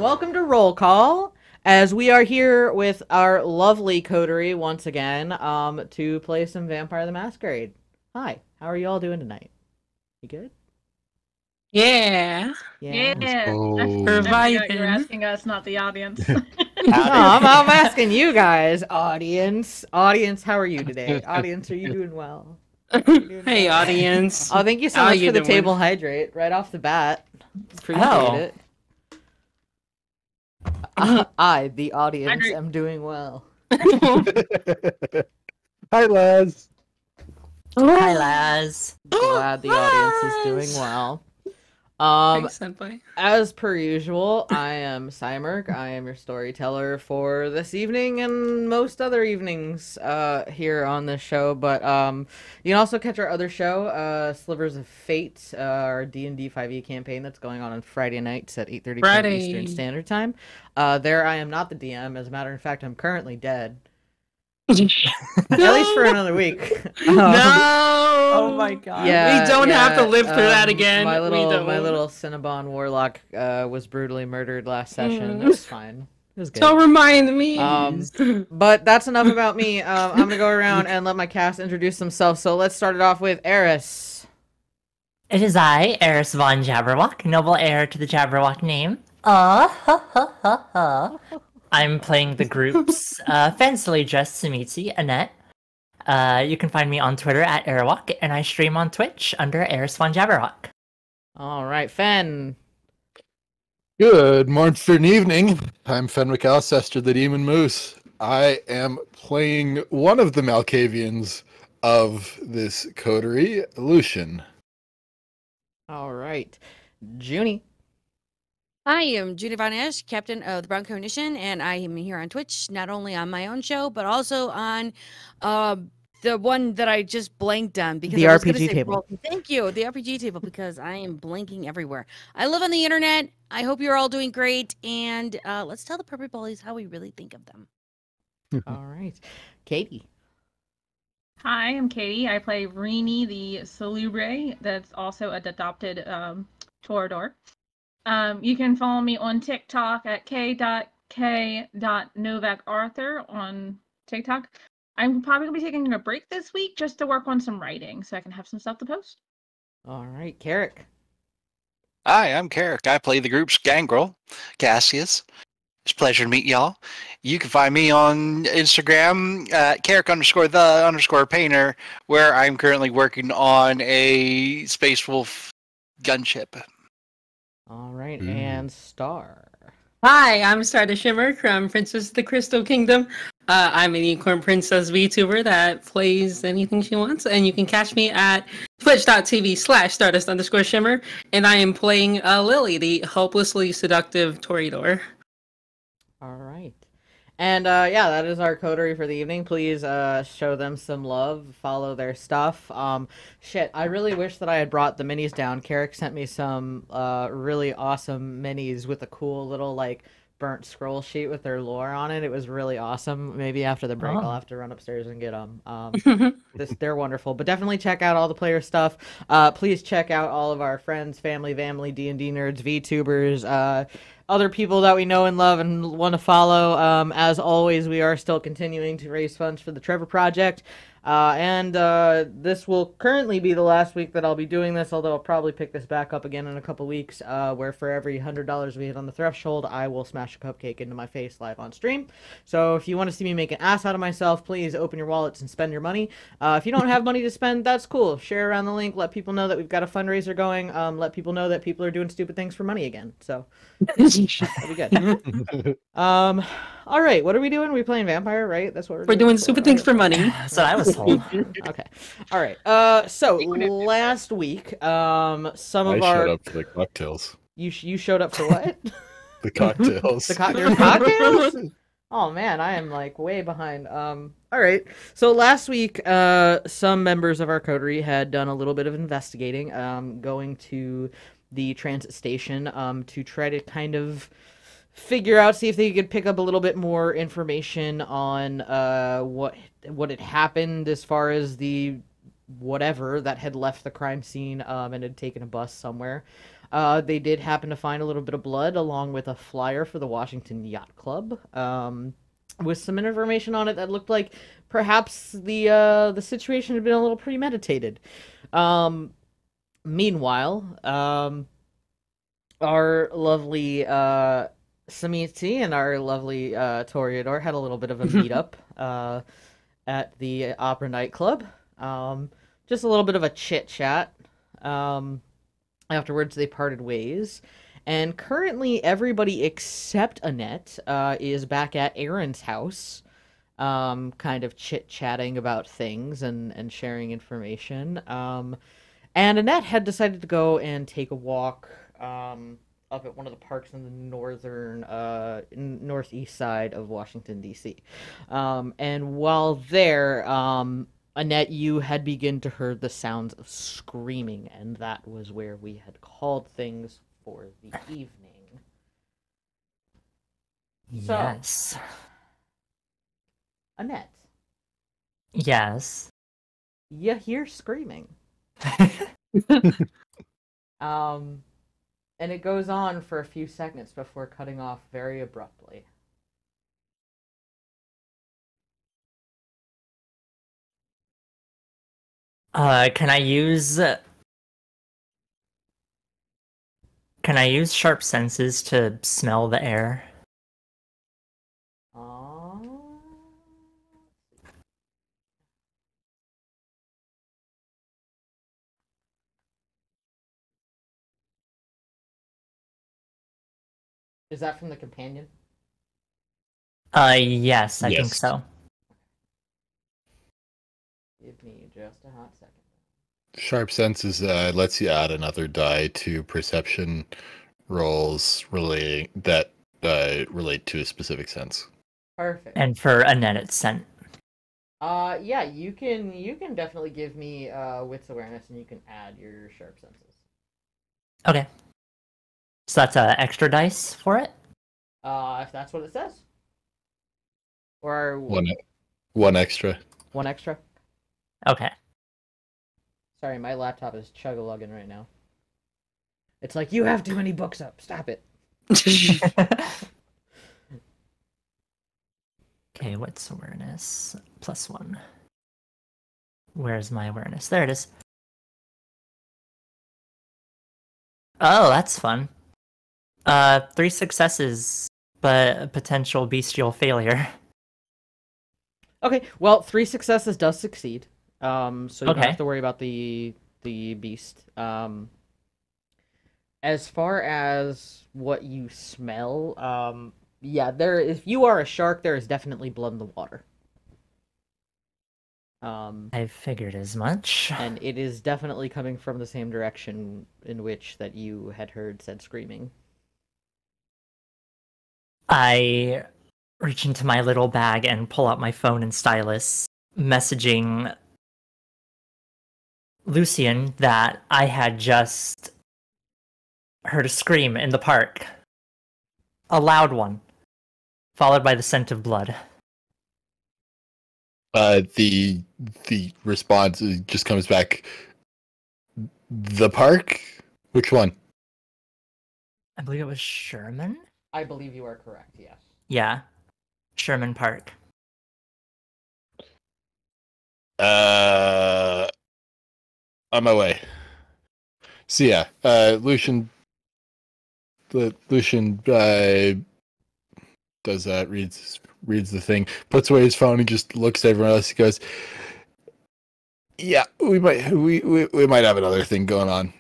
and welcome to Roll Call, as we are here with our lovely coterie once again, to play some Vampire the Masquerade. Hi, how are you all doing tonight? You good? Yeah. Yeah. Oh. I forgot Surviving. you're asking us, not the audience. No, I'm asking you guys, audience. Audience, how are you today? Audience, are you doing well? Hey, audience. Oh, thank you so How much you for the doing? table hydrate right off the bat. Appreciate Oh. it. I, the audience, Hydrate. am doing well. Hi, Laz. Hi, Laz. Glad the audience is doing well. Thanks, Senpai. As per usual, I am Cymerk. I am your storyteller for this evening and most other evenings here on this show. But you can also catch our other show, Slivers of Fate, our D&D 5e campaign that's going on Friday nights at 8:30 p.m. Friday. Eastern Standard Time. There I am not the DM. As a matter of fact, I'm currently dead. At least for another week. No. Oh my god. Yeah, We don't have to live through that again. My We little don't. Cinnabon warlock was brutally murdered last session. It was fine. It was good. Don't remind me. But that's enough about me. I'm gonna go around and let my cast introduce themselves. So let's start it off with Eris. It is I, Eris von Jabberwock, noble heir to the Jabberwock name. I'm playing the group's fancily dressed Sumitsi, Annette. You can find me on Twitter at Airwalk, and I stream on Twitch under Eris von Jabberwock. All right, Fen. Good morning evening. I'm Fenwick Alcester, the Demon Moose. I am playing one of the Malkavians of this coterie, Lucian. All right, Junie. I am Judy Von Ash, captain of the Brown Coalition, and I am here on Twitch, not only on my own show, but also on the one that I just blanked on. Because The I was gonna RPG say, table. well, thank you, the RPG table, because I am blanking everywhere. I live on the internet. I hope you're all doing great, and let's tell the Purple Bullies how we really think of them. All right, Katie. Hi, I'm Katie. I play Rini the Salubre, that's also an adopted Torador. You can follow me on TikTok at k.k.novakarthur on TikTok. I'm probably going to be taking a break this week just to work on some writing so I can have some stuff to post. All right, Carrick. Hi, I'm Carrick. I play the group's Gangrel, Cassius. It's a pleasure to meet y'all. You can find me on Instagram at Carrick_the_painter, where I'm currently working on a Space Wolf gunship. All right, and Star. Hi, I'm Stardust Shimmer from Princess of the Crystal Kingdom. I'm an Unicorn Princess VTuber that plays anything she wants, and you can catch me at twitch.tv/Stardust_Shimmer, and I am playing Lily, the hopelessly seductive Toreador. All right. And yeah, that is our coterie for the evening. Please show them some love, follow their stuff. Shit, I really wish that I had brought the minis down. Carrick sent me some really awesome minis with a cool little like burnt scroll sheet with their lore on it. It was really awesome. Maybe after the break, I'll have to run upstairs and get them. They're wonderful. But definitely check out all the player stuff. Please check out all of our friends, family, D&D nerds, VTubers, other people that we know and love and want to follow. As always, we are still continuing to raise funds for the Trevor Project. And this will currently be the last week that I'll be doing this, although I'll probably pick this back up again in a couple weeks, where for every $100 we hit on the threshold, I will smash a cupcake into my face live on stream. So if you want to see me make an ass out of myself, please open your wallets and spend your money. If you don't have money to spend, that's cool. Share around the link, let people know that we've got a fundraiser going, let people know that people are doing stupid things for money again. So that'll be good. All right, what are we doing? We're playing Vampire, right? That's what We're doing stupid things for money. That's what I was told. Okay. All right. So last week, some I of showed our up for the cocktails. you showed up for what? The cocktails. There's cocktails? Oh man, I am like way behind. All right. So last week, some members of our coterie had done a little bit of investigating, going to the transit station, to try to kind of figure out, see if they could pick up a little bit more information on what had happened as far as the whatever that had left the crime scene and had taken a bus somewhere. They did happen to find a little bit of blood along with a flyer for the Washington Yacht Club, with some information on it that looked like perhaps the situation had been a little premeditated. Meanwhile, our lovely Samiti and our lovely Toreador had a little bit of a meetup at the Opera nightclub. Just a little bit of a chit chat. Afterwards, they parted ways. And currently, everybody except Annette is back at Aaron's house, kind of chit-chatting about things and sharing information. And Annette had decided to go and take a walk up at one of the parks in the northeast side of Washington, D.C. And while there, Annette, you had begun to hear the sounds of screaming, and that was where we had called things for the evening. Yes. Annette, Yes. you hear screaming. And it goes on for a few seconds before cutting off very abruptly. Can I use sharp senses to smell the air? Is that from the companion? Yes, I think Yes. so. Give me just a hot second. Sharp senses lets you add another die to perception rolls that relate to a specific sense. Perfect. And for Annette, it's scent. Yeah, you can definitely give me wits awareness, and you can add your sharp senses. Okay. So that's an extra dice for it? If that's what it says. Or One extra. one extra. Okay. Sorry, my laptop is chug-a-lugging right now. It's like, you have too many books up. Stop it. Okay, what's awareness? +1. Where's my awareness? There it is. Oh, that's fun. 3 successes, but a potential bestial failure. Okay, well, 3 successes does succeed. So you don't Okay. have to worry about the beast. As far as what you smell, yeah, if you are a shark, there is definitely blood in the water. I figured as much. And it is definitely coming from the same direction in which that you had heard said screaming. I reach into my little bag and pull out my phone and stylus, messaging Lucian that I had just heard a scream in the park. A loud one, followed by the scent of blood. The response just comes back. The park? Which one? I believe it was Sherman? I believe you are correct, yes. Yeah. Sherman Park. On my way. So yeah, Lucian does that, reads the thing, puts away his phone, and just looks at everyone else. He goes, "Yeah, we might have another thing going on.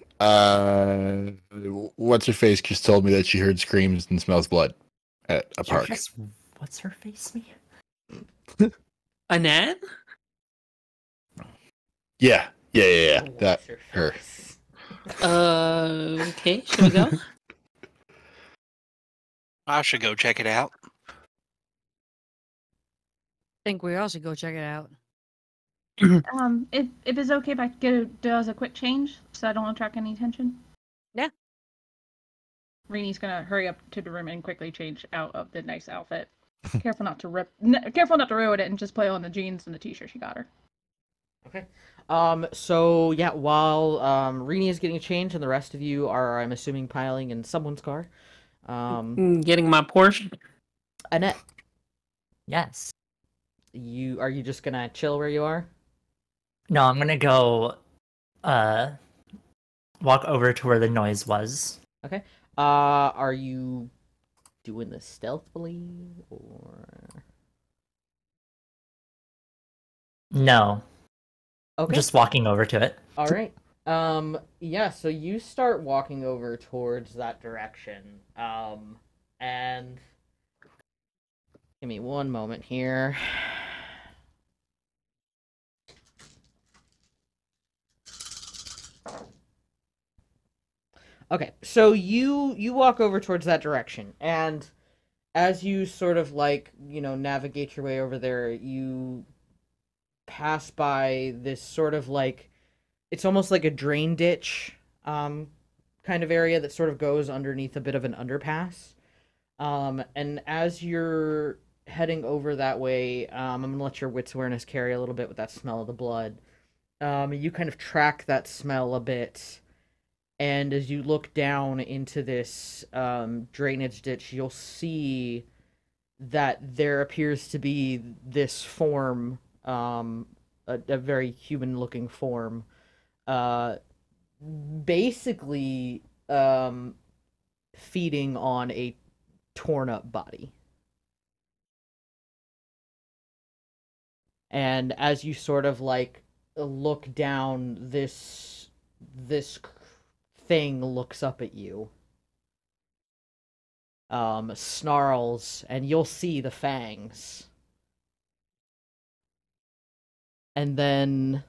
What's her face just told me that she heard screams and smells blood at a park." What's her face me? Annette? Yeah. That What's your her. face? Okay, should we go? I should go check it out. think we all should go check it out. If it's okay if I does a quick change so I don't attract any attention. Yeah. Reenie's gonna hurry up to the room and quickly change out of the nice outfit. Careful not to ruin it and just play on the jeans and the t-shirt she got her. Okay. So yeah, while Rini is getting changed and the rest of you are, I'm assuming, piling in someone's car. Getting my Porsche. Annette, Yes. are you just gonna chill where you are? No, I'm gonna go walk over to where the noise was. Okay. Are you doing this stealthily or? No, Okay. just walking over to it. All right. Yeah, so you start walking over towards that direction. And give me one moment here. Okay, so you walk over towards that direction, and as you sort of like, navigate your way over there, you pass by this sort of like, it's almost like a drain ditch kind of area that sort of goes underneath a bit of an underpass. And as you're heading over that way, I'm gonna let your wits awareness carry a little bit with that smell of the blood. You kind of track that smell a bit, and as you look down into this drainage ditch, you'll see that there appears to be this form, a very human-looking form, basically feeding on a torn-up body. And as you sort of like look down, this thing looks up at you, snarls, and you'll see the fangs. And then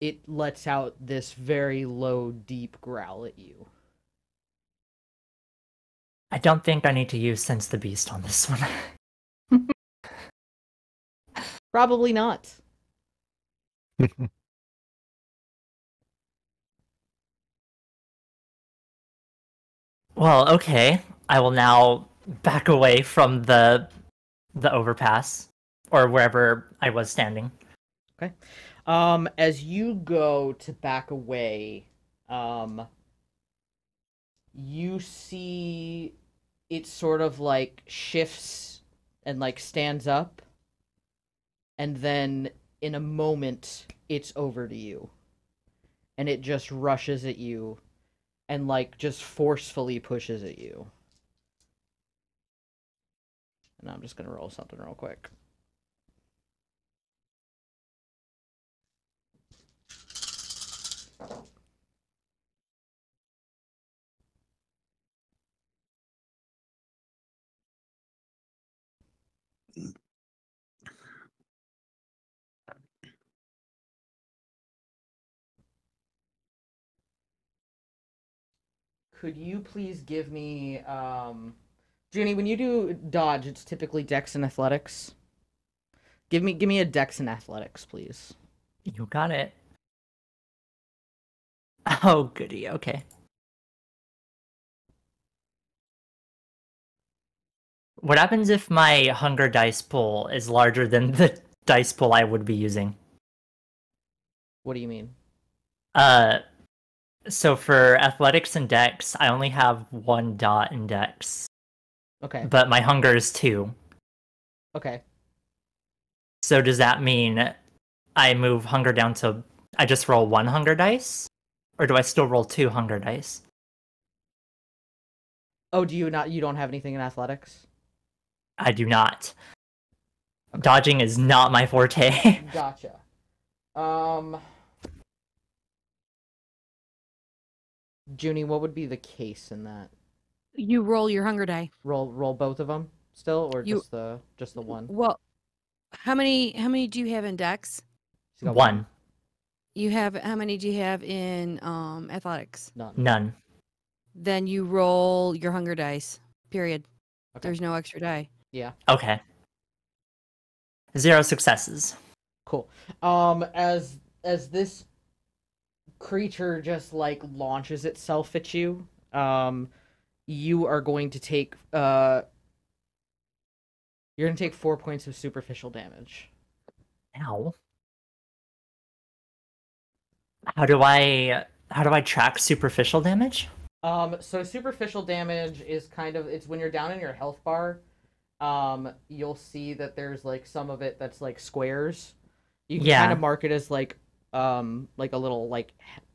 it lets out this very low, deep growl at you. I don't think I need to use Sense the Beast on this one. Probably not. Well, okay. I will now back away from the overpass or wherever I was standing. Okay. As you go to back away, you see it sort of like shifts and like stands up, and then in a moment it's over to you. And it just rushes at you and like just forcefully pushes at you. And I'm just gonna roll something real quick. Could you please give me, Junie, when you do dodge, it's typically Dex and Athletics. Give me a Dex and Athletics, please. You got it. Oh, goody. Okay. What happens if my hunger dice pool is larger than the dice pool I would be using? What do you mean? So for athletics and dex, I only have 1 dot in dex. Okay. But my hunger is 2. Okay. So does that mean I move hunger down to... I just roll 1 hunger dice? Or do I still roll 2 hunger dice? Oh, you don't have anything in athletics? I do not. Okay. Dodging is not my forte. Gotcha. Junie, what would be the case in that? You roll your hunger die. Roll both of them still, or just the one? Well, how many do you have in Dex? 1. You have how many do you have in athletics? None. Then you roll your hunger dice. Period. Okay. There's no extra die. Yeah. Okay. 0 successes. Cool. As this creature just like launches itself at you, you are going to take you're gonna take 4 points of superficial damage. Ow. How do I track superficial damage? So superficial damage is it's when you're down in your health bar. You'll see that there's like some of it that's like squares. You can kind of mark it as like a little like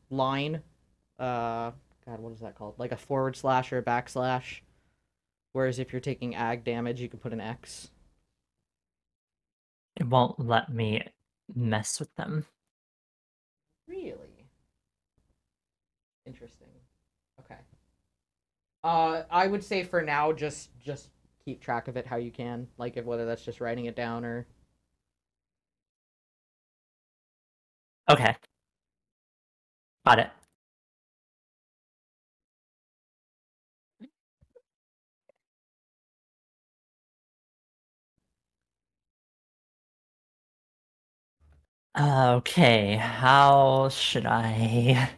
line. God, what is that called? Like a forward slash or a backslash. Whereas if you're taking ag damage, you can put an X. It won't let me mess with them. Really? Interesting. Okay. I would say for now, just keep track of it how you can, like whether that's just writing it down or. Okay. Got it. Okay, how should I...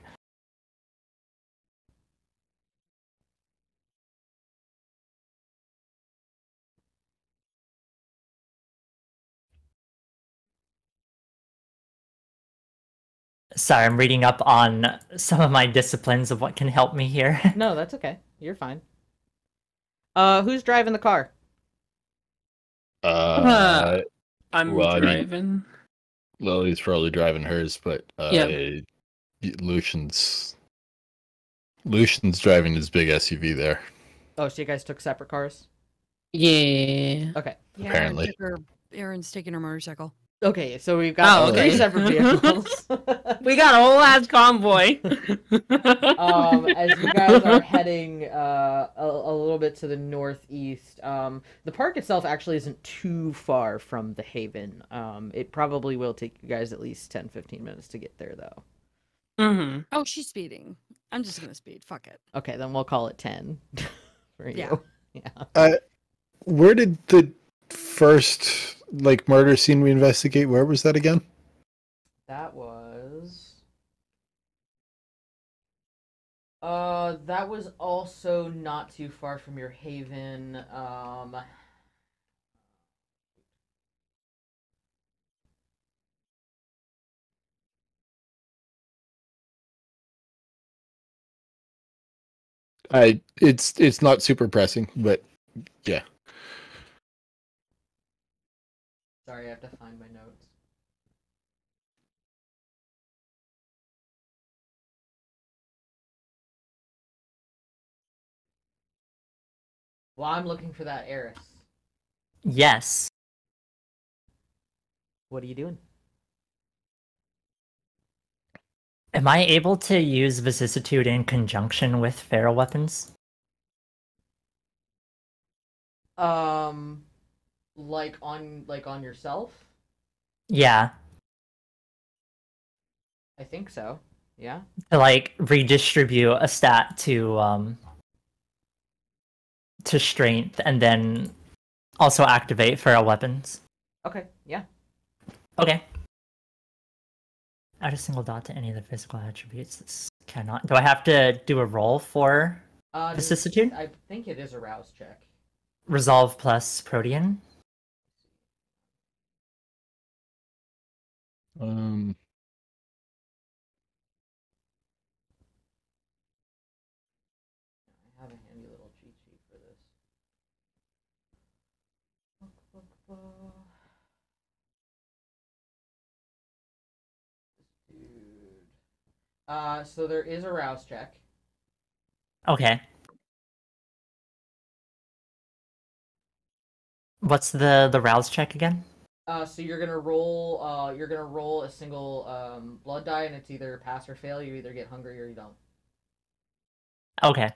Sorry, I'm reading up on some of my disciplines of what can help me here. No, that's okay. You're fine. Who's driving the car? I'm well, I mean- driving. Lily's probably driving hers, but Yep. Lucian's driving his big SUV there. Oh, so you guys took separate cars? Yeah. Okay. Yeah, Apparently. Erin's taking her motorcycle. Okay, so we've got Oh, okay. 3 separate vehicles. We got a whole ass convoy. As you guys are heading a little bit to the northeast, the park itself actually isn't too far from the Haven. It probably will take you guys at least 10-15 minutes to get there, though. Mm-hmm. Oh, she's speeding. I'm just gonna speed. Fuck it. Okay, then we'll call it 10 for you. Yeah. Yeah. Where did the first murder scene we investigate? Where was that again? That was also not too far from your Haven. It's not super pressing, but yeah. Sorry, I have to find my notes. Well, I'm looking for that heiress. Yes. What are you doing? Am I able to use vicissitude in conjunction with feral weapons? Like on yourself? Yeah. I think so. Yeah. To redistribute a stat to strength and then also activate feral weapons. Okay. Yeah. Okay. Add a single dot to any of the physical attributes. This cannot. Do I have to do a roll for vicissitude? I think it is a rouse check. Resolve plus Protean. I have a handy little cheat sheet for this. Dude. So there is a rouse check. Okay. What's the rouse check again? So you're gonna roll a single blood die, and it's either pass or fail. You either get hungry or you don't. Okay.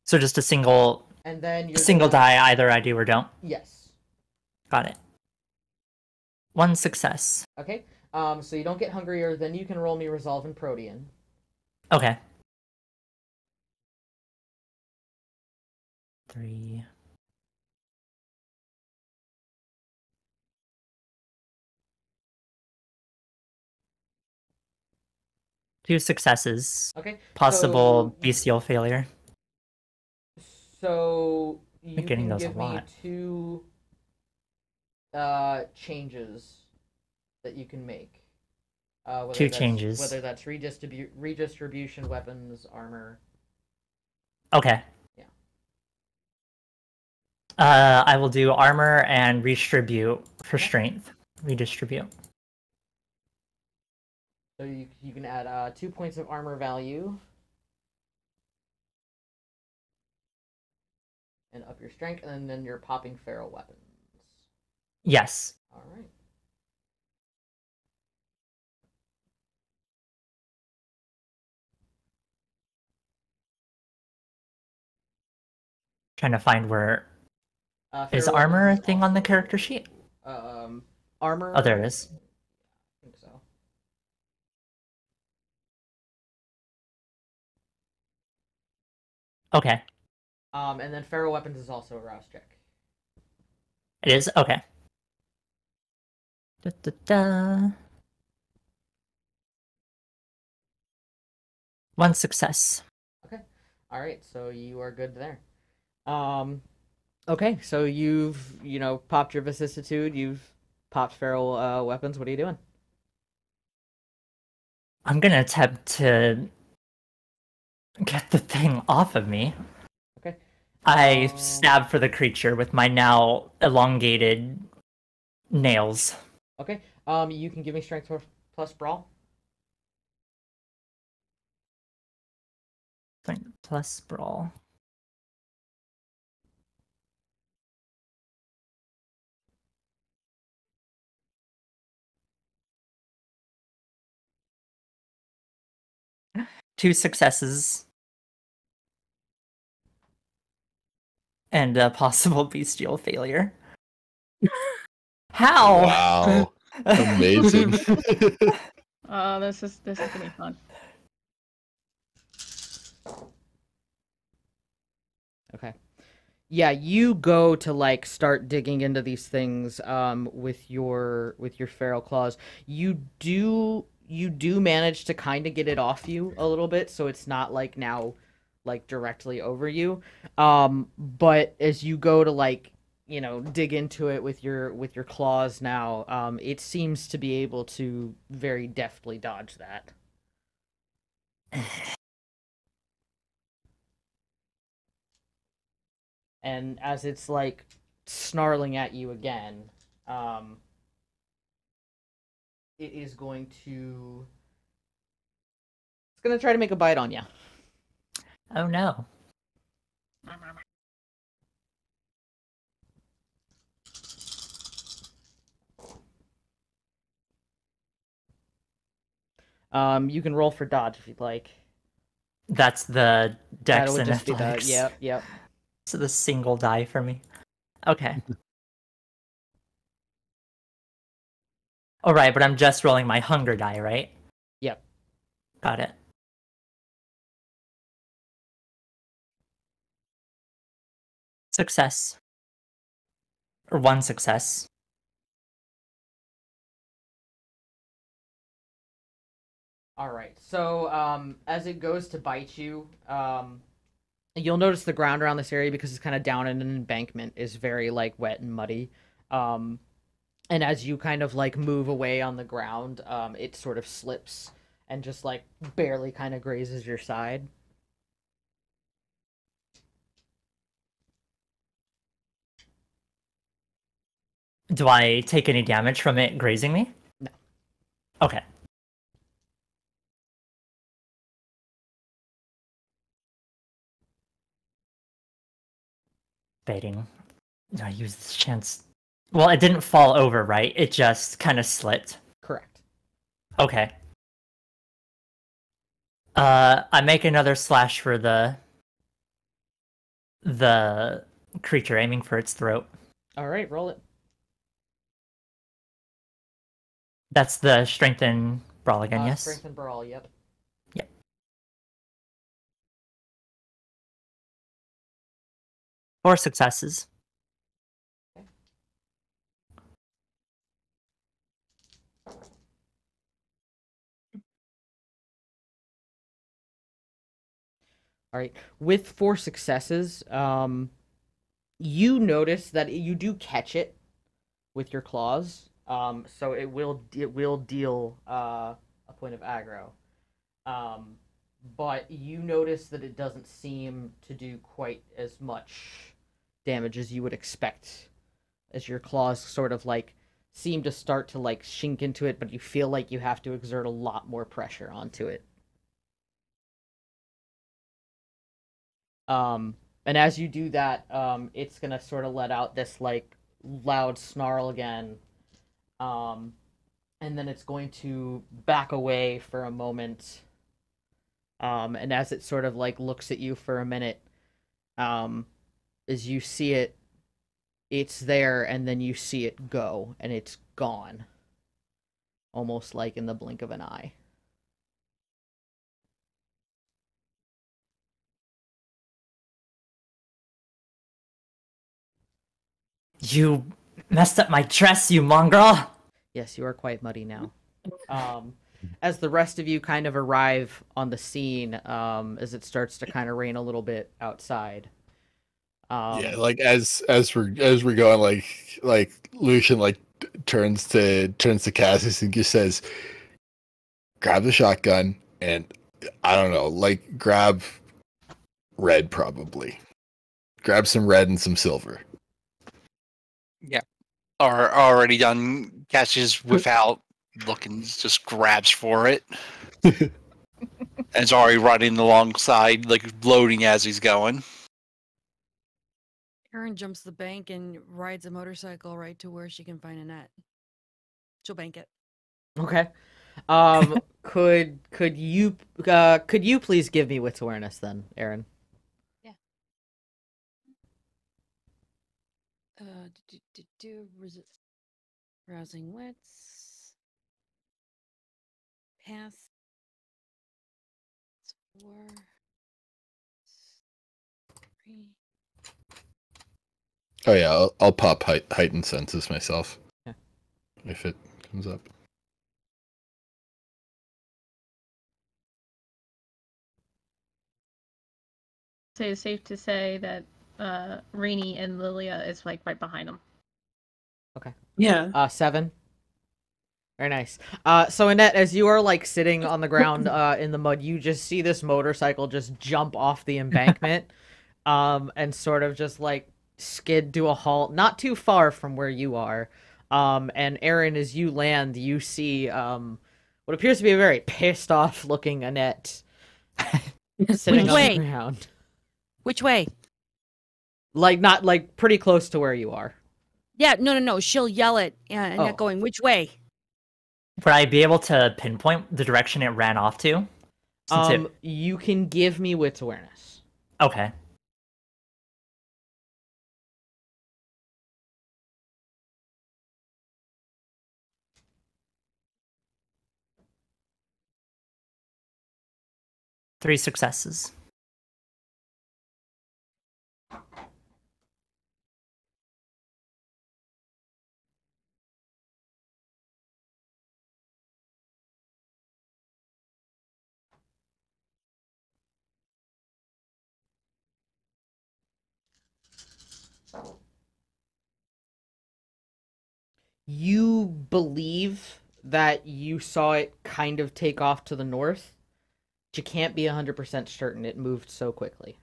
So just a single And then you're single gonna... die, either I do or don't. Yes. Got it. 1 success. Okay. So you don't get hungry, or then you can roll me resolve and Protean. Okay. 3. Two successes. Okay. Possible bestial failure. So you Getting can those a give me lot. 2. changes that you can make. Two changes. Whether that's redistribution, weapons, armor. Okay. Yeah. I will do armor and redistribute for strength. Redistribute. So you can add 2 points of armor value. And up your strength, and then you're popping feral weapons. Yes. All right. Trying to find where is Feral armor a weapons is thing on the also- character sheet? Armor. Oh, there it is. I think so. Okay. And then feral weapons is also a rouse check. It is? Okay. Da, da, da. One success. Okay. All right. So you are good there. Okay. So you've popped your vicissitude. You've popped feral weapons. What are you doing? I'm gonna attempt to get the thing off of me. Okay. I stab for the creature with my now elongated nails. Okay. You can give me strength plus brawl. Plus brawl. Two successes. And a possible bestial failure. How? Wow. Amazing. Oh, this is gonna be fun. Okay. Yeah, you go to start digging into these things with your feral claws. You do manage to kind of get it off you a little bit, so it's not now directly over you. But as you go to dig into it with your claws now, it seems to be able to very deftly dodge that. And as it's snarling at you again, it is going to try to make a bite on you. Oh no. You can roll for dodge if you'd like. That's the dex That would and just be athletics. yep. So the single die for me. Okay. All right, but I'm just rolling my hunger die, right? Yep. Got it. Success. Or one success. All right. So, as it goes to bite you, you'll notice the ground around this area, because it's kind of down in an embankment, is very wet and muddy. And as you kind of move away on the ground, it sort of slips and just barely kind of grazes your side. Do I take any damage from it grazing me? No. Okay. Baiting. I use this chance. Well, it didn't fall over, right? It just kind of slipped. Correct. Okay. I make another slash for the creature, aiming for its throat. All right, roll it. That's the strength and brawl again, yes? Strength and brawl, yep. Yep. Four successes. Okay. All right. With 4 successes, you notice that you do catch it. with your claws. So it will deal a point of aggro. But you notice that it doesn't seem to do quite as much damage as you would expect, as your claws sort of like seem to start to like sink into it, but you feel like you have to exert a lot more pressure onto it. And as you do that, it's gonna sort of let out this like loud snarl again. And then it's going to back away for a moment. And as it sort of like looks at you for a minute, as you see it, it's there, and then you see it go, and it's gone. Almost like in the blink of an eye. You messed up my dress, you mongrel! Yes, you are quite muddy now. As the rest of you kind of arrive on the scene, as it starts to kind of rain a little bit outside. Yeah, like as we're going, like Lucian like turns to Cassius and just says, "Grab the shotgun and I don't know, like grab red probably. Grab some red and some silver." Yeah. Are already done. Catches without looking, just grabs for it. And it's already running alongside, like loading as he's going. Erin jumps the bank and rides a motorcycle right to where she can find Annette. She'll bank it. Okay. Could you please give me wits awareness then, Erin? Yeah. Resist. Rousing wits. Pass. 4. 3. Oh yeah, I'll pop heightened senses myself. Yeah. If it comes up. So it's safe to say that Rainy and Lilia is like right behind them. Okay. Yeah. 7. Very nice. So Annette, as you are like sitting on the ground in the mud, you just see this motorcycle just jump off the embankment, and sort of just like skid to a halt, not too far from where you are. And Erin, as you land, you see what appears to be a very pissed off looking Annette sitting Which on way? the ground. Which way? Like not like pretty close to where you are. Yeah, no. She'll yell at Annette Oh. going, which way? Would I be able to pinpoint the direction it ran off to? You can give me wits awareness. Okay. Three successes. You believe that you saw it kind of take off to the north, but you can't be 100% certain it moved so quickly.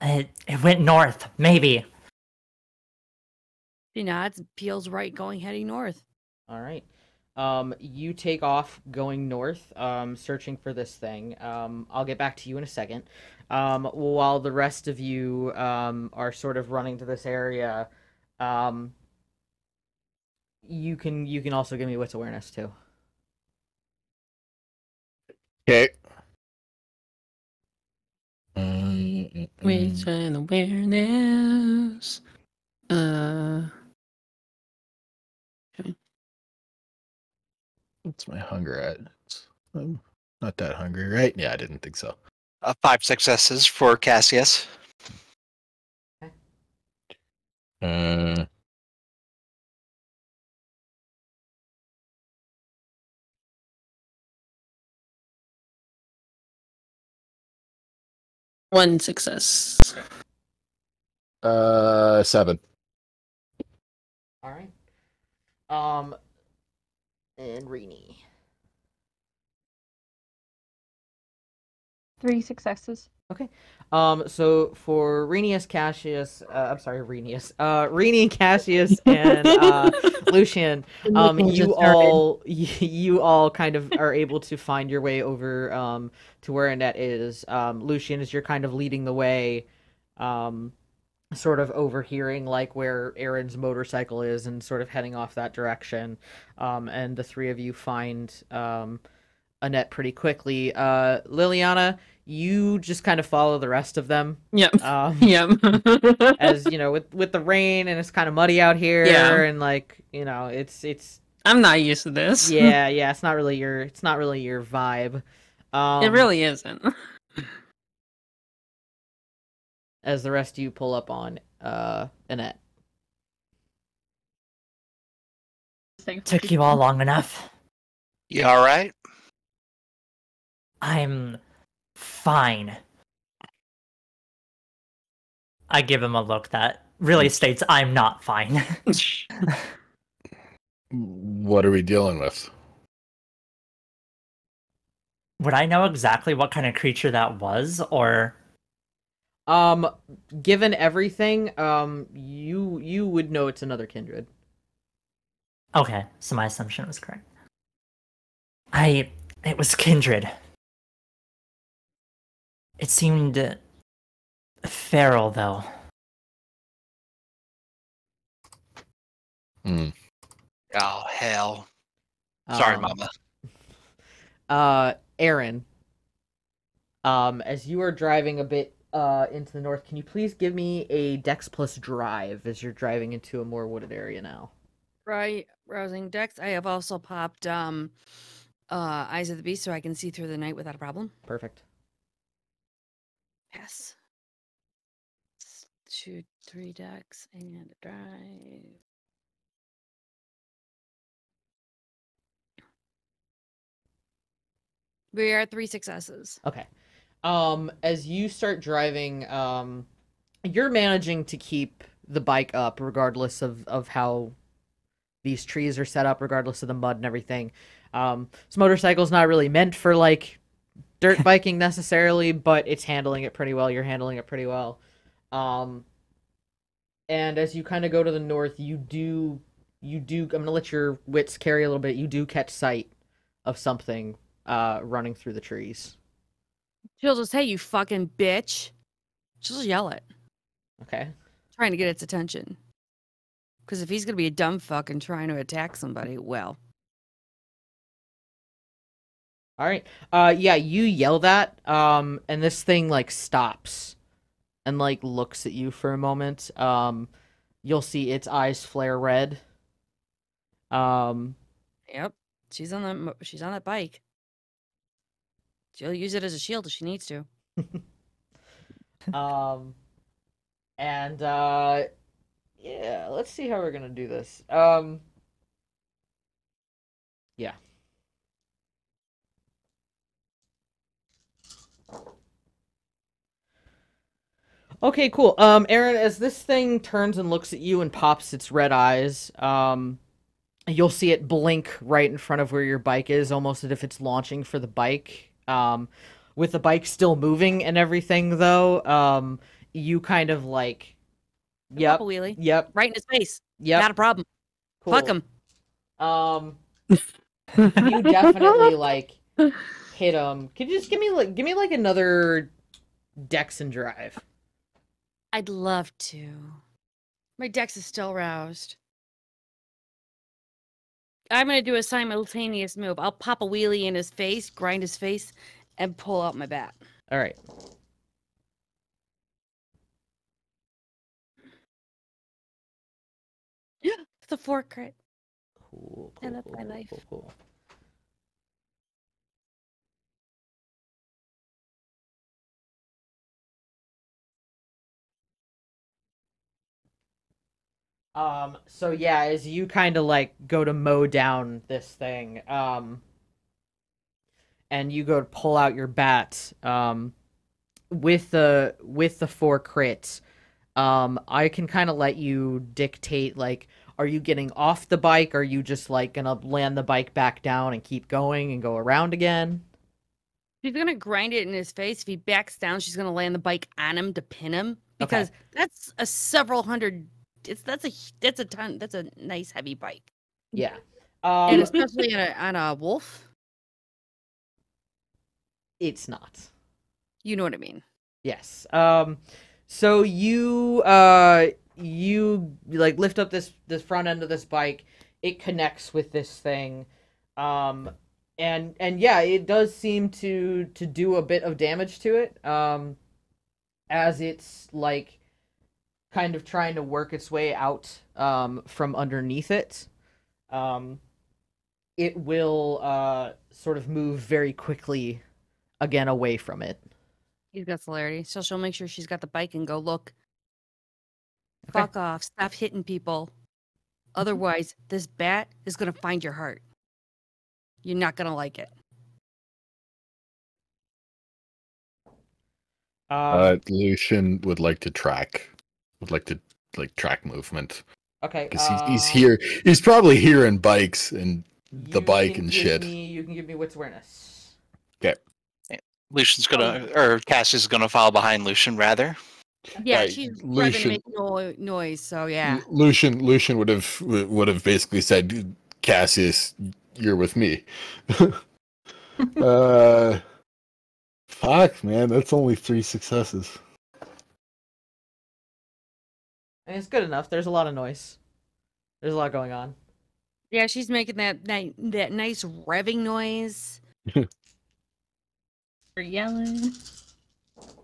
It went north, maybe. She nods, peels right, heading north. All right. You take off going north, searching for this thing. I'll get back to you in a second. While the rest of you are sort of running to this area, you can also give me wits awareness too. Okay. Wits and awareness. What's my hunger at? I'm not that hungry, right? Yeah, I didn't think so. 5 successes for Cassius. Uh, One success. 7. All right. And Rini. 3 successes. So for Renius, Cassius, Rini and Cassius and Lucian, you all kind of are able to find your way over to where Annette is. Lucian, as you're kind of leading the way, sort of overhearing like where Aaron's motorcycle is and sort of heading off that direction. And the three of you find Annette pretty quickly. Liliana, you just kind of follow the rest of them. Yep. Yep. As you know, with the rain and it's kind of muddy out here, and like it's. I'm not used to this. Yeah, it's not really your vibe. It really isn't. As the rest of you pull up on Annette. Took you all long enough. You all right? I'm fine. I give him a look that really states I'm not fine. What are we dealing with? Would I know exactly what kind of creature that was, or? Given everything, you would know it's another kindred. Okay, so my assumption was correct. It was kindred. It seemed feral, though. Oh, hell. Sorry, Mama. Aaron, as you are driving a bit into the north, can you please give me a Dex plus drive as you're driving into a more wooded area now? Right, browsing Dex. I have also popped Eyes of the Beast so I can see through the night without a problem. Perfect. Yes. 2, 3 Dex and a drive. We are at 3 successes. Okay. As you start driving, you're managing to keep the bike up regardless of how these trees are set up, regardless of the mud and everything. This motorcycle's not really meant for like dirt biking necessarily, but it's handling it pretty well. You're handling it pretty well. And as you kind of go to the north, you do I'm gonna let your wits carry a little bit. You do catch sight of something running through the trees. She'll just, hey, you fucking bitch. She'll just yell it. Okay. Trying to get its attention. Because if he's going to be a dumb fuck and trying to attack somebody, well. All right. Yeah, you yell that, and this thing, like, stops and, like, looks at you for a moment. You'll see its eyes flare red. Yep. She's on that bike. She'll use it as a shield if she needs to. Yeah, let's see how we're gonna do this. Yeah. Okay, cool. Aaron, as this thing turns and looks at you and pops its red eyes, you'll see it blink right in front of where your bike is, almost as if it's launching for the bike. With the bike still moving and everything, though, you kind of like, Pop a wheelie. Yep. Right in his face. Yep. Not a problem. Cool. Fuck him. You definitely like hit him. Could you just give me like another Dex and drive? I'd love to. My Dex is still roused. I'm going to do a simultaneous move. I'll pop a wheelie in his face, grind his face, and pull out my bat. All right. It's a 4 crit. Cool. And that's my life. Cool. So yeah, as you kind of like go to mow down this thing, and you go to pull out your bat, with the 4 crits, I can kind of let you dictate, like, are you getting off the bike? Are you just like gonna land the bike back down and keep going and go around again? She's gonna grind it in his face. If he backs down, she's gonna land the bike on him to pin him Okay. because that's a several hundred. That's a ton. That's a nice heavy bike, Yeah. and especially on a wolf. It's not. You know what I mean. Yes. So you like lift up this front end of this bike. It connects with this thing. And yeah, it does seem to do a bit of damage to it. As it's like kind of trying to work its way out from underneath it. It will sort of move very quickly again away from it. He's got celerity, so she'll make sure she's got the bike and go look. Okay. Fuck off! Stop hitting people. Otherwise, this bat is gonna find your heart. You're not gonna like it. Lucian would like to track movement Okay. because he's here. He's probably hearing bikes and the bike and shit. You can give me wits awareness. Lucian's gonna, or Cassie's gonna follow behind Lucian, rather. Yeah, Right, she's Lucian- trying to make noise. So yeah. Lucian would have basically said, Cassius, you're with me. Fuck, man, that's only 3 successes. And it's good enough. There's a lot of noise. There's a lot going on. Yeah, she's making that nice revving noise. You're yelling.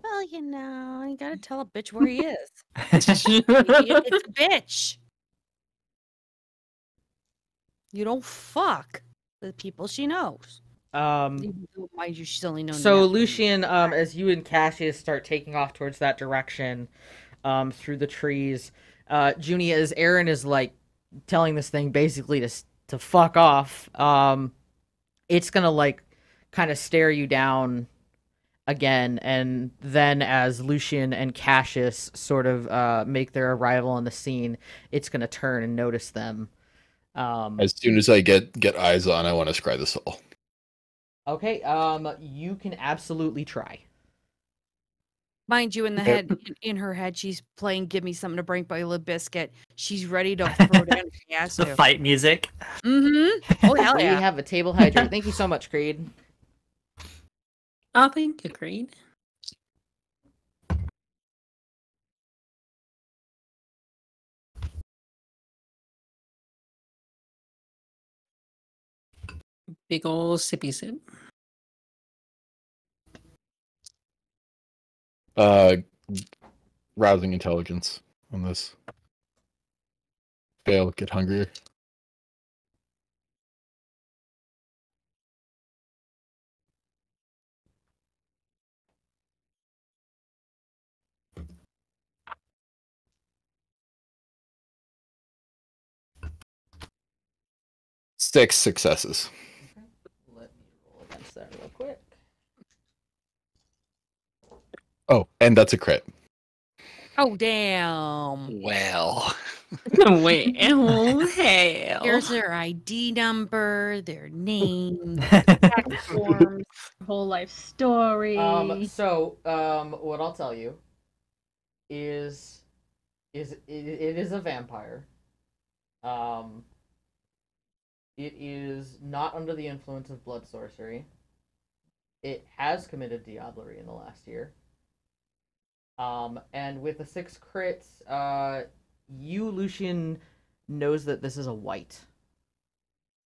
Well, you know, you gotta tell a bitch where he is. It's a bitch. You don't fuck the people she knows. Even though, mind you, she's only known. So them. Lucian, as you and Cassius start taking off towards that direction, through the trees, Junie, as Aaron is like telling this thing basically to fuck off, it's gonna like kind of stare you down again, and then as Lucian and Cassius sort of make their arrival on the scene, it's gonna turn and notice them. As soon as I get eyes on, I want to scry the soul. Okay, you can absolutely try. Mind you, in the head, in her head, she's playing "Give Me Something to Break" by Limp Bizkit. She's ready to throw down if she has The to. fight music. Mm-hmm. Oh hell We yeah! have a table hydrate. Thank you so much, Creed. Oh, thank you, Creed. Big ol' sippy sip. Rousing intelligence on this. Fail, get hungrier. Six successes. Let me roll against that real quick. Oh, and that's a crit. Oh damn! Well, Wait, oh hell. Here's their ID number, their name, tax forms. Whole life story. So what I'll tell you is it is a vampire. It is not under the influence of blood sorcery. It has committed diablerie in the last year. And with the 6 crits, you, Lucian, knows that this is a white.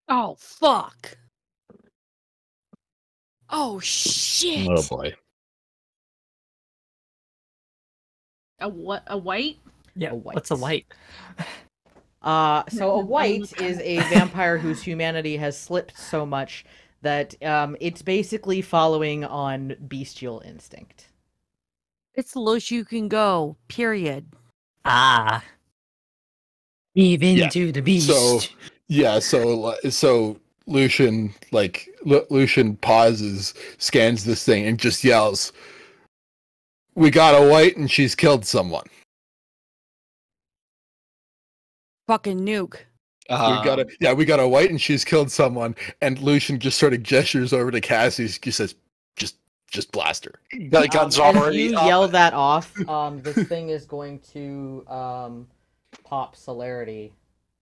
Oh fuck! Oh shit! Oh boy. A what? A white? Yeah, A white. what's a white? So a white is a vampire whose humanity has slipped so much that it's basically following on bestial instinct. It's the lowest you can go. Period. Ah, Even Yeah. to the beast. So Lucian Lucian pauses, scans this thing, and just yells, "We got a white, and she's killed someone." fucking nuke. We got a white and she's killed someone, and Lucian just sort of gestures over to Cassie. He says, just blast her. The gun's As already you up. yell that off, this thing is going to pop celerity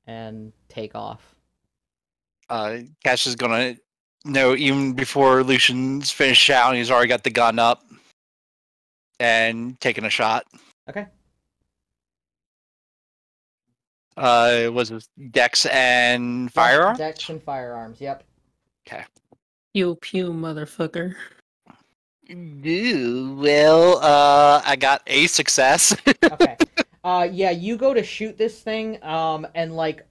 and take off. Cash is gonna know even before Lucian's finished shouting, he's already got the gun up and taking a shot. Okay. Was it Dex and firearms? Dex and firearms. Yep. Pew pew, motherfucker. Well, I got a success. Okay. Yeah, you go to shoot this thing, and like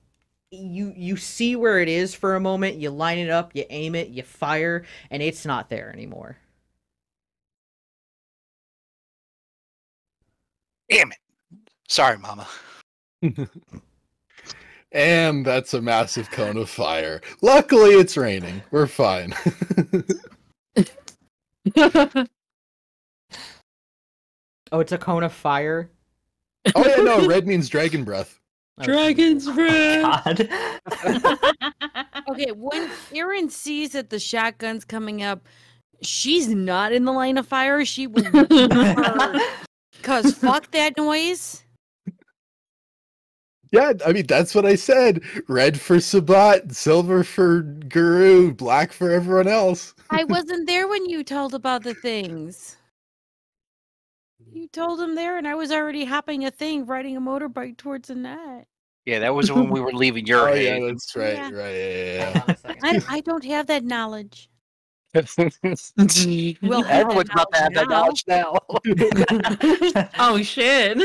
you see where it is for a moment, you line it up, you aim it, you fire, and it's not there anymore. Damn it. Sorry, Mama. And that's a massive cone of fire. Luckily, it's raining. We're fine. Oh, it's a cone of fire? Oh yeah, no, red means dragon breath. Dragon's breath. God. Okay, when Erin sees that the shotgun's coming up, she's not in the line of fire. She will because fuck that noise. Yeah, I mean, that's what I said. Red for Sabat, silver for Guru, black for everyone else. I wasn't there when you told about the things. You told him there, and I was already hopping a thing, riding a motorbike towards the net. Yeah, that was when we were leaving your Oh, haven. yeah, that's right. Yeah. Right, yeah. Hold on a second. I don't have that knowledge. Everyone's We'll have about to have that knowledge now. Oh shit.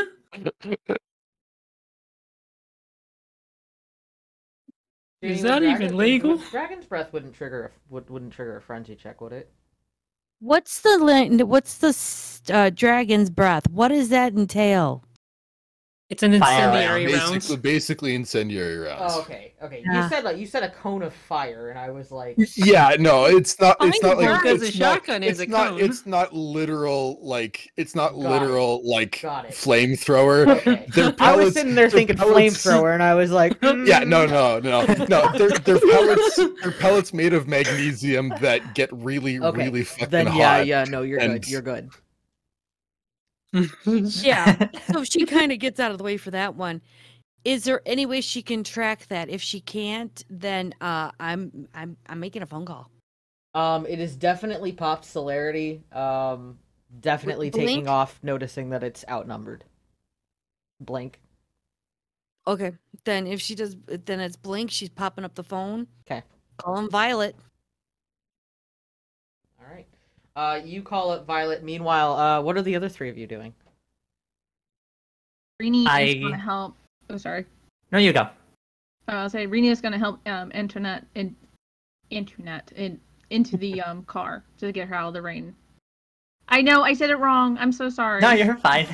Is that even legal? Dragon's breath wouldn't trigger a frenzy check, would it? What's the dragon's breath? What does that entail? It's an Fire incendiary round. Basically incendiary rounds. Oh, okay. Yeah. You said a cone of fire, and I was like, Yeah, no, it's not. It's Fine, not like because it's a not- shotgun is it's a not. cone. It's not literal. Like it's not Got it. literal. Like Got it. flamethrower. okay. Their I was pellets- sitting there their thinking pellets- flamethrower, and I was like, Yeah, no. They're pellets. They're pellets made of magnesium that get really, Okay, really fucking Then hot. no, you're and- good. You're good. Yeah. So she kind of gets out of the way for that one. Is there any way she can track that? If she can't, then I'm making a phone call. It is definitely popped celerity. Definitely Blink? taking off, noticing that it's outnumbered. Blink. Okay. Then if she does, then it's blink. She's popping up the phone. 'Kay. Call him Violet. All right. You call it Violet. Meanwhile, what are the other three of you doing? Rini is I- going to help. Oh, sorry. No, you go. I'll say Rini is going to help internet into the car to get her out of the rain. I know I said it wrong. I'm so sorry. No, you're fine.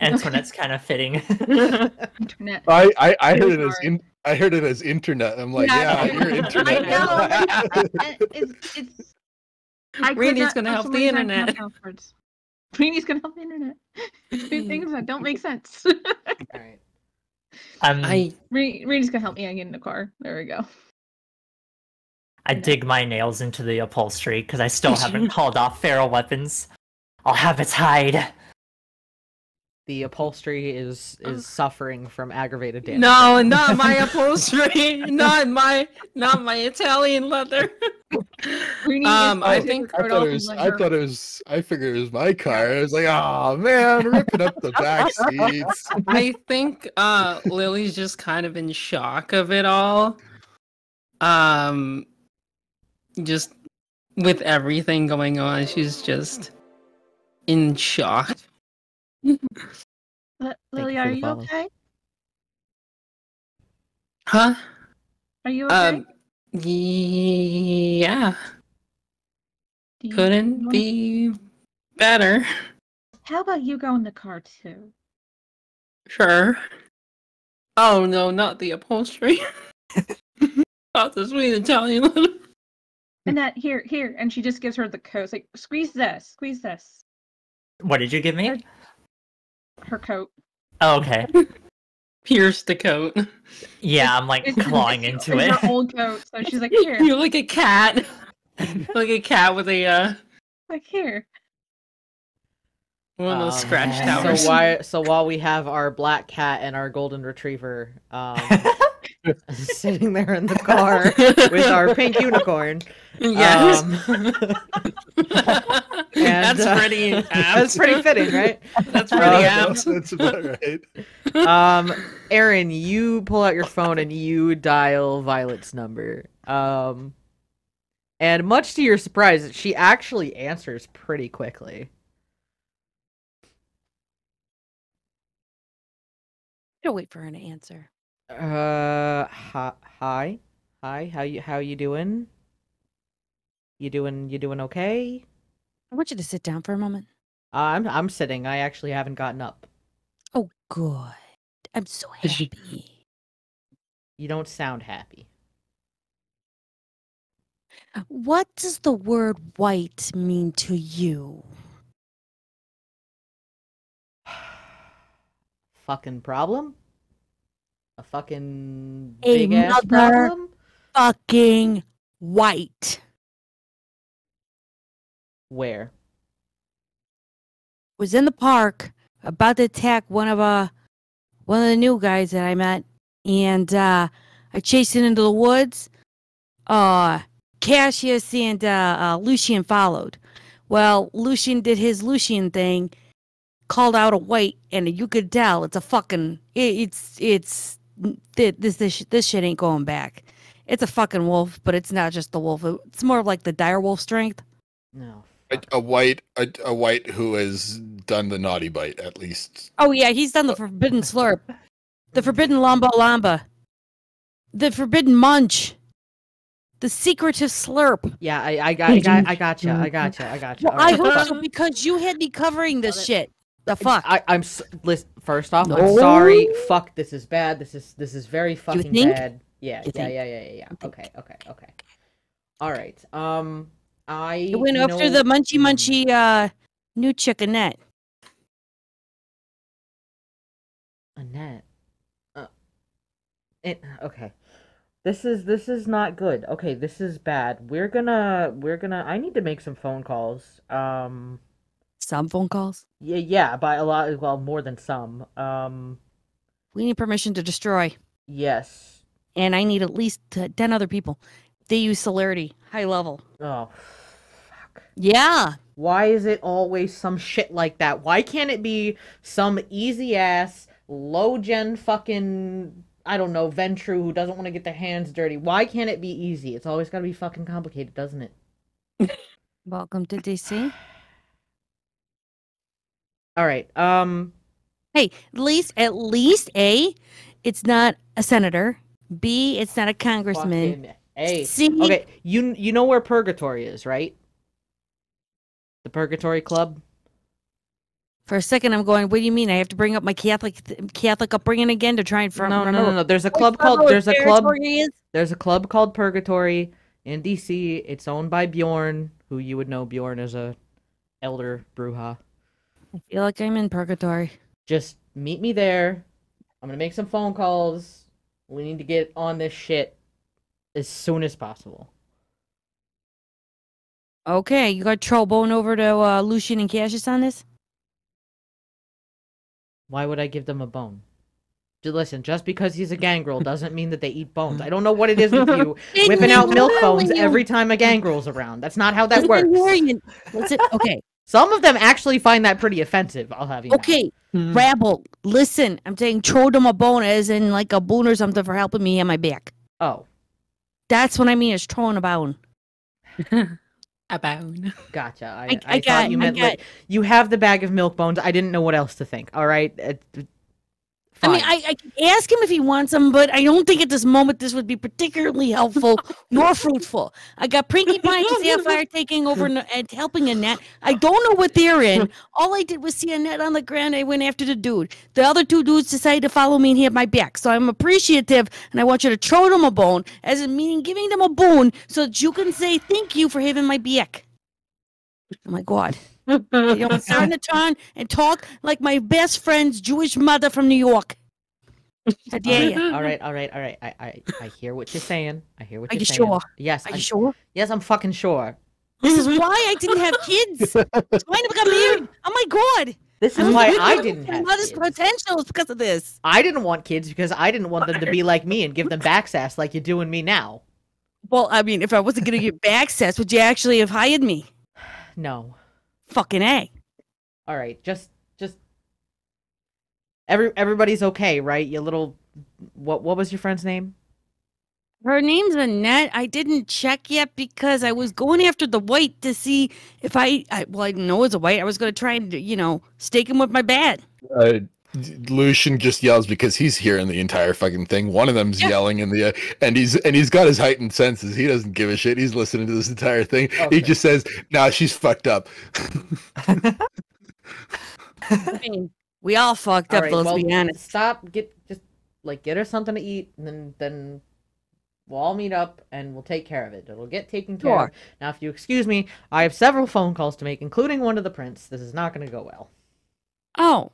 Antoinette's kind of fitting. Internet. I heard So it as sorry. I heard it as internet. I'm like, Yeah, yeah, you're internet. I know. It's. I could Rini's not gonna help the actually type internet. enough words. Rini's gonna help the internet. Things that don't make sense. All right. Rini's gonna help me get in the car. There we go. I dig my nails into the upholstery because I still haven't called off feral weapons. I'll have its hide. The upholstery is suffering from aggravated damage. No, not my upholstery. not my Italian leather. Rini I is think- coat off and let her- I figured it was my car. I was like, oh man, ripping up the back seats. I think Lily's just kind of in shock of it all. Just with everything going on, she's just in shock. Lily, you are for the you follow. okay? Huh? Are you okay? Yeah, Do you- couldn't you wanna- be better. How about you go in the car too? Sure. Oh no, not the upholstery. Not the sweet Italian leather. And that here, and she just gives her the coat. It's like, squeeze this. What did you give me? Her coat. Oh, okay. pierce the coat. Yeah, I'm like clawing It's into it. her old coat, so she's like, here, You're like a cat. Like a cat with a like here. one of those scratch So towers. while we have our black cat and our golden retriever sitting there in the car with our pink unicorn. Yes. And, That's pretty apt. That's pretty fitting, right? That's pretty apt. That's about right. Aaron, you pull out your phone and you dial Violet's number. And much to your surprise, she actually answers pretty quickly. Don't wait for her to answer. Hi, how you doing? You doing okay? I want you to sit down for a moment. I'm sitting. I actually haven't gotten up. Oh, good. I'm so Is she- happy. You don't sound happy. What does the word white mean to you? Fucking problem? A fucking A big ass mother- problem? Fucking white. Where? Was in the park about to attack one of the new guys that I met, and I chased it into the woods. Cassius and Lucian followed. Well, Lucian did his Lucian thing, called out a white, and you could tell it's a fucking this shit ain't going back. It's a fucking wolf, but it's not just the wolf. It's more like the dire wolf strength. No. A white who has done the naughty bite at least. Oh yeah, he's done the forbidden slurp, the forbidden lamba, the forbidden munch, the secretive slurp. Yeah, I gotcha. Well, I Alright, hope fuck. so because you had me covering this shit. The fuck. Listen, first off, I'm No. sorry. Fuck, this is bad. This is very fucking think? bad. Yeah, You think? yeah. Okay. All right. I It went you after know- the munchy new chick Annette. Annette. Okay. This is not good. Okay, this is bad. We're gonna I need to make some phone calls. Some phone calls. Yeah, by a lot, well, more than some. We need permission to destroy, Yes. and I need at least 10 other people. They use celerity, high level. Oh, fuck. Yeah. Why is it always some shit like that? Why can't it be some easy ass, low gen fucking, I don't know, Ventru who doesn't want to get their hands dirty? Why can't it be easy? It's always gotta be fucking complicated, doesn't it? Welcome to DC. Alright, Hey, at least A, it's not a senator. B, it's not a congressman. fucking A. C, Okay, you know where Purgatory is, right? The Purgatory Club? for a second I'm going, what do you mean? I have to bring up my Catholic upbringing again to try and No. There's a club called There's a club called Purgatory in DC. It's owned by Bjorn, who you would know Bjorn as a elder Bruja. I feel like I'm in purgatory. Just meet me there. I'm gonna make some phone calls. We need to get on this shit as soon as possible. Okay, you got Trollbone over to Lucian and Cassius on this? Why would I give them a bone? Listen, just because he's a gangrel doesn't mean that they eat bones. I don't know what it is with you whipping out milk bones every time a gangrel's around. That's not how that works. Listen, okay, Some of them actually find that pretty offensive, I'll have you know. okay, Rabble, listen, I'm saying throw them a bone as in like a boon or something for helping me in my back. Oh, That's what I mean is throwing a bone. A bone. gotcha. I I got- thought you I meant like, you have the bag of milk bones. I didn't know what else to think. All right. I mean, Fine. I can ask him if he wants them, but I don't think at this moment this would be particularly helpful nor fruitful. I got Prinky Pie and Sapphire taking over and helping Annette. I don't know what they're in. All I did was see Annette on the ground. I went after the dude. The other two dudes decided to follow me and have my back. So I'm appreciative, and I want you to throw them a bone, as in meaning giving them a boon, so that you can say thank you for having my back. Oh my God. You know, I'm starting to turn and talk like my best friend's Jewish mother from New York. I dare you. All right. I hear what you're saying. I hear what Are you're you saying. sure? Yes. Are you sure? Yes, I'm fucking sure. This is why I didn't have kids. That's why I never got married. Oh my god. This is was why really I looking didn't for have mother's kids. potential is because of this. I didn't want kids because I didn't want them to be like me and give them backsass like you're doing me now. Well, I mean, if I wasn't gonna get access, would you actually have hired me? No. Fucking A. All right. Just everybody's okay, right? You little what was your friend's name? Her name's Annette. I didn't check yet because I was going after the white to see if I didn't know it was a white. I was going to try and, stake him with my bat. Lucian just yells because he's hearing the entire fucking thing. One of them's yelling in the and he's got his heightened senses. He doesn't give a shit. He's listening to this entire thing. Okay. He just says, "Nah, she's fucked up." I mean, we all fucked All up, right, let's well, be honest. stop. Get her something to eat, and then we'll all meet up and we'll take care of it. It'll get taken care of. Now, if you excuse me, I have several phone calls to make, including one to the prince. This is not going to go well. Oh.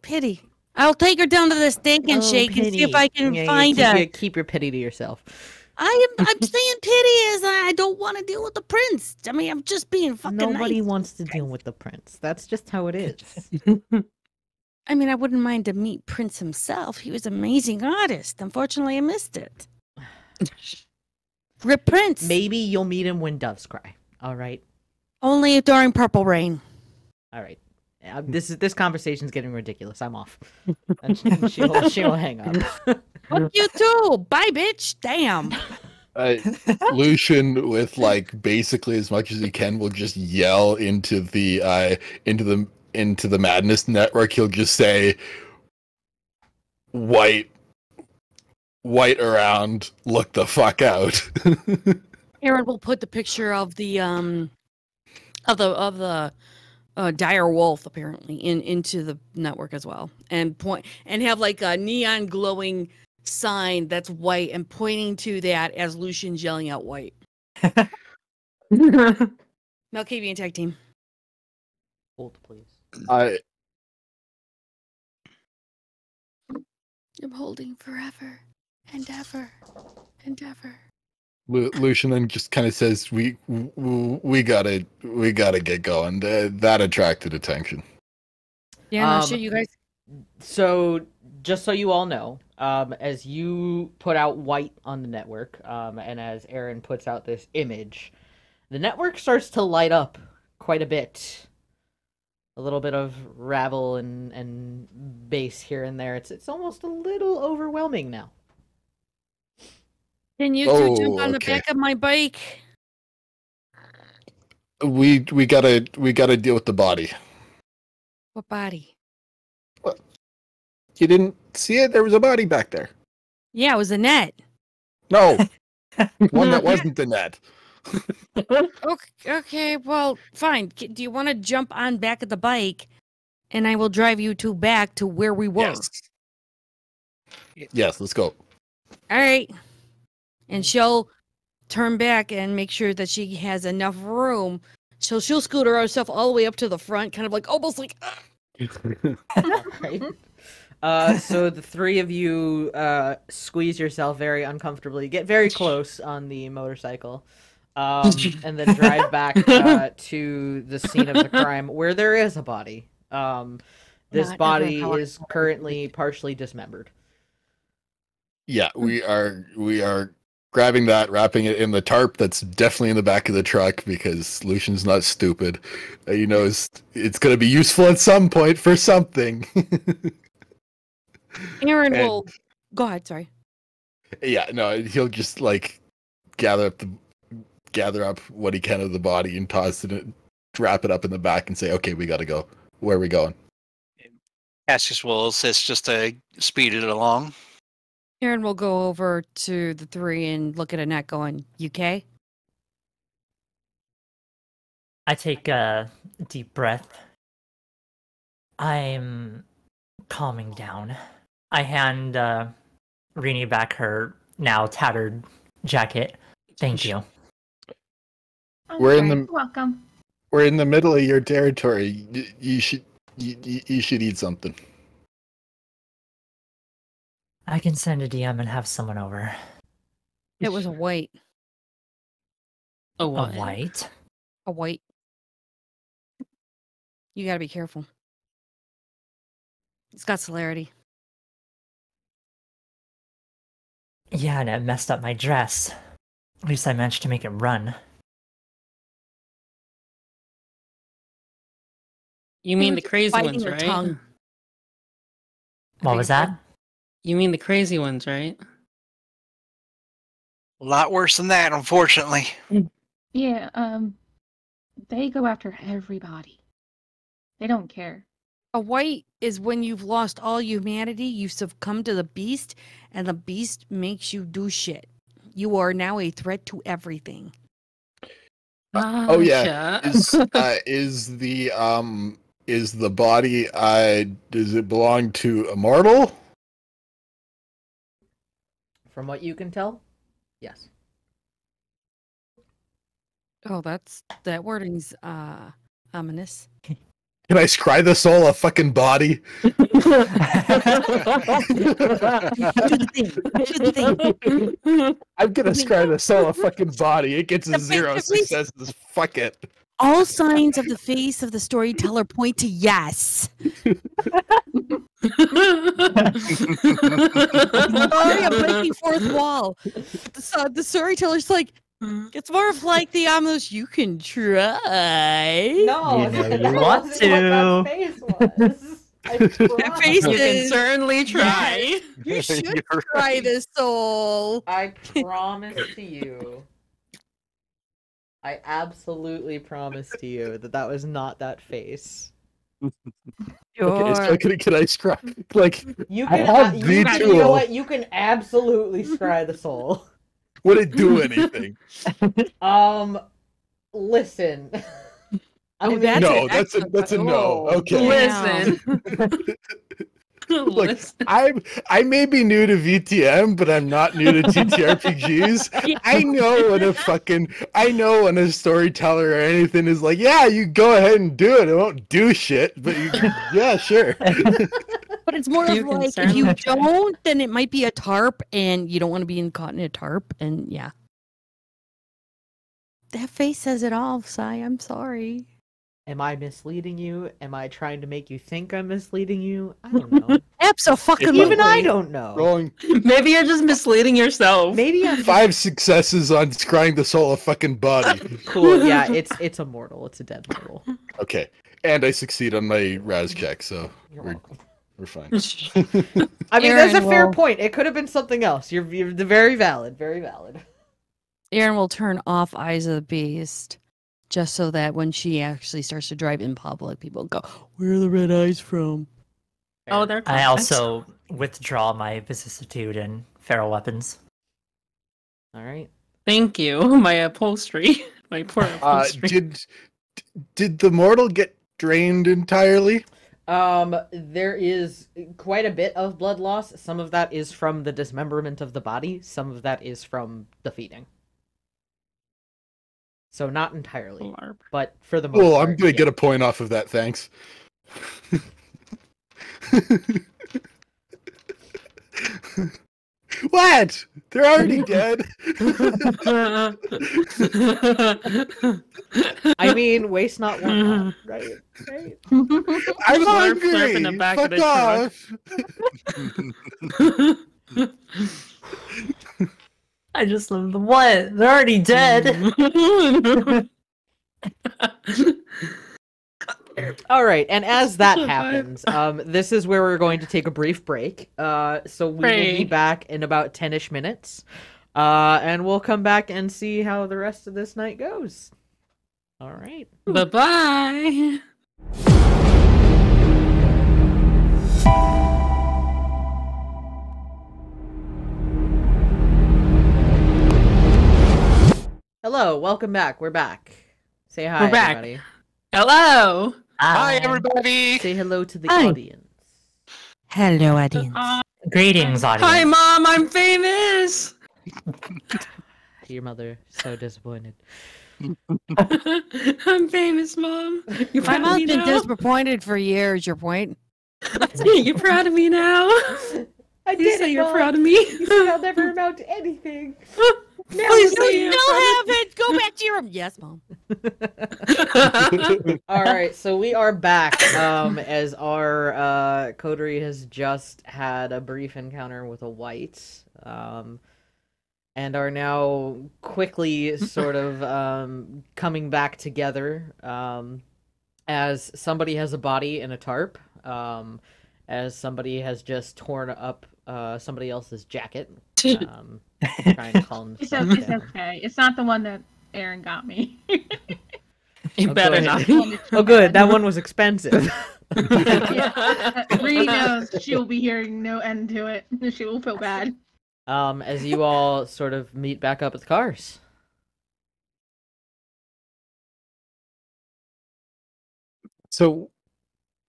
Pity. I'll take her down to the steak and shake and see if I can find her. Keep your pity to yourself. I'm saying pity as I don't want to deal with the prince. I mean, I'm just being fucking Nobody nice. wants to deal with the prince. That's just how it is. I mean, I wouldn't mind to meet Prince himself. He was an amazing artist. Unfortunately, I missed it. Rip Prince. Maybe you'll meet him when doves cry. All right. Only during Purple Rain. All right. This conversation's getting ridiculous. I'm off. And she'll hang up. Fuck you too. Bye, bitch. Damn. Lucian, with basically as much as he can, will just yell into the Madness Network. He'll just say, "White around, look the fuck out." Aaron will put the picture of the dire wolf apparently into the network as well, and point and have a neon glowing sign that's white and pointing to that as Lucian's yelling out white. Malkavian tag team. Hold, please. I'm holding forever and ever and ever. Lucian then just kind of says, "We gotta get going." That attracted attention. Yeah, no shit, you guys. So, just so you all know, as you put out white on the network, and as Aaron puts out this image, the network starts to light up quite a bit. A little bit of ravel and base here and there. It's almost a little overwhelming now. Can you two jump on the back of my bike? We gotta deal with the body. What body? What? You didn't see it? There was a body back there. Yeah, it was Annette. No, one that wasn't the net. Okay, well, fine. Do you want to jump on back of the bike, and I will drive you two back to where we were? Yes, let's go. All right. And she'll turn back and make sure that she has enough room. So she'll scooter herself all the way up to the front, kind of almost like. Right. So the three of you squeeze yourself very uncomfortably, get very close on the motorcycle, and then drive back to the scene of the crime where there is a body. This body is currently partially dismembered. Yeah, we are grabbing that, wrapping it in the tarp that's definitely in the back of the truck because Lucian's not stupid. He knows it's going to be useful at some point for something. Aaron will go ahead. Sorry. Yeah, no, he'll just gather up what he can of the body and toss it, wrap it up in the back, and say, "Okay, we got to go. Where are we going?" Cassius will assist just to speed it along. Aaron will go over to the three and look at Annette going, "UK?" I take a deep breath. I'm calming down. I hand Rini back her now tattered jacket. Thank you. Welcome. We're in the middle of your territory. You should eat something. I can send a DM and have someone over. It was a white. A A what? white? A white. You gotta be careful. It's got celerity. Yeah, and it messed up my dress. At least I managed to make it run. You They mean were the just crazy biting ones, her right? tongue. What was that? You mean the crazy ones, right? A lot worse than that, unfortunately. Yeah, they go after everybody. They don't care. A white is when you've lost all humanity, you succumb to the beast, and the beast makes you do shit. You are now a threat to everything. Oh yeah, Gotcha. is the body? Does it belong to Immortal? From what you can tell, yes. Oh, that wording's ominous. Can I scry the soul a fucking body? Do the thing. Do the thing. I'm gonna scry the soul a fucking body. It gets a The 0 face- successes. Fuck it. All signs of the face of the storyteller point to yes. Sorry, I'm breaking fourth wall. The storyteller's like, it's more of like the ominous, you can try. No, You know that you want wasn't what to. that face was. I promise. face You can is- certainly try. You should You're try right. the soul. I promise to you. I absolutely promise to you that that was not that face. Okay, Sure. so can I scry like You I can, have you, the you know tool. what? You can absolutely scry the soul. would it do anything? Listen. I Oh, mean, that's No, an that's a excellent- no. Oh. Okay. Listen. Look, Listen. I may be new to VTM, but I'm not new to TTRPGs. I know when a storyteller or anything is like, yeah, you go ahead and do it. It won't do shit, but yeah, sure. But it's more You of can like, if certainly you try. don't, then it might be a tarp, and you don't want to be caught in a tarp, and yeah. That face says it all, Sai. I'm sorry. Am I misleading you? Am I trying to make you think I'm misleading you? I don't know. Absolutely. Even I don't know. Rolling Maybe you're just misleading yourself. Maybe I'm 5 successes on scrying the soul a fucking body. cool. Yeah, it's immortal. It's a dead mortal. Okay, and I succeed on my Raz check, so You're we're welcome. we're fine. I mean, that's a Aaron fair will- point. It could have been something else. You're very valid. Very valid. Aaron will turn off Eyes of the Beast just so that when she actually starts to drive in public, people go, where are the red eyes from? Oh, they're I complex. also withdraw my vicissitude and feral weapons. All right. Thank you. My upholstery. My poor upholstery. Did the mortal get drained entirely? There is quite a bit of blood loss. Some of that is from the dismemberment of the body. Some of that is from the feeding. So not entirely, Larp. but for the most Cool, part, I'm gonna yeah. get a point off of that, thanks. What? They're already dead. I mean, waste not, want not, right? Right. I'm Slurp, slurp in the hungry. back of Fuck the off. I just love the what? They're already dead. All right, and as that Survive. happens, this is where we're going to take a brief break. So we will be Break. back in about 10-ish minutes, and we'll come back and see how the rest of this night goes. All right. Bye-bye. Hello, welcome back. We're back. Say hi, We're back. everybody. Hello. Hi, Um, everybody. Say hello to the Hi. audience. Hello, audience. Greetings, audience. Hi, Mom. I'm famous. Your mother so disappointed. I'm famous, Mom. You My proud of mom's me been now? disappointed for years, your point. You proud of me now? I Please did say it, you're Mom. proud of me. You said I'll never amount to anything. Please You say you're still proud have it. Go back to your room. Yes, Mom. of me. All right, so we are back. As our coterie has just had a brief encounter with a white, and are now quickly sort of coming back together. As somebody has a body in a tarp. As somebody has just torn up somebody else's jacket. Trying to calm It's themselves okay. It's down. okay. It's not the one that Aaron got me. You Oh, better good. not. Oh, good. That one was expensive. Reedy knows she will be hearing no end to it. She will feel bad. As you all sort of meet back up at the cars. So,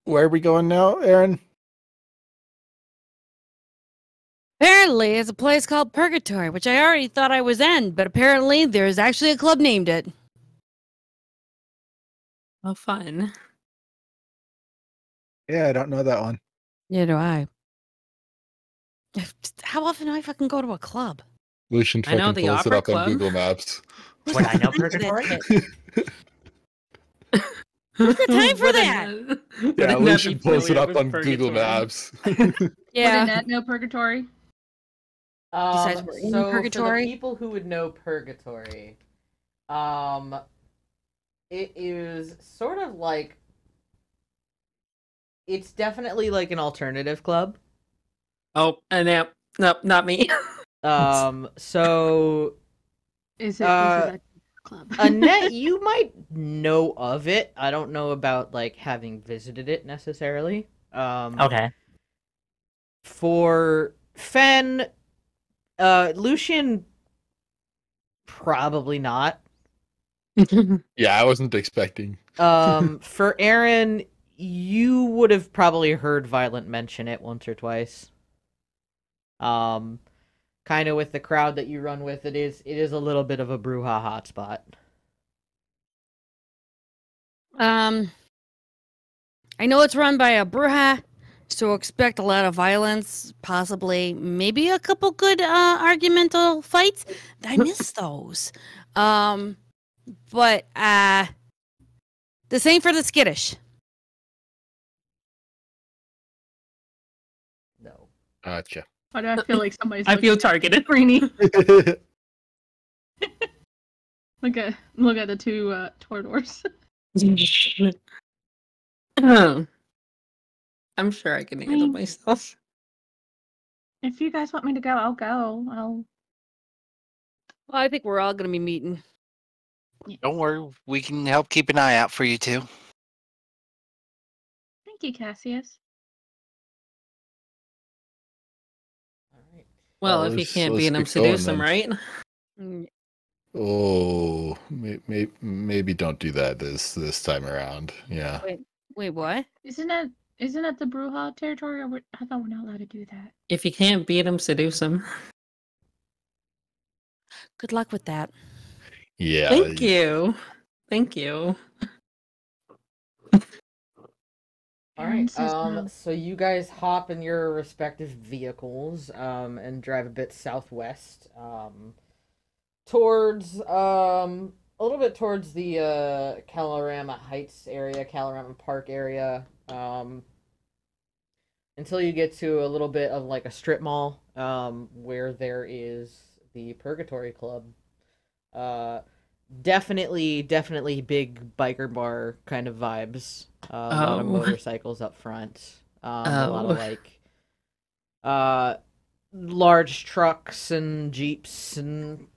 where are we going now, Aaron? Apparently, it's a place called Purgatory, which I already thought I was in, but apparently there's actually a club named it. Oh, fun. Yeah, I don't know that one. Neither do I. How often do I fucking go to a club? Lucian I know fucking the pulls it Opera up Club. on Google Maps. Would I know Purgatory? Who's the time for Would that? Yeah, Annette Lucian be pulls it familiar up with on Google Purgatory? Maps. Would Yeah. Annette know Purgatory? Besides we're in So Purgatory? for the people who would know Purgatory, it is sort of like it's definitely like an alternative club. Oh, Annette. Nope, not me. So Is it a club? Annette, you might know of it. I don't know about like having visited it necessarily. Okay. For Fen, Lucian, probably not. Yeah, I wasn't expecting. For Aaron, you would have probably heard Violent mention it once or twice. Kind of with the crowd that you run with, it is a little bit of a brouhaha hotspot. I know it's run by a bruja, so expect a lot of violence, possibly, maybe a couple good argumental fights. I miss those. But the same for the skittish. No. Gotcha. Why do I feel like somebody's I feel looking targeted. at Greeny? Look at the two Tordors. Oh. I'm sure I can handle myself. If you guys want me to go, I'll go. Well, I think we're all going to be meeting. Don't worry, we can help keep an eye out for you too. Thank you, Cassius. All right. Well, Well, if you let's- can't let's beat him, get going seduce him, then. right? Oh, maybe don't do that this time around. Yeah. Wait, what? Isn't it the Bruja territory? Or I thought we're not allowed to do that. If you can't beat him, seduce him. Good luck with that. Yeah. Thank you. Thank you. All Aaron right. says no. So you guys hop in your respective vehicles, and drive a bit southwest, towards a little bit towards the Calorama Heights area, Calorama Park area, until you get to a little bit of like a strip mall, where there is the Purgatory Club. Definitely big biker bar kind of vibes. A lot of Oh. motorcycles up front. A lot of Oh. like large trucks and jeeps, and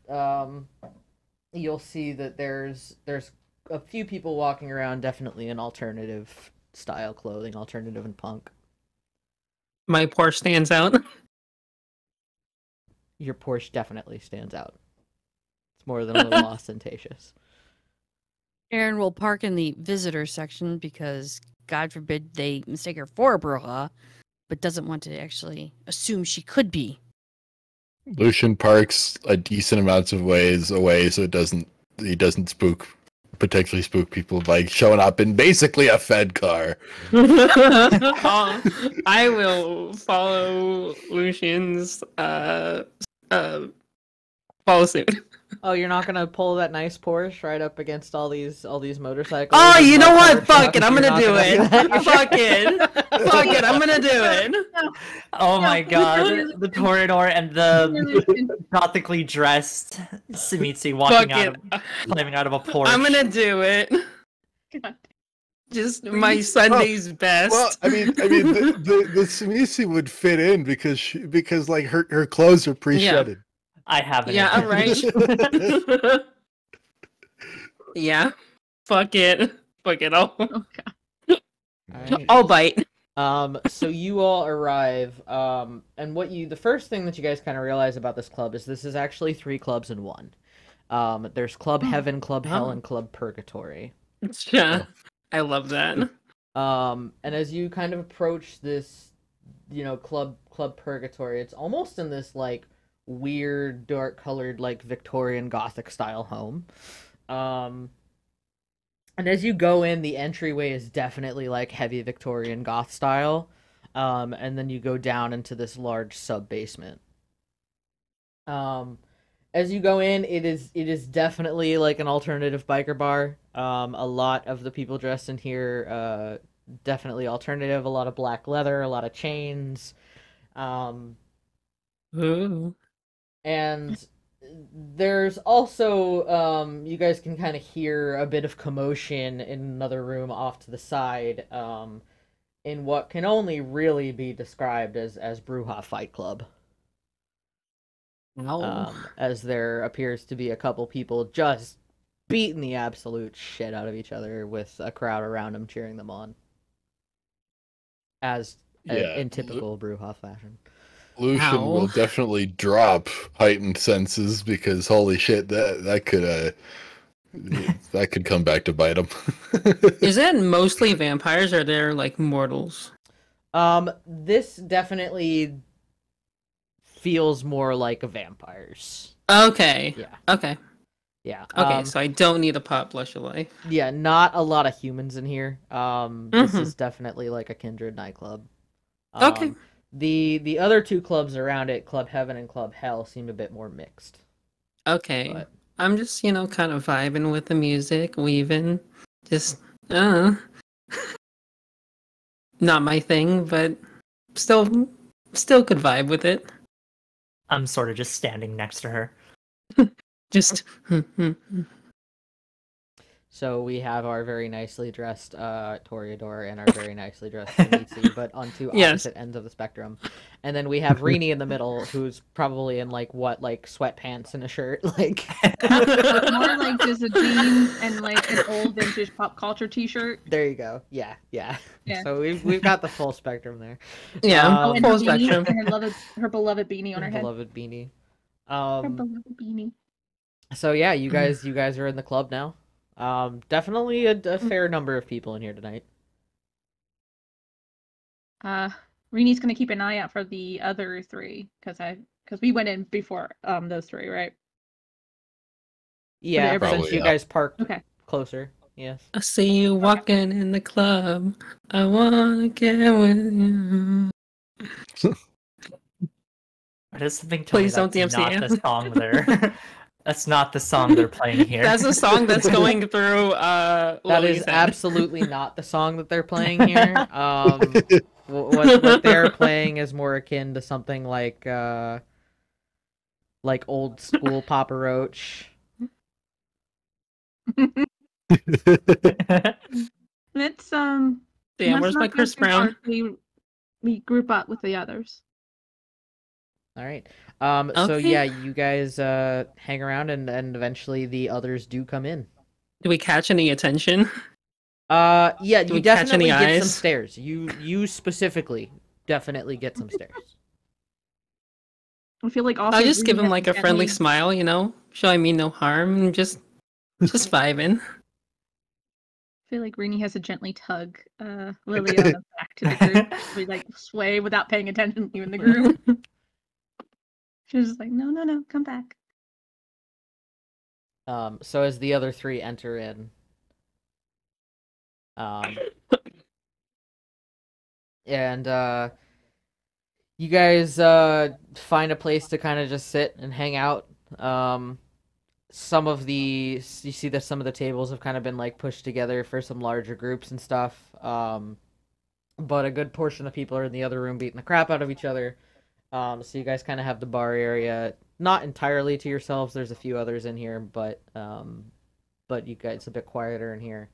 you'll see that there's a few people walking around, definitely in alternative style clothing, alternative and punk. My Porsche stands out. Your Porsche definitely stands out. It's more than a little ostentatious. Aaron will park in the visitor section because, God forbid, they mistake her for a bruja, but doesn't want to actually assume she could be. Lucian parks a decent amount of ways away so he doesn't spook potentially spook people by showing up in basically a Fed car. I will follow Lucian's follow suit. Oh, you're not gonna pull that nice Porsche right up against all these motorcycles? Oh, and you know what? mud-covered Fuck trucks? it, I'm You're gonna not do it. that? Fuck it. Fuck it, I'm gonna do it. Oh my No, god, the Toreador and the gothically dressed Simitsi walking Fuck out it. of, climbing out of a Porsche. I'm gonna do it. God. Just my Sunday's best. Well, I mean, the Simisi would fit in because like her clothes are pre-shredded. I have it. Yeah, right. Yeah. Fuck it. Fuck it all. Oh, God. Alright. I'll bite. So you all arrive, and the first thing that you guys kind of realize about this club is this is actually 3 clubs in one. There's Club Heaven, Club Hell, Oh. and Club Purgatory. Yeah. I love that. And as you kind of approach this, Club Purgatory, it's almost in this like weird dark colored like Victorian Gothic style home. And as you go in, the entryway is definitely like heavy Victorian goth style. And then you go down into this large sub basement. As you go in, it is definitely like an alternative biker bar. A lot of the people dressed in here, definitely alternative. A lot of black leather, a lot of chains. Ooh. And there's also, you guys can kind of hear a bit of commotion in another room off to the side, in what can only really be described as Brujah Fight Club. No. As there appears to be a couple people just beating the absolute shit out of each other with a crowd around them cheering them on. In typical Brujah fashion. Lucian Ow. will definitely drop heightened senses because holy shit, that could come back to bite him. Is it mostly vampires or they're like mortals? This definitely feels more like vampires. Okay. Yeah. Okay. Yeah. Okay, so I don't need a pot blush of life. Yeah, not a lot of humans in here. This Mhm. is definitely like a kindred nightclub. Okay. The other 2 clubs around it, Club Heaven and Club Hell, seem a bit more mixed. Okay. But I'm just, kind of vibing with the music, weaving. Just, not my thing, but still could vibe with it. I'm sort of just standing next to her. Just, so we have our very nicely dressed Toreador and our very nicely dressed Simitsi, but on 2 Yes. opposite ends of the spectrum. And then we have Rini in the middle, who's probably in like sweatpants and a shirt, like. More like just a jeans and like an old vintage pop culture T-shirt. There you go. Yeah. Yeah. So we've got the full spectrum there. yeah, Oh, and her full beanie, spectrum. and her beloved beanie on her head. Beloved beanie. Her beloved beanie. So yeah, you guys are in the club now. Definitely a fair number of people in here tonight. Rini's gonna keep an eye out for the other 3 because we went in before those 3, right? Yeah, everybody- since you Probably, yeah. guys parked Okay. closer. Yes. I see you walking in the club. I wanna get with you. Or does something tell Please me don't that's DMC not it. the song they're that's not the song they're playing here. That's a song that's going through That Lily's is head. absolutely not the song that they're playing here. What they're playing is more akin to something like old school Papa Roach. Let's Damn, let's where's not my go Chris too far. Brown? We group up with the others. All right. So Okay. yeah, you guys hang around and eventually the others do come in. Do we catch any attention? Yeah, Do you we catch any definitely get some eyes? stairs. You specifically definitely get some stairs. I feel like also I'll just give Rini him has like a friendly gently- smile, Show I mean no harm, and just vibing. I feel like Rini has to gently tug Lily on the back to the group. We like sway without paying attention to you in the group. She's just like, no, come back. So as the other 3 enter in, Um, and you guys find a place to kind of just sit and hang out. You see that some of the tables have kind of been like pushed together for some larger groups and stuff. But a good portion of people are in the other room beating the crap out of each other. So you guys kind of have the bar area not entirely to yourselves. There's a few others in here, but you guys it's a bit quieter in here.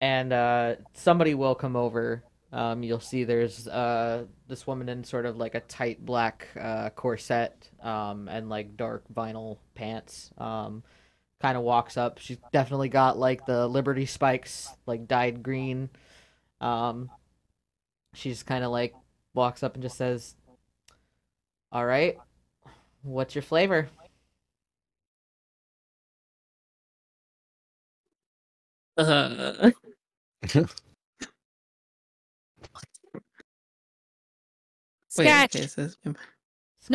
And somebody will come over. You'll see there's this woman in sort of like a tight black corset and like dark vinyl pants. Kind of walks up. She's definitely got like the Liberty spikes, like dyed green. She's kind of like walks up and just says, "All right, what's your flavor?" Uh, wait, Scotch. okay, so No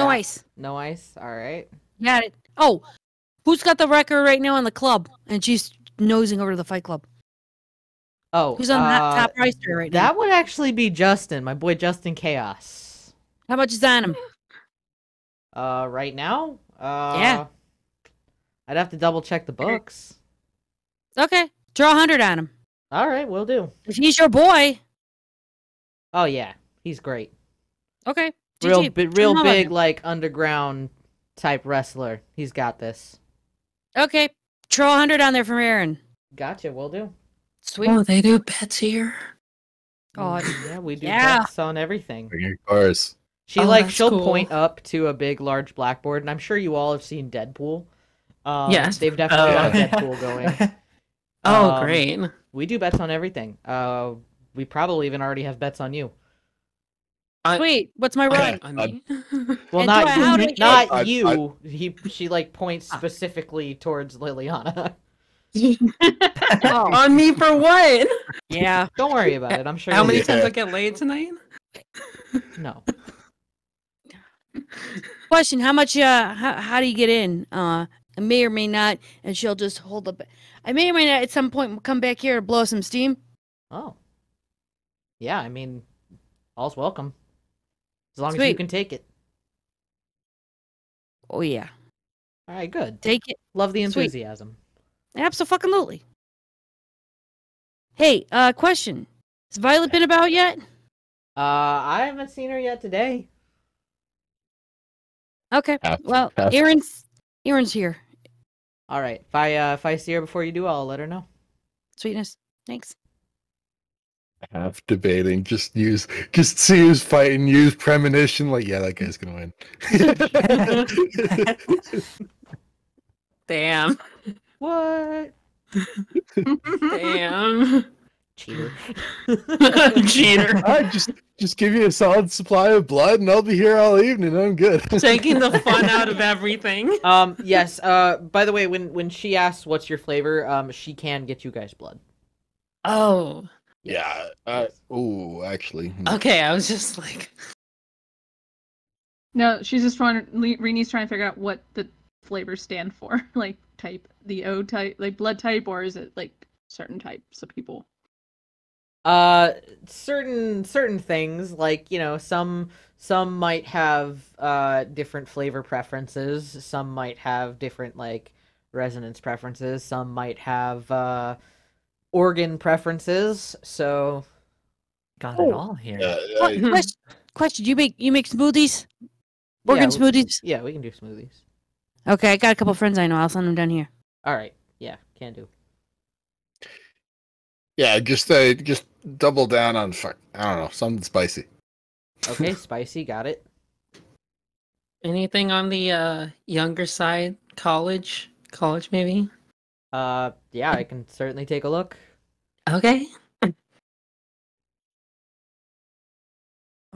Scotch? ice. No ice. All right. Got it. Oh, who's got the record right now in the club? And she's nosing over to the Fight Club. Oh, Who's on the top roster right now? that would actually be Justin, my boy Justin Chaos. How much is on him? Right now? Yeah. I'd have to double check the books. Okay, draw 100 on him. All right, we'll do. If he's your boy, Oh yeah, he's great. okay. Real GG. real Come on. big like underground type wrestler. He's got this. Okay, draw 100 on there from Aaron. Gotcha, we'll do. Sweet. oh, they do bets here. Oh, Yeah, we do yeah. bets on everything. Bring your cars. She'll that's she'll cool. point up to a big large blackboard, and I'm sure you all have seen Deadpool. Yes. They've definitely got yeah. Deadpool going. Oh, great. We do bets on everything. We probably even already have bets on you. Sweet. What's my Okay. run? On me? Well, And not do I- how do I- not I- you. She like points specifically towards Liliana. Oh, On me for what? yeah. Don't worry about it. I'm sure. How you'll many get- times I get laid tonight? No. Question: How much? How do you get in? I may or may not, and she'll just hold up. I may or may not at some point come back here to blow some steam. Oh. Yeah, I mean, all's welcome. As long as you Sweet. can take it. Oh yeah, All right, good. take it. Love the Sweet. enthusiasm. Absolutely. Hey, question: Has Violet been about yet? I haven't seen her yet today. Okay. Well, Aaron's here. All right. If I see her before you do, I'll let her know. Sweetness. Thanks. Half debating. Just see who's fighting. Use premonition. Like, yeah, that guy's gonna win. Damn. What? Damn. Cheater. Cheater. Alright, just give me a solid supply of blood, and I'll be here all evening. I'm good. Taking the fun out of everything. Yes. By the way, when she asks what's your flavor, she can get you guys blood. Oh. Yeah. Actually. Okay, I was just like, No, she's just trying. Reni's trying to figure out what the flavors stand for, like type, the O type, like blood type, or is it like certain types of people? Certain things, like, you know, some might have different flavor preferences. Some might have different like resonance preferences. Some might have organ preferences. So Got it all here. Question: You make smoothies? Organ yeah, smoothies? yeah, we can do smoothies. Okay, I got a couple friends I know. I'll send them down here. All right. Yeah, can do. Yeah, just double down on I don't know, something spicy. Okay, spicy, got it. anything on the younger side? College maybe? Yeah, I can certainly take a look. Okay.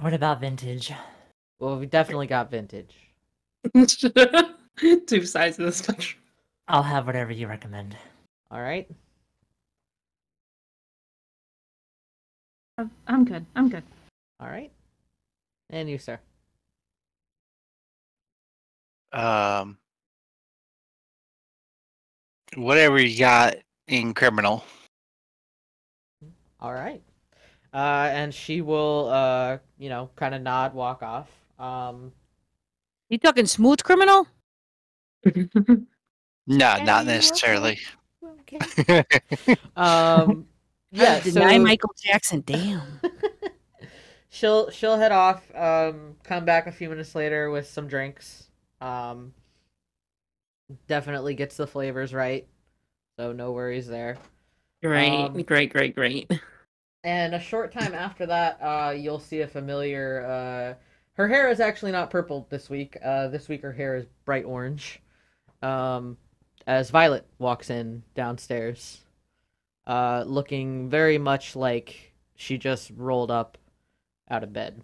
What about vintage? Well, we definitely got vintage. 2 sides of the spectrum. I'll have whatever you recommend. All right. I'm good. I'm good. All right. And you, sir. Whatever you got in criminal. All right. And she will, kind of nod, walk off. You talking smooth criminal? No, Yeah, not you necessarily. Okay. Yeah. Deny So Michael Jackson. Damn. she'll head off. Come back a few minutes later with some drinks. Definitely gets the flavors right, so no worries there. Great, great. And a short time after that, you'll see a familiar. Her hair is actually not purple this week. This week her hair is bright orange. As Violet walks in downstairs, looking very much like she just rolled up out of bed.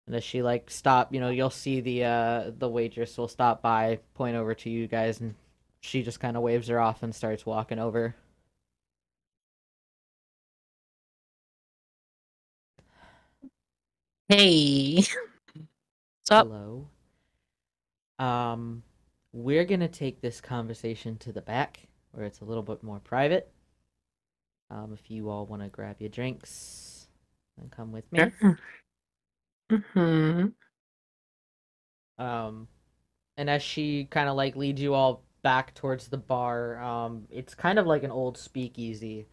And as she stop, you'll see the waitress will stop by, point over to you guys, and she just kind of waves her off and starts walking over. Hey. What's up? Hello. We're gonna take this conversation to the back, where it's a little bit more private. If you all want to grab your drinks and come with me. Mm-hmm. And as she kind of leads you all back towards the bar, it's kind of like an old speakeasy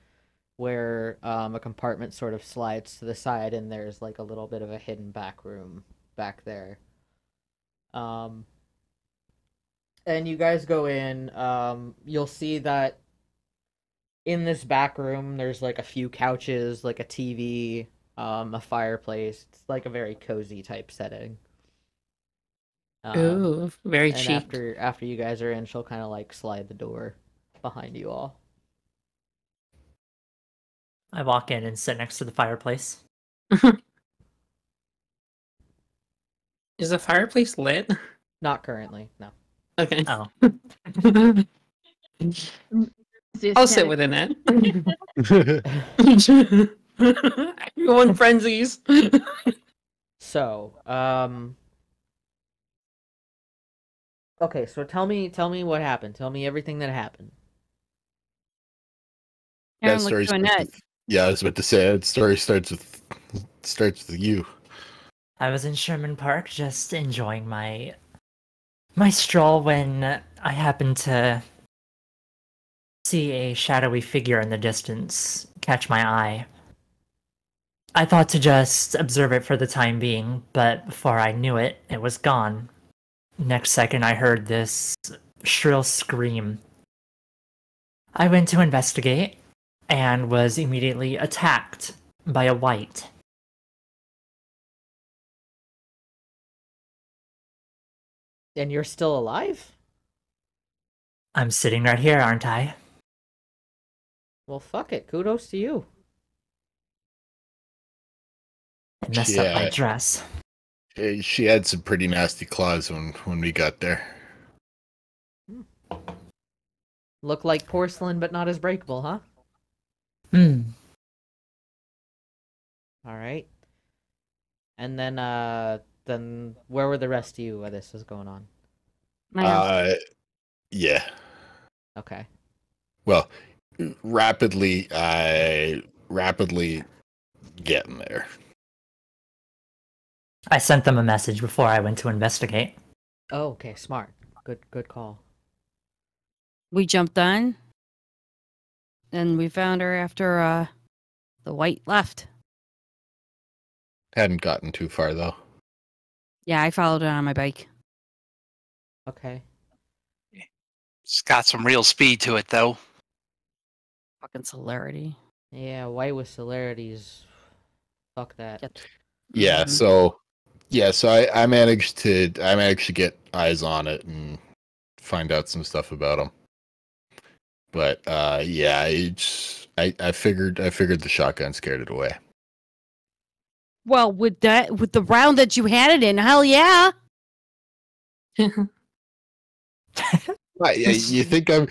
where a compartment sort of slides to the side and there's a little bit of a hidden back room back there. And you guys go in, you'll see that in this back room there's a few couches, a TV, a fireplace. It's a very cozy type setting. Ooh, very And cheap. after you guys are in, she'll kind of slide the door behind you all. I walk in and sit next to the fireplace. Is the fireplace lit? Not currently, no. Okay. Oh, I'll sit within it. Everyone frenzies. So, okay, so tell me what happened. Tell me everything that happened. Aaron That looks story to starts Annette. with- yeah, I was about to say that story starts with you. I was in Sherman Park just enjoying my stroll when I happened to see a shadowy figure in the distance catch my eye. I thought to just observe it for the time being, but before I knew it, it was gone. Next second, I heard this shrill scream. I went to investigate and was immediately attacked by a white. And you're still alive? I'm sitting right here, aren't I? Well, fuck it. Kudos to you. It messed up my Yeah. dress. She had some pretty nasty claws when we got there. Look like porcelain, but not as breakable, huh? Hmm. All right. And then where were the rest of you while this was going on? Yeah. Okay. Well, rapidly getting there. I sent them a message before I went to investigate. Oh, okay. Smart. Good call. We jumped on, and we found her after the white left. Hadn't gotten too far though. Yeah, I followed her on my bike. Okay. It's got some real speed to it, though. Fucking celerity. Yeah, white with celerities. Fuck that. Get- Yeah, Mhm. so I managed to get eyes on it and find out some stuff about them. But yeah, I figured the shotgun scared it away. Well, with the round that you had it in, hell yeah. What, you think I'm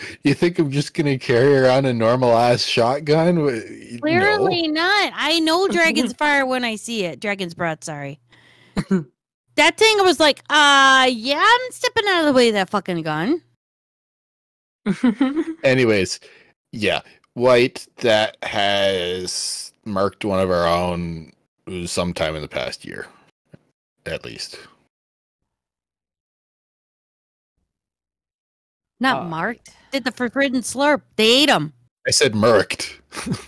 just gonna carry around a normal ass shotgun? No. Clearly not. I know Dragon's Fire when I see it. Dragon's Breath, sorry. That thing was like, yeah, I'm stepping out of the way of that fucking gun. Anyways, Yeah, white that has marked one of our own sometime in the past year, at least. Not marked. Did the forbidden slurp? They ate them. I said marked.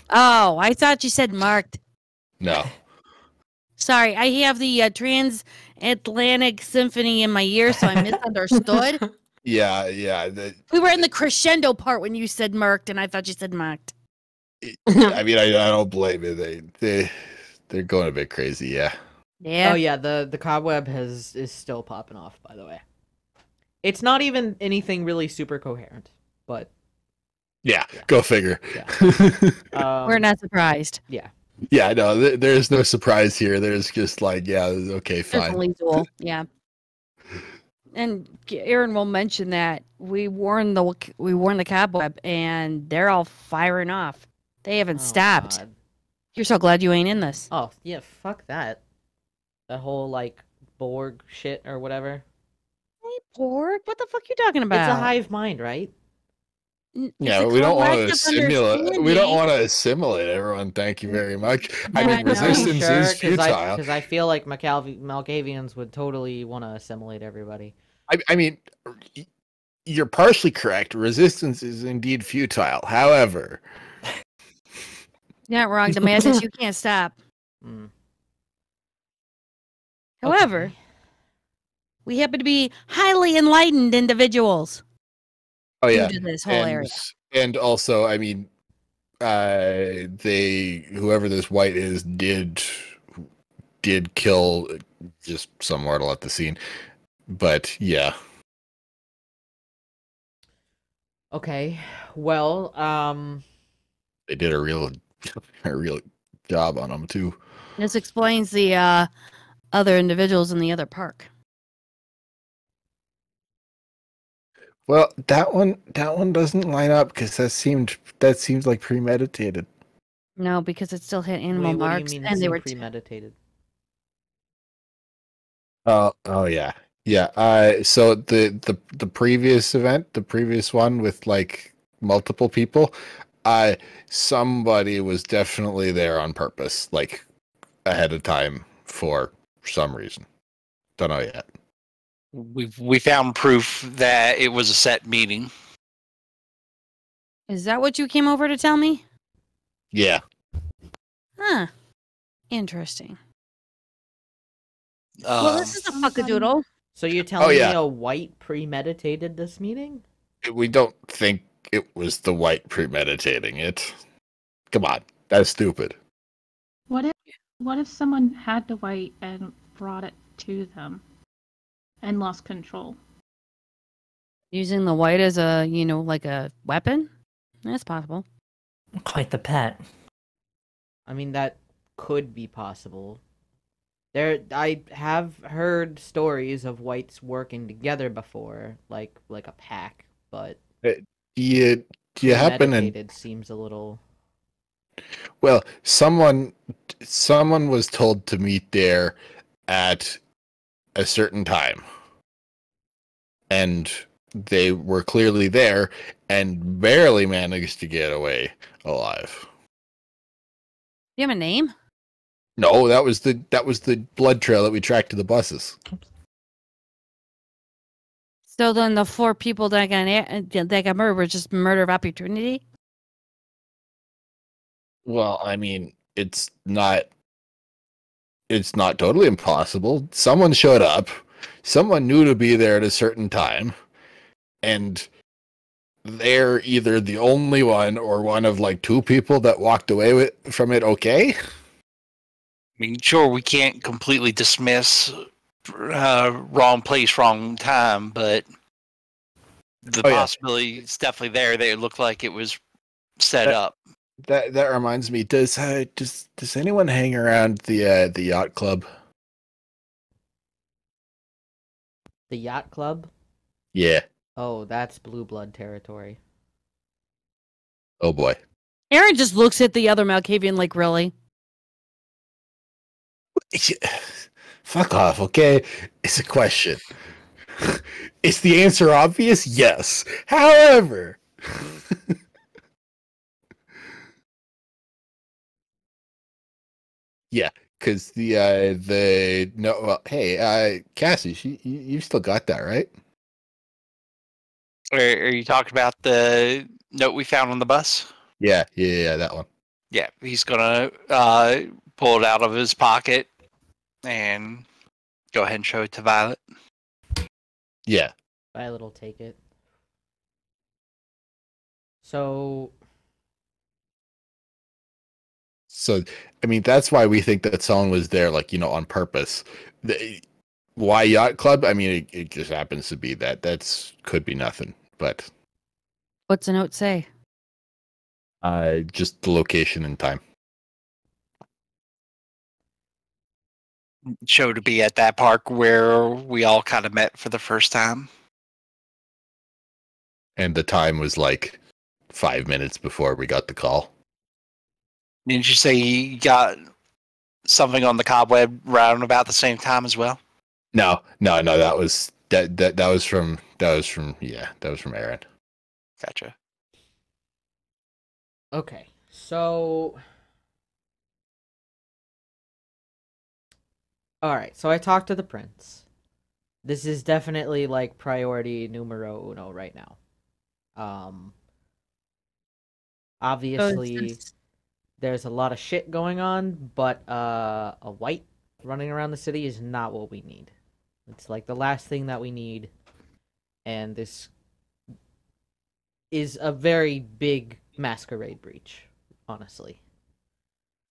Oh, I thought you said marked. No. Sorry, I have the Transatlantic Symphony in my ear, so I misunderstood. Yeah. We were in the crescendo part when you said marked, and I thought you said marked. I mean, I don't blame it. They're going a bit crazy. Yeah. Yeah. Oh yeah, the cobweb is still popping off. By the way, it's not even anything really super coherent, but Yeah. Go figure. We're not surprised. Yeah. Yeah. No, there's no surprise here. There's just like, yeah, okay, fine. Definitely dual. Yeah. And Aaron will mention that we warned the cobweb, and they're all firing off. They haven't stopped. God. You're so glad you ain't in this. Oh yeah, fuck that. That whole like Borg shit or whatever. Hey, Borg, what the fuck you talking about? It's a hive mind, right? Yeah, we don't want to assimilate. We don't want to assimilate everyone. Thank you very much. I mean, resistance is futile. Because I feel like Malkavians would totally want to assimilate everybody. I mean, you're partially correct. Resistance is indeed futile. However, you're not wrong. The madness you can't stop. However, Okay. we happen to be highly enlightened individuals. oh yeah, Due to this whole area. And also, I mean, whoever this white is did kill just some mortal at the scene, but yeah. Okay. Well, They did a real job on them too. This explains the other individuals in the other park. Well, that one doesn't line up because that seems like premeditated. No, because it still hit animal wait, what marks, do you mean and they were premeditated? Oh yeah. So the previous event, the previous one with like multiple people, somebody was definitely there on purpose, like ahead of time for some reason. Don't know yet. We found proof that it was a set meeting. Is that what you came over to tell me? Yeah. Huh. Interesting. Well, this is a fuckadoodle. So you're telling yeah. me a white premeditated this meeting? We don't think it was the white premeditating it. Come on, that's stupid. What if someone had the white and brought it to them and lost control? Using the white as a, like a weapon? That's possible. Quite the pet. I mean, that could be possible. I have heard stories of whites working together before, like a pack, but Do you happen to? premeditated seems a little. Well, someone was told to meet there at a certain time, and they were clearly there and barely managed to get away alive. You have a name? No, that was the blood trail that we tracked to the buses. So then the 4 people that got murdered were just murder of opportunity? Well, I mean, it's not totally impossible. Someone showed up. Someone knew to be there at a certain time, and they're either the only one or one of like 2 people that walked away from it okay? I mean, sure, we can't completely dismiss wrong place, wrong time, but the possibility is definitely there. They look like it was set up. That reminds me. Does anyone hang around the yacht club? The yacht club? Yeah. Oh, that's blue blood territory. Oh boy. Aaron just looks at the other Malkavian like, really? Fuck off, okay? It's a question. Is the answer obvious? Yes. However, Yeah, because no, well, hey, Cassie, you still got that, right? Are you talking about the note we found on the bus? Yeah, that one. Yeah, he's gonna pull it out of his pocket and go ahead and show it to Violet. Yeah. Violet will take it. So, I mean, that's why we think that song was there, like, on purpose. Why Yacht Club? I mean, it just happens to be that. Could be nothing, but What's the note say? just the location and time. Show to be at that park where we all kind of met for the first time. And the time was like 5 minutes before we got the call. Didn't you say you got something on the cobweb around about the same time as well? No, that was from Aaron. Gotcha. okay. So, all right. So I talked to the prince. This is definitely like priority numero uno right now. Obviously, there's a lot of shit going on, but a white running around the city is not what we need. It's like the last thing that we need, and this is a very big masquerade breach, honestly.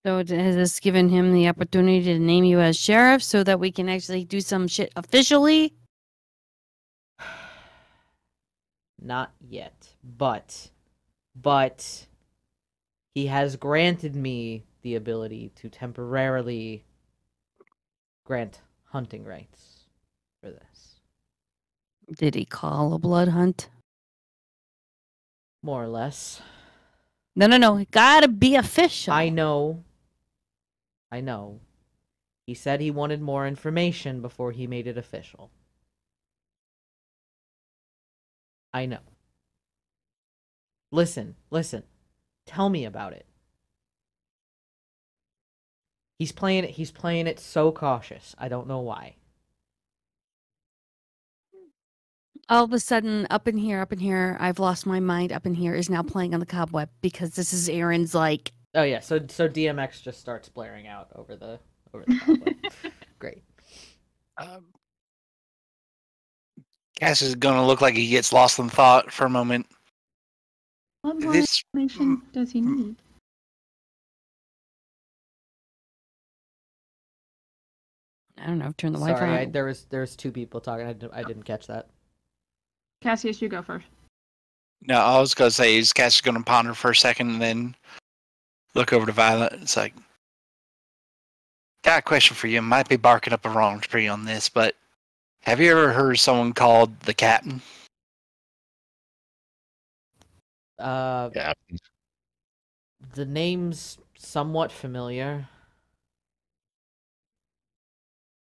So has this given him the opportunity to name you as sheriff so that we can actually do some shit officially? Not yet, but he has granted me the ability to temporarily grant hunting rights for this. Did he call a blood hunt? More or less. No. It gotta be official. I know. He said he wanted more information before he made it official. I know. Listen. Tell me about it. He's playing it so cautious. I don't know why. All of a sudden, up in here, I've lost my mind. Up in here is now playing on the cobweb because this is Aaron's like. Oh yeah, so DMX just starts blaring out over the cobweb. Great. Cass is gonna look like he gets lost in thought for a moment. What more This information does he need? I don't know. Turn the Wi-Fi Sorry, on. there was two people talking. I didn't catch that. Cassius, you go first. No, I was gonna say is Cass gonna ponder for a second and then look over to Violet. It's like, got a question for you. Might be barking up a wrong tree on this, but have you ever heard of someone called the Captain? Yeah. The name's somewhat familiar.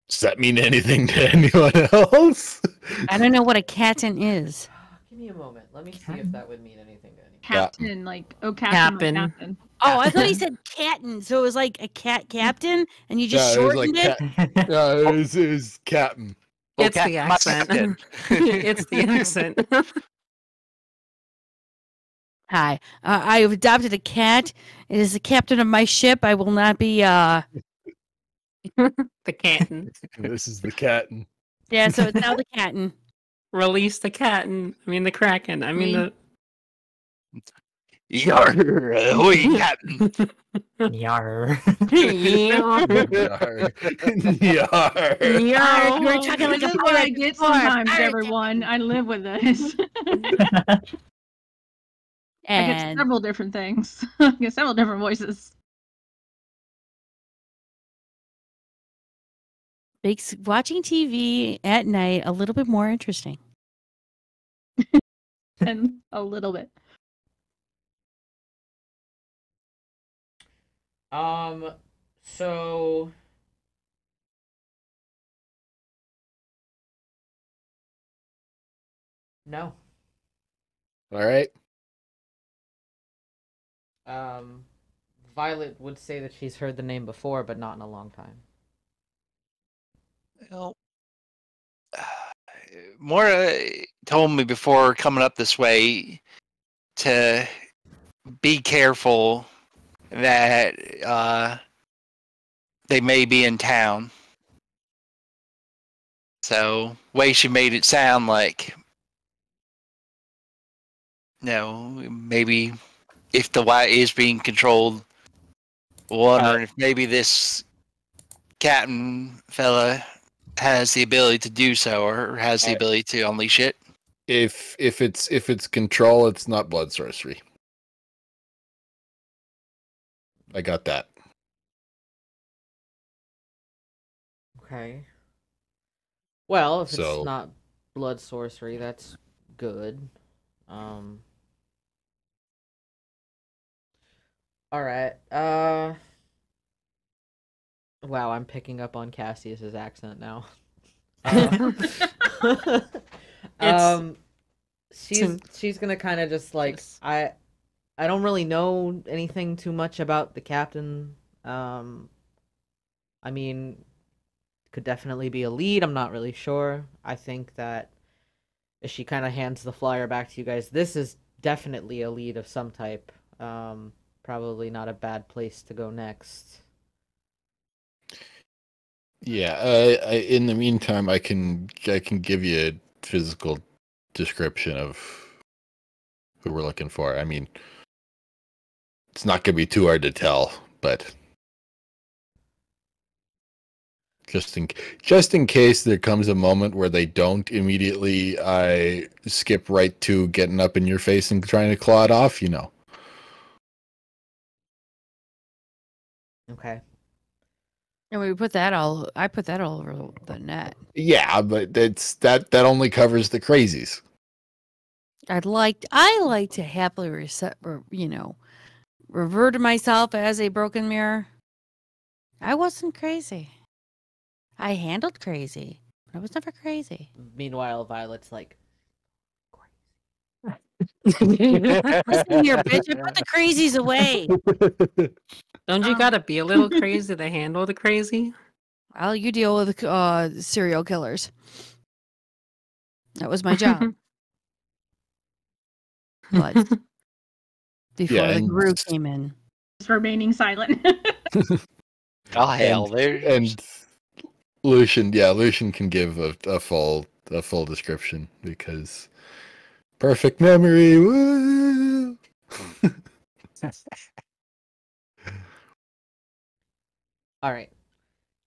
Does that mean anything to anyone else? I don't know what a captain is. Give me a moment. Let me see if that would mean anything to anyone. Captain, like, oh, captain. Like captain. Oh, I thought he said captain, so it was like a cat captain, and you just Yeah, it was like shortened it. it was Captain. It's Well, the my accent. captain. It's the accent. Hi, I have adopted a cat. It is the captain of my ship. I will not be. The captain. This is the Captain. Yeah, so it's now the captain. Release the captain. I mean the kraken. I mean the. Yar, ahoy, Captain. Yar. Yar. Yarr, you were talking like This a is what I pirate get before. sometimes, Pirate everyone. I live with this. I get And several different things. I get several different voices. makes watching TV at night a little bit more interesting. And a little bit. So no. All right. Violet would say that she's heard the name before, but not in a long time. Well, Mora told me before coming up this way to be careful that they may be in town. So, way she made it sound like, maybe if the white is being controlled, wondering if maybe this captain fella has the ability to do so, or has the ability to unleash it. If it's control, it's not blood sorcery. I got that. Okay. Well, if So- it's not blood sorcery, that's good. All right. Wow, I'm picking up on Cassius's accent now. She's gonna kind of just like Yes. I don't really know anything too much about the captain. I mean, could definitely be a lead. I'm not really sure. I think that if she kind of hands the flyer back to you guys, this is definitely a lead of some type. Probably not a bad place to go next. Yeah. In the meantime, I can give you a physical description of who we're looking for. I mean, it's not going to be too hard to tell, but just in case there comes a moment where they don't immediately, I skip right to getting up in your face and trying to claw it off. Okay. And we put that all. I put that all over the net. Yeah, but that only covers the crazies. I like to happily revert to myself as a broken mirror. I wasn't crazy. I handled crazy. I was never crazy. Meanwhile, Violet's like, Listen here, bitch. I put the crazies away. Don't you gotta be a little crazy to handle the crazy? Well, you deal with serial killers. That was my job. But before Yeah, the and- guru came in. Just remaining silent. Oh hell, there's And Lucian can give a full description because perfect memory. Woo! all right,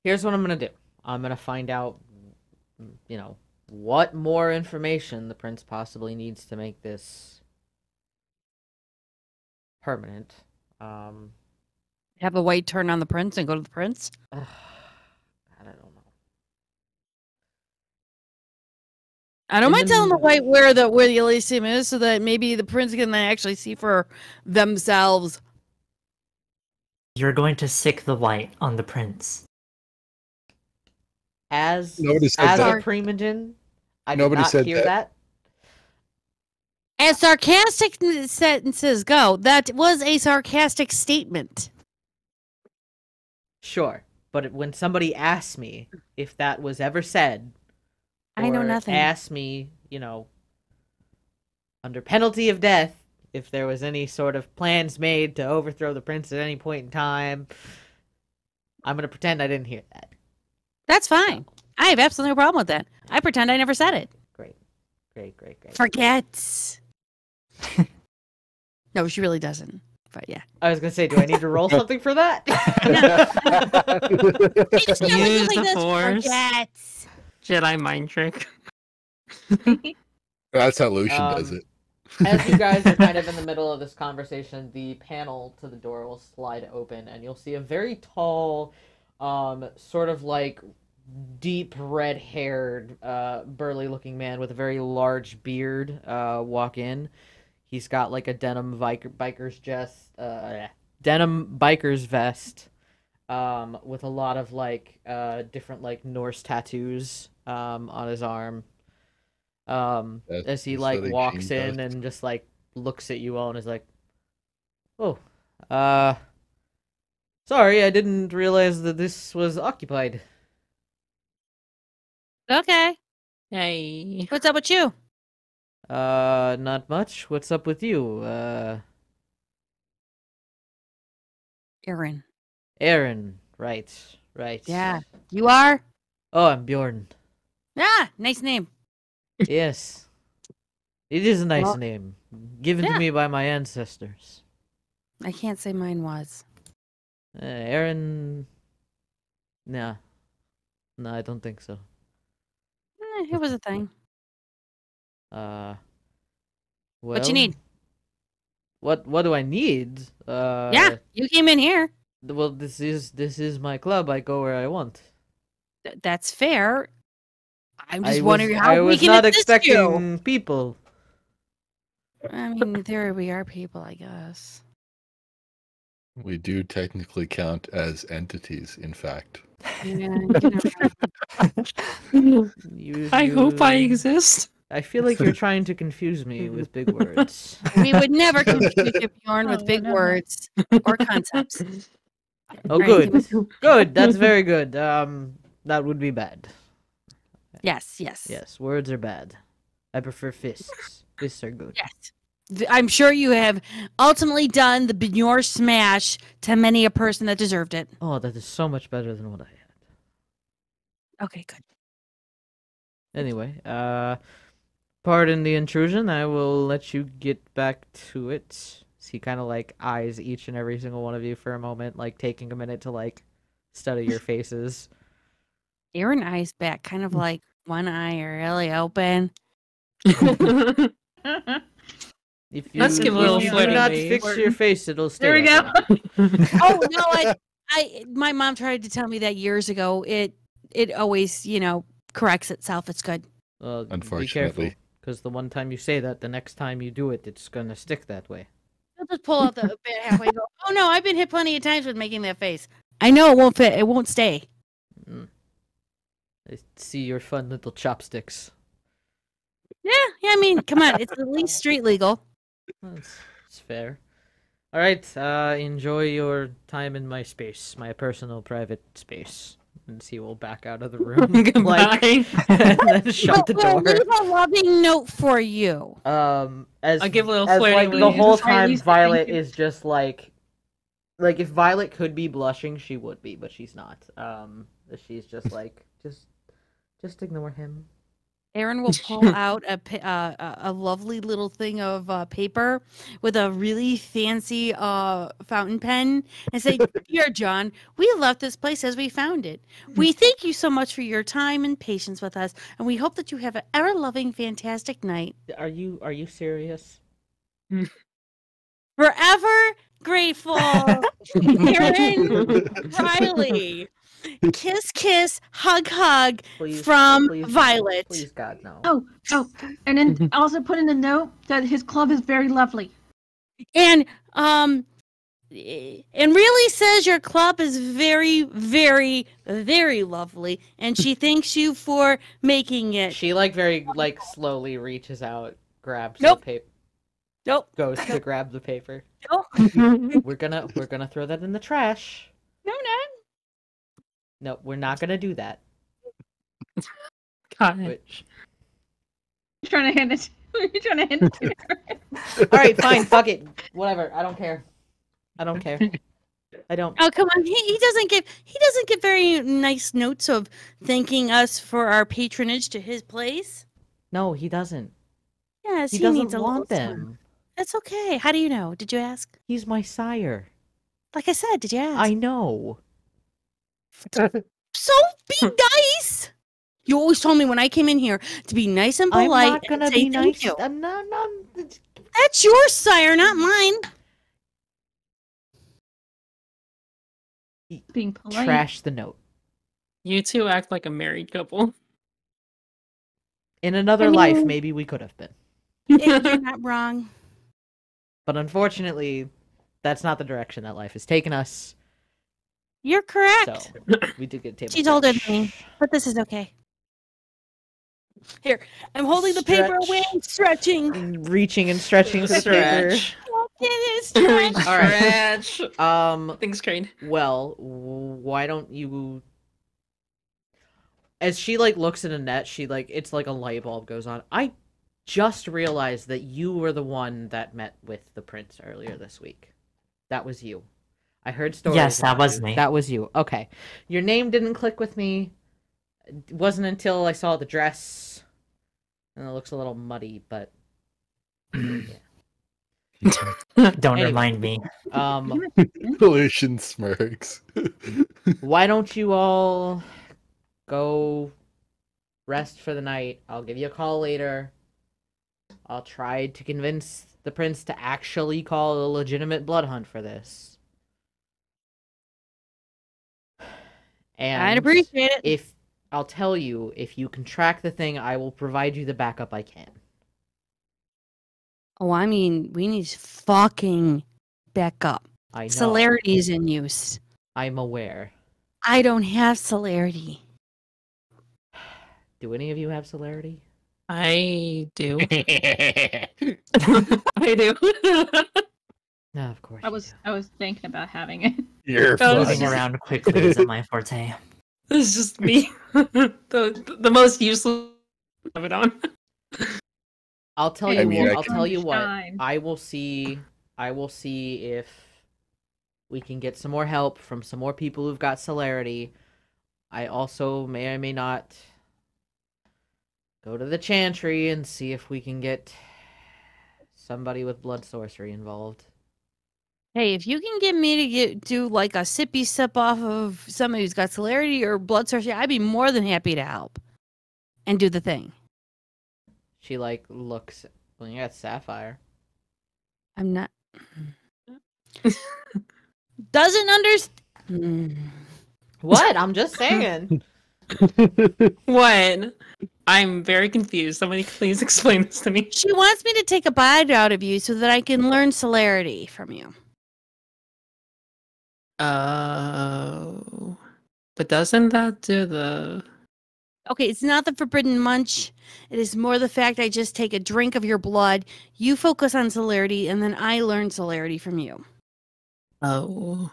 here's what I'm gonna do. I'm gonna find out, what more information the prince possibly needs to make this permanent. Have the white turn on the prince and go to the prince. I don't know. I don't In mind the telling the m- white where the Elysium is, so that maybe the prince can then actually see for themselves. You're going to sick the white on the prince. As Nobody said as that. a primogen, I did Nobody not said hear that. As sarcastic sentences go, that was a sarcastic statement. Sure, but when somebody asked me if that was ever said, I know or nothing. asked me, under penalty of death, if there was any sort of plans made to overthrow the prince at any point in time, I'm gonna pretend I didn't hear that. That's fine. I have absolutely no problem with that. I pretend I never said it. Great. Forget. No, she really doesn't. But yeah. I was gonna say, do I need to roll something for that? She just never Use like the this. force. Forget. Jedi mind trick. That's how Lucian does it. As you guys are kind of in the middle of this conversation, the panel to the door will slide open, and you'll see a very tall, sort of like deep red-haired, burly-looking man with a very large beard walk in. He's got like a denim biker's vest, with a lot of like different like Norse tattoos on his arm. As he like something walks Shane in does. and just like looks at you all and is like, "Oh, Sorry, I didn't realize that this was occupied. Okay. Hey. What's up with you? Not much. What's up with you? Aaron. Aaron. Right. Yeah. You are? Oh, I'm Bjorn. Ah, nice name. Yes. It is a nice Well, name. Given yeah. to me by my ancestors. I can't say mine was. Aaron... Nah. No, I don't think so. It was a thing. Well, What you need? What do I need? Yeah, you came in here. Well, this is my club. I go where I want. That's fair. I'm just I wondering was, how I we was can not assist expecting you. people. I mean, there we are people, I guess. We do technically count as entities, in fact. Yeah, you I hope I you- exist. I feel like you're trying to confuse me with big words. we would never confuse you, Bjorn, with Oh, big no. words or concepts. Oh, Right, good. give us- Good. That's very good. That would be bad. Yes. Yes, words are bad. I prefer fists. Fists are good. Yes. I'm sure you have ultimately done the Bjorn smash to many a person that deserved it. Oh, that is so much better than what I had. Okay, good. Anyway, pardon the intrusion. I will let you get back to it. He kind of like eyes each and every single one of you for a moment, like taking a minute to like study your faces. Aaron eyes back, kind of like one eye really open. If you, Let's give a little if you do flirty not wave. fix your face, it'll stay. There we that go. way. Oh no, my mom tried to tell me that years ago. It always, corrects itself. It's good. Well, be Unfortunately. careful, because the one time you say that, the next time you do it, it's gonna stick that way. I'll just pull out the bit halfway and go, oh no, I've been hit plenty of times with making that face. I know it won't fit. It won't stay. I see your fun little chopsticks. Yeah, I mean, come on. It's at least street legal. It's fair. All right. Enjoy your time in my space, my personal private space. And he will back out of the room, like, Goodbye. and then shut the We'll door. leave a loving note for you. As I'll give a little as flirty like the wave. whole Just try to time, use the Violet thank you. is just like if Violet could be blushing, she would be, but she's not. She's just like just ignore him. Aaron will pull out a lovely little thing of paper with a really fancy fountain pen and say, "Here, John, we left this place as we found it. We thank you so much for your time and patience with us, and we hope that you have an ever-loving, fantastic night. Are you serious? Forever grateful, Aaron Riley. Kiss, kiss, hug, hug Please, from please, Violet." Please, God, no. Oh, and then also put in the note that his club is very lovely. And really says your club is very, very, very lovely, and she thanks you for making it. She like very like slowly reaches out, grabs Nope. the paper, Nope. goes to grab the paper. Nope. We're gonna throw that in the trash. No, not. No, we're not gonna do that. God. Which, You're trying to hand it. You're trying to hand it to her. all right, fine, fuck it, whatever. I don't care. I don't care. I don't. Oh, come on. He doesn't give very nice notes of thanking us for our patronage to his place. No, he doesn't. Yes, He needs doesn't a want little them. That's okay. How do you know? Did you ask? He's my sire. Like I said, did you ask? I know. So be nice. You always told me when I came in here to be nice and I'm polite. not gonna and say be thank nice. you. I'm not. That's your sire, not mine. Being polite. Trash the note. You two act like a married couple. In another I life, mean- maybe we could have been. You're not wrong. But unfortunately, that's not the direction that life has taken us. You're correct. So we did get table. She's older touch. than me, but this is okay. Here, I'm holding the paper Stretch. away and stretching. And reaching and stretching the paper. Stretch. It's All trash. right. Trash. Things great. Well, why don't you? As she like looks in Annette, she like it's like a light bulb goes on. I just realized that you were the one that met with the prince earlier this week. That was you. I heard stories. Yes, that about was you. me. That was you. Okay. Your name didn't click with me. It wasn't until I saw the dress. And it looks a little muddy, but Don't Anyway. remind me. Pollution smirks. why don't you all go rest for the night? I'll give you a call later. I'll try to convince the prince to actually call a legitimate blood hunt for this. And I'd appreciate it. if I'll tell you, if you can track the thing, I will provide you the backup I can. Oh, I mean, we need fucking backup. I know. Celerity is in use. I'm aware. I don't have celerity. Do any of you have celerity? I do. I do. No, of course. I was thinking about having it. You're Oh, Moving fine. around quickly isn't my forte. It's just me. the most useless of it on. I'll tell Hey, you. I mean, I I'll can- tell you what. Shine. I will see. I will see if we can get some more help from some more people who've got celerity. I also may or may not go to the chantry and see if we can get somebody with blood sorcery involved. Hey, if you can get me to do like a sippy sip off of somebody who's got celerity or blood sorcery, I'd be more than happy to help and do the thing. She like looks. Well, you got sapphire. I'm not. Doesn't understand. What? I'm just saying. What? I'm very confused. Somebody please explain this to me. She wants me to take a bite out of you so that I can learn celerity from you. Oh. But doesn't that do the... Okay, it's not the forbidden munch. It is more the fact I just take a drink of your blood. You focus on celerity, and then I learn celerity from you. Oh.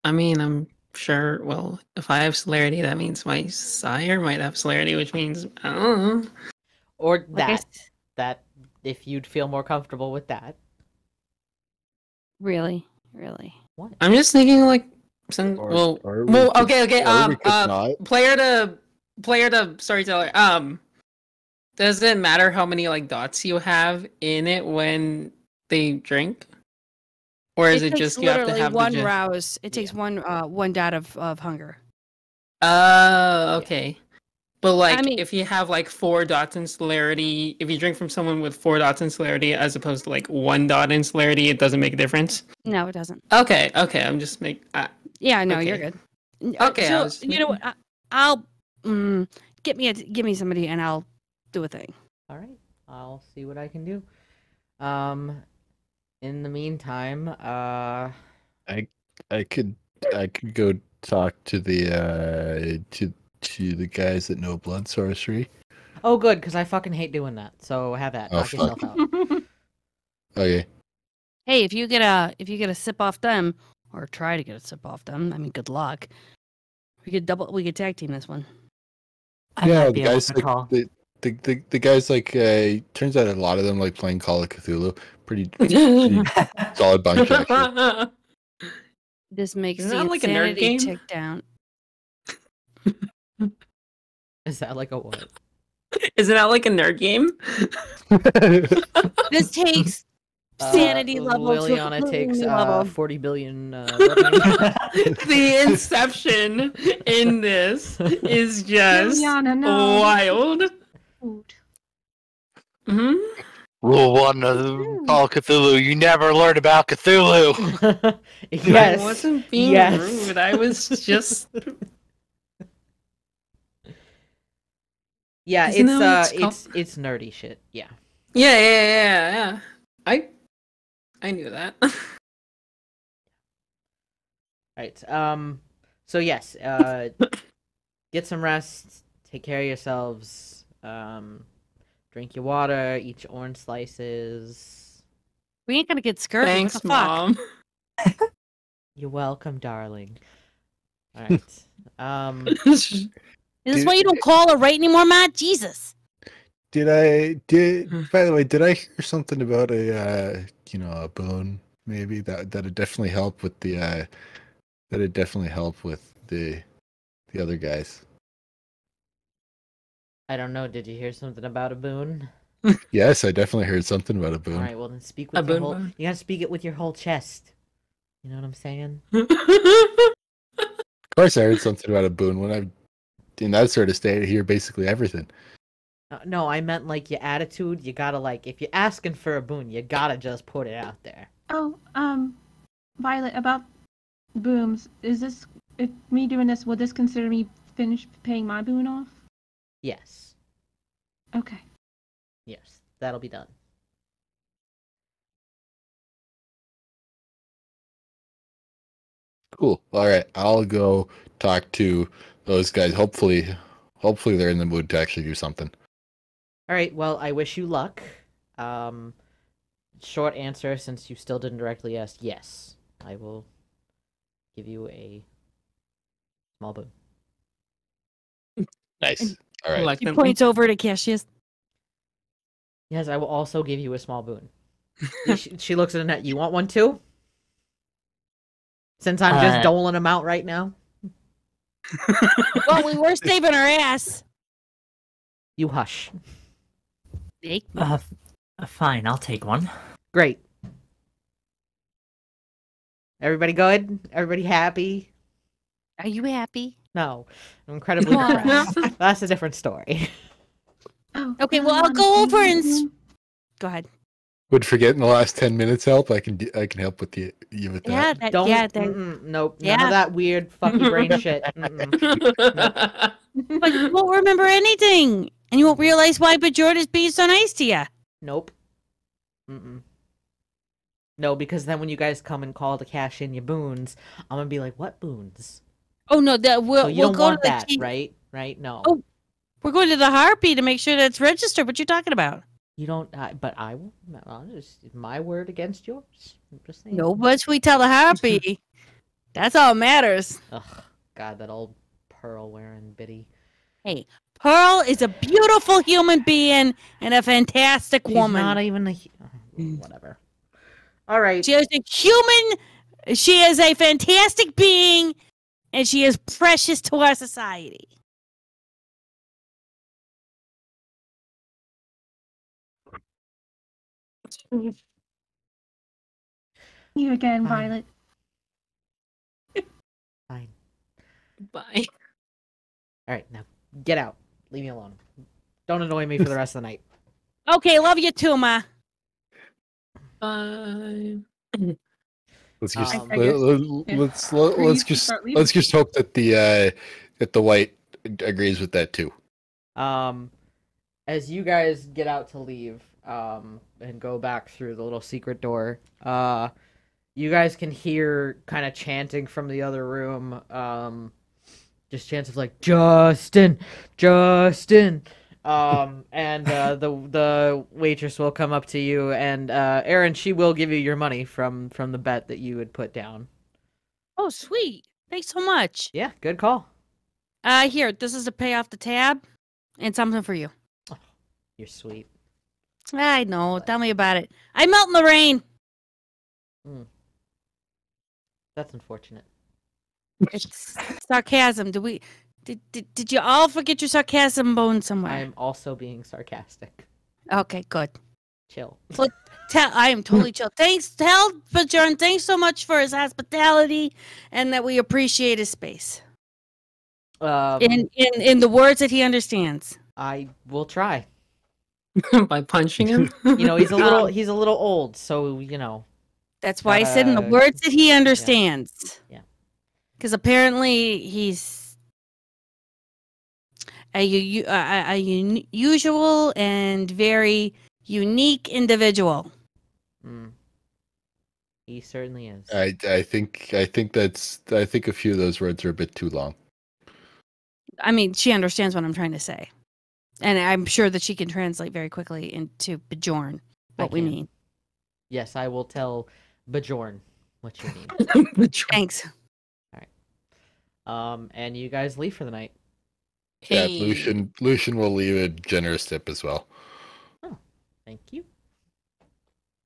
I mean, I'm sure, well, if I have celerity, that means my sire might have celerity, which means, I don't know. Or Like I that. s- That if you'd feel more comfortable with that. Really? I'm just thinking, like, some, Or- well, or we well, could- okay, or we could not. player to storyteller, does it matter how many, like, dots you have in it when they drink? Or is it takes just you have to literally have one the rouse. It takes one dot of hunger. Oh, okay. But like, I mean- if you have like 4 dots in celerity, if you drink from someone with 4 dots in celerity as opposed to like 1 dot in celerity, it doesn't make a difference. No, it doesn't. Okay, I'm just Yeah, no, you're Okay. good. Okay, I So, was- you know what? I'll get me somebody, and I'll do a thing. All right, I'll see what I can do. In the meantime, I could go talk to the to the guys that know blood sorcery. oh good, because I fucking hate doing that. So have that. Oh, Knock yourself fuck. out. Okay. Hey, if you get a sip off them, or try to get a sip off them, I mean, good luck. We could tag team this one. I Yeah, might the be able guys to like call. the guys like turns out a lot of them like playing Call of Cthulhu. Pretty solid bunch actually. This makes Isn't the that like a nerd insanity game? tick down. Is that like a what? Isn't that like a nerd game? This takes sanity level to a Liliana completely takes new level. 40 billion. Revenue. The inception in this is just Liliana, no. wild. Food. Hmm. Rule 1 of Call of Cthulhu: you never learn about Cthulhu. yes. I wasn't being Yes. rude. I was just. Yeah, Isn't it's that what it's it's nerdy shit. Yeah. Yeah. I knew that. Right. So yes, get some rest. Take care of yourselves. Drink your water, eat your orange slices. We ain't gonna get scurvy. Thanks, what the fuck? Mom. You're welcome, darling. All right. Is this why you don't call her right anymore, Matt? Jesus. By the way, did I hear something about a boon maybe that'd definitely help with the other guys. I don't know. Did you hear something about a boon? Yes, I definitely heard something about a boon. All right. Well, then speak A with your boon whole. boon? You gotta speak it with your whole chest. You know what I'm saying? Of course, I heard something about a boon when I in that sort of state. I hear basically everything. No, I meant like your attitude. You gotta like, if you're asking for a boon, you gotta just put it out there. Oh, Violet, about booms. Is this if me doing this? Will this consider me finished paying my boon off? Yes. Okay. Yes. That'll be done. Cool. All right, I'll go talk to those guys. Hopefully they're in the mood to actually do something. All right. Well, I wish you luck. Short answer, since you still didn't directly ask. Yes, I will give you a small boon. Nice. All right. Like She them. points over to Cassius. Yes, I will also give you a small boon. She looks at Annette. You want one too? Since I'm just doling them out right now. Well, we were saving our ass. You hush. Snake. Fine, I'll take one. Great. Everybody good? Everybody happy? Are you happy? No. I'm incredibly Why? depressed. That's a different story. Oh, Okay, well, I'll go over and go ahead. Would forgetting the last 10 minutes help? I can help with you with Yeah, that. that, Don't. yeah, that, Nope. None Yeah. of that weird fucky brain shit. but you won't remember anything, and you won't realize why Bajorn is being so nice to you. Nope. No, because then when you guys come and call to cash in your boons, I'm gonna be like, "What boons?" Oh no, that So we'll you we'll don't go want to the that, chief. right? Right? No. Oh. We're going to the Harpy to make sure that it's registered. What you talking about? You don't. But I will. I'll just my word against yours. I'm just saying. No, but we tell the Harpy. That's all that matters. Ugh, God, that old pearl wearing biddy. Hey, Pearl is a beautiful human being and a fantastic She's woman. not even a. Whatever. All right. She is a human. She is a fantastic being, and she is precious to our society. You again, Fine. Violet. Fine. Bye. All right, now get out. Leave me alone. Don't annoy me for the rest of the night. Okay, love you too, Ma. Bye. Let's just I guess let's just just start leaving. let's just hope that the white agrees with that too. As you guys get out to leave, and go back through the little secret door, you guys can hear kind of chanting from the other room, just chants of like, Justin, Justin. And the waitress will come up to you, and Aaron, she will give you your money from the bet that you had put down. Oh, sweet. Thanks so much. Yeah, good call. Here, this is to pay off the tab and something for you. You're sweet. I know. Tell me about it. I melt in the rain. That's unfortunate. It's sarcasm. Did you all forget your sarcasm bone somewhere? I'm also being sarcastic. Okay, good. Chill. I am totally chill. Tell Bajorn, thanks so much for his hospitality and that we appreciate his space. In the words that he understands. I will try. By punching him. You know, he's a little old, so you know. That's why I said in the words that he understands. Yeah. Because apparently he's a unusual and very unique individual. He certainly is. I think a few of those words are a bit too long. I mean, she understands what I'm trying to say. And I'm sure that she can translate very quickly into Bjorn what we can. mean. Yes, I will tell Bjorn what you mean. Thanks. And you guys leave for the night. Yeah, Hey. Lucian will leave a generous tip as well. Oh, thank you.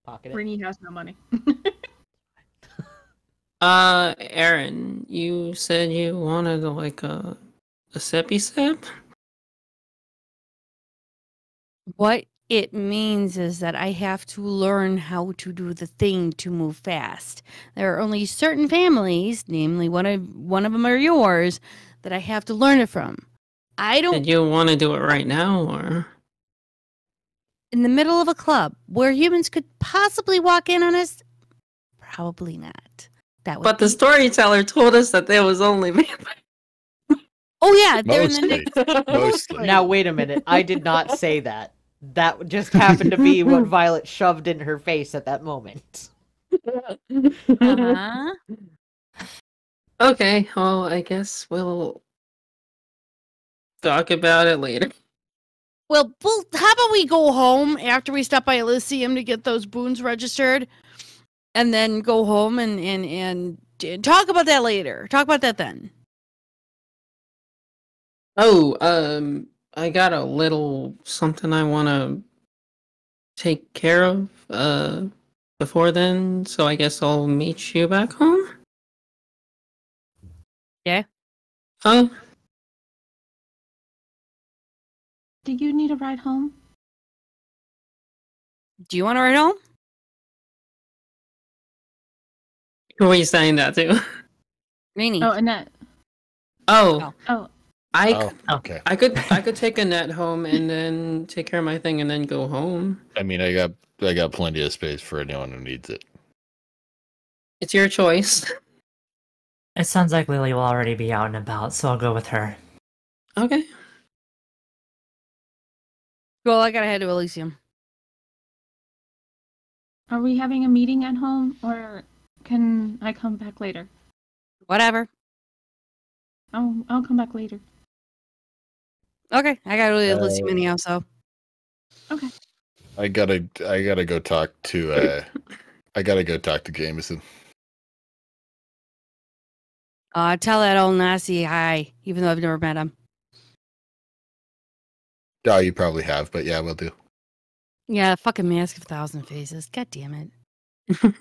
Pocket it. Rini has no money. Aaron, you said you wanted like a sippy sip? What it means is that I have to learn how to do the thing to move fast. There are only certain families, namely one of them are yours, that I have to learn it from. I don't. Did you want to do it right now, or? In the middle of a club where humans could possibly walk in on us, probably not. That would. But the be- storyteller told us that there was only vampires. Oh yeah, they're in the Mostly. Mostly. Now wait a minute. I did not say that. That just happened to be what Violet shoved in her face at that moment. Uh-huh. Okay, well, I guess we'll talk about it later. Well, how about we go home after we stop by Elysium to get those boons registered, and then go home and talk about that later. Talk about that then. Oh, I got a little something I want to take care of before then, so I guess I'll meet you back home. Yeah. Oh, Do you need a ride home? Do you want to ride home? who are you saying that to? Rainy. Oh, Annette. Oh, Oh, I Okay. I could take Annette home and then take care of my thing and then go home. I mean, I got plenty of space for anyone who needs it. It's your choice. It sounds like Lily will already be out and about, so I'll go with her. Okay. Well, I gotta head to Elysium. are we having a meeting at home, or can I come back later? Whatever. I'll come back later. Okay, I gotta go to Elysium anyhow. So Okay. I gotta go talk to Jameson. tell that old Nazi hi, even though I've never met him. Oh, you probably have, but yeah, we'll do. Yeah, fucking Mask of 1,000 Faces. God damn it.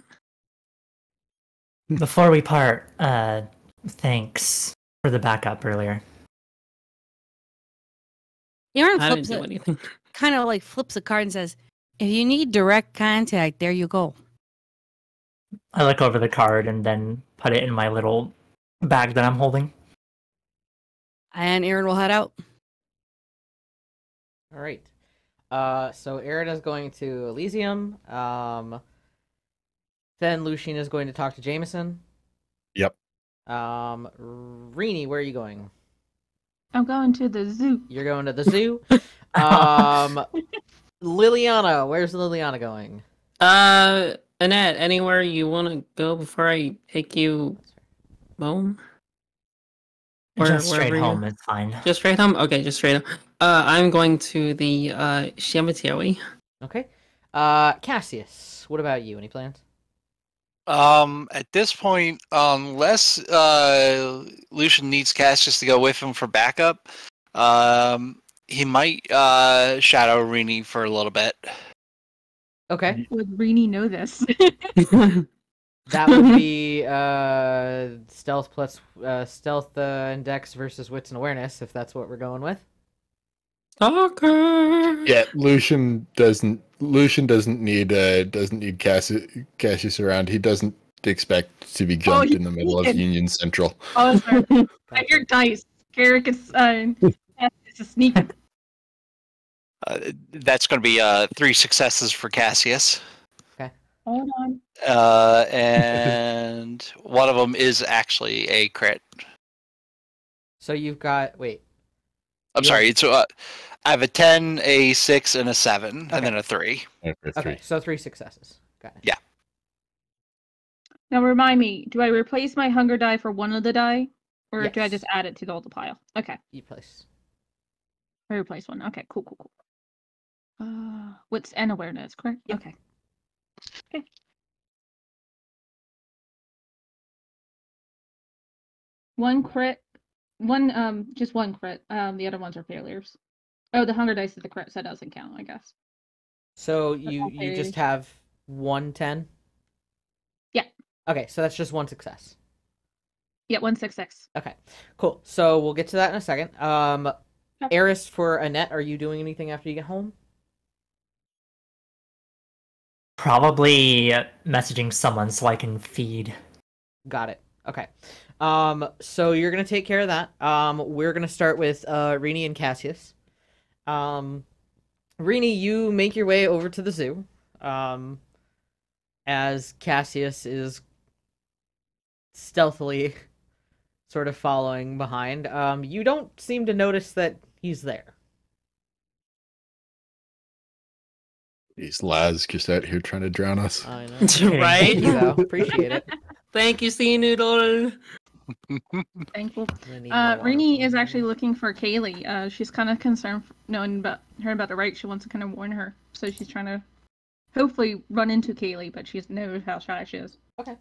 Before we part, thanks for the backup earlier. Aaron I flips didn't do it, anything. kind of like flips a card and says, "If you need direct contact, there you go." I look over the card and then put it in my little bag that I'm holding. And Aaron will head out. All right. So Aaron is going to Elysium. Then Lucian is going to talk to Jameson. Yep. Rini, where are you going? I'm going to the zoo. You're going to the zoo. Liliana, where's Liliana going? Annette, anywhere you want to go before I take you home? Just straight wherever you- home, it's fine. Just straight home? Okay, just straight home. I'm going to the cemetery. Okay. Cassius, what about you? Any plans? At this point, unless Lucian needs Cassius to go with him for backup, he might shadow Rini for a little bit. Okay. Would Rini know this? That would be stealth plus stealth and dex versus wits and awareness, if that's what we're going with. Stalker. Yeah, Lucian doesn't need Cassius around. He doesn't expect to be jumped in the middle of didn't. Union Central. Oh, sorry. Gotcha. At your dice. Garrick is it's a sneak. That's going to be 3 successes for Cassius. Hold on. And one of them is actually a crit. So you've got I'm Yeah. sorry. It's I have a 10, a 6, and a 7, Okay. and then a 3. Okay, so 3 successes. Got it. Yeah. Now remind me, do I replace my hunger die for one of the die? Or do I Yes. just add it to the pile? Okay. You place. I replaced one. Okay, cool. What's an awareness, correct? Yep. Okay. One crit. Just one crit. The other ones are failures. Oh, the hunger dice is the crit, so that doesn't count, I guess. So all you just failures. have 110? Yeah. Okay, so that's just one success. Yeah, 166. Okay, cool. So we'll get to that in a second. Eris, for Annette, are you doing anything after you get home? Probably messaging someone so I can feed. Got it. Okay. So you're gonna take care of that. We're gonna start with Rini and Cassius. Rini, you make your way over to the zoo. As Cassius is stealthily sort of following behind. You don't seem to notice that he's there. These lads just out here trying to drown us. I know. Right? Thank you, though. Appreciate it. Thank you, Sea Noodle. Thankful. I need more water Rini from is you. actually looking for Kaylee. She's kind of concerned knowing about her about the right. She wants to kind of warn her, so she's trying to hopefully run into Kaylee, but she knows how shy she is. Okay.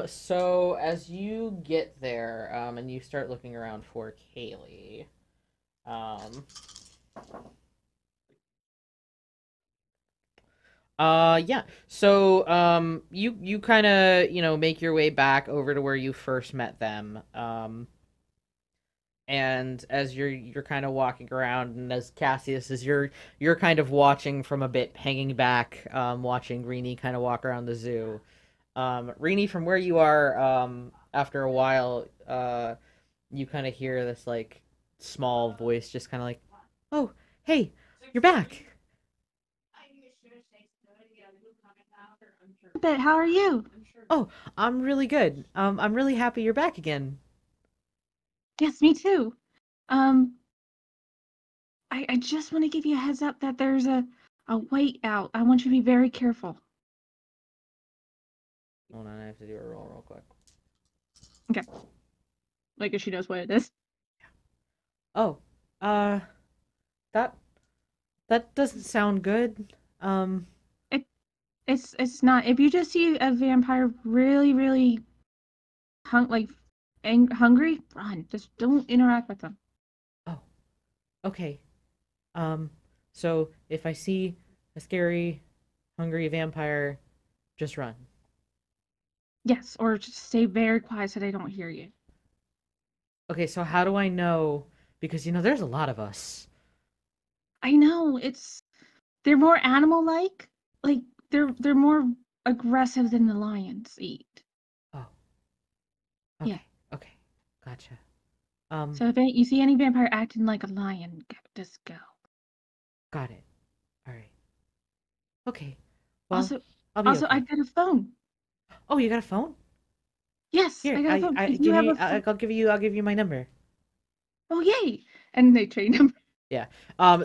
So as you get there, and you start looking around for Kaylee, yeah. So, you kind of, make your way back over to where you first met them. And as you're kind of walking around, and as Cassius is you're kind of watching from a bit, hanging back, watching Rini kind of walk around the zoo. Rini, from where you are, after a while, you kind of hear this like small voice, just kind of like, "Oh, hey, you're back." But how are you? Oh, I'm really good. I'm really happy you're back again. Yes, me too. I just want to give you a heads up that there's a white out. I want you to be very careful. Hold on, I have to do a roll real quick. Okay. Like if she knows what it is. Oh, that doesn't sound good. It's not. If you just see a vampire really hungry, run. Just don't interact with them. Oh, okay. So if I see a scary, hungry vampire, just run. Yes, or just stay very quiet so they don't hear you. Okay, so how do I know? Because there's a lot of us. I know they're more animal-like. Like they're more aggressive than the lions eat. Oh. Okay. Yeah. Okay. Gotcha. So if you see any vampire acting like a lion, just go. Got it. All right. Okay. Well, Also, I'll be okay. I got a phone. Oh, you got a phone? Yes, Here, I got a phone. If give you have me, a phone- I'll give you my number. Oh yay! And they train him. Yeah.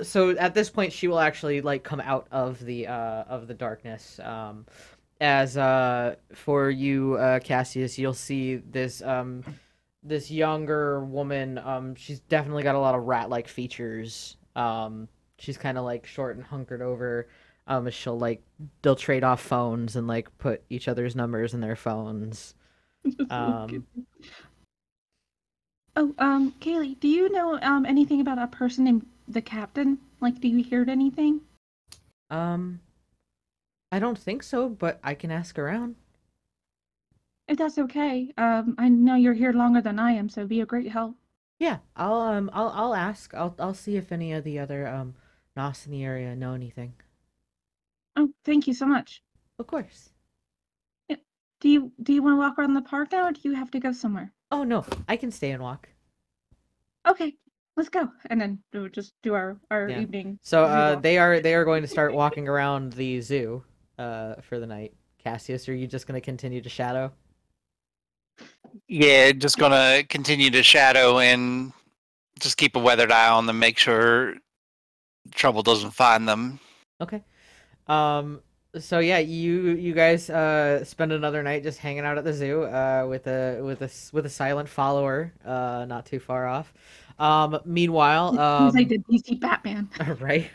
So at this point, she will actually like come out of the darkness. As for you, Cassius, you'll see this this younger woman. She's definitely got a lot of rat-like features. She's kind of like short and hunkered over. They'll trade off phones and like put each other's numbers in their phones. Kaylee, do you know anything about a person named the captain? Like, do you hear anything? I don't think so, but I can ask around. If that's okay. I know you're here longer than I am, so be a great help. Yeah, I'll ask. I'll see if any of the other Nos in the area know anything. Oh, thank you so much. Of course. Do you want to walk around the park now, or do you have to go somewhere? Oh no, I can stay and walk. Okay, let's go, and then we'll just do our Yeah. evening. So zoo walk. they are going to start walking around the zoo for the night. Cassius, are you just going to continue to shadow? Yeah, just gonna continue to shadow and just keep a weathered eye on them, make sure trouble doesn't find them. Okay. So yeah, you guys spend another night just hanging out at the zoo with a silent follower not too far off. Meanwhile, He's like the DC Batman. right.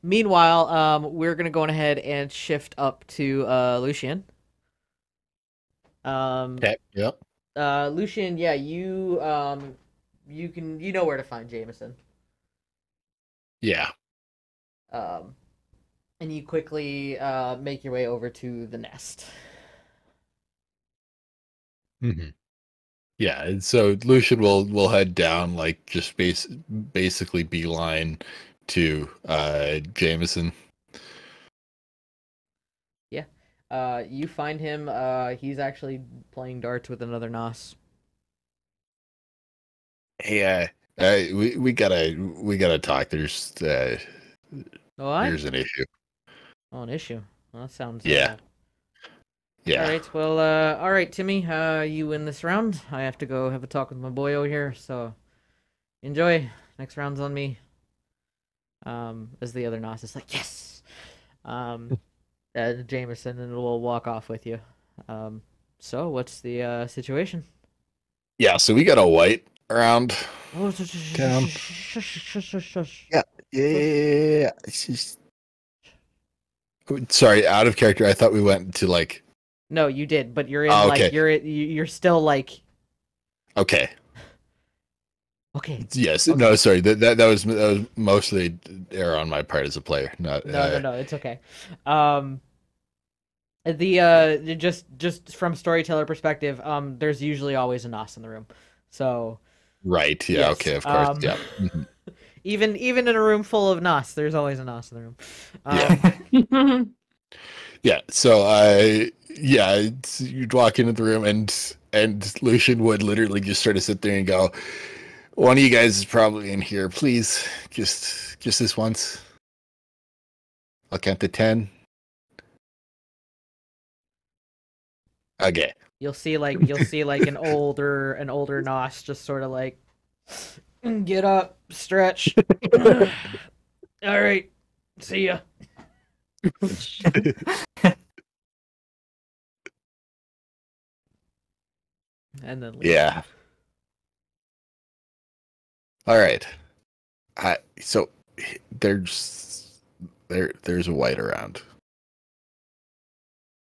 Meanwhile, we're gonna go on ahead and shift up to Lucian. Okay. Yep. Lucian, yeah, you know where to find Jameson. Yeah. And you quickly make your way over to the nest. Mm-hmm. Yeah, and so Lucian will head down, like just basically beeline to Jameson. Yeah. You find him. He's actually playing darts with another Nos. Hey, we gotta talk. There's What? there's an issue. Oh, an issue. Well, that sounds. Yeah. Yeah. All right. Well. All right, Timmy. You win this round. I have to go have a talk with my boy over here. So, enjoy. Next round's on me. As the other Nos is like, yes. Jameson, and we'll walk off with you. So what's the situation? Yeah. So we got a white around. Oh, Town. Yeah. It's just... Sorry, out of character. I thought we went to like. No, you did, but you're in okay. like you're still like. Okay. Okay. Yes. Okay. No. Sorry. That was mostly error on my part as a player. Not. No. It's okay. Just from storyteller perspective, there's usually always a Nos in the room, so. Right. Yeah. Yes, Okay. Of course. Yeah. Mm-hmm. Even in a room full of Nos, there's always a Nos in the room. Yeah. Yeah. So you'd walk into the room and Lucian would literally just sort of sit there and go, "One of you guys is probably in here. Please, just this once. I'll count to 10. Okay." You'll see like an older Nos just sort of like get up, stretch. All right, see ya. And then leave. Yeah. All right. So there's a white around,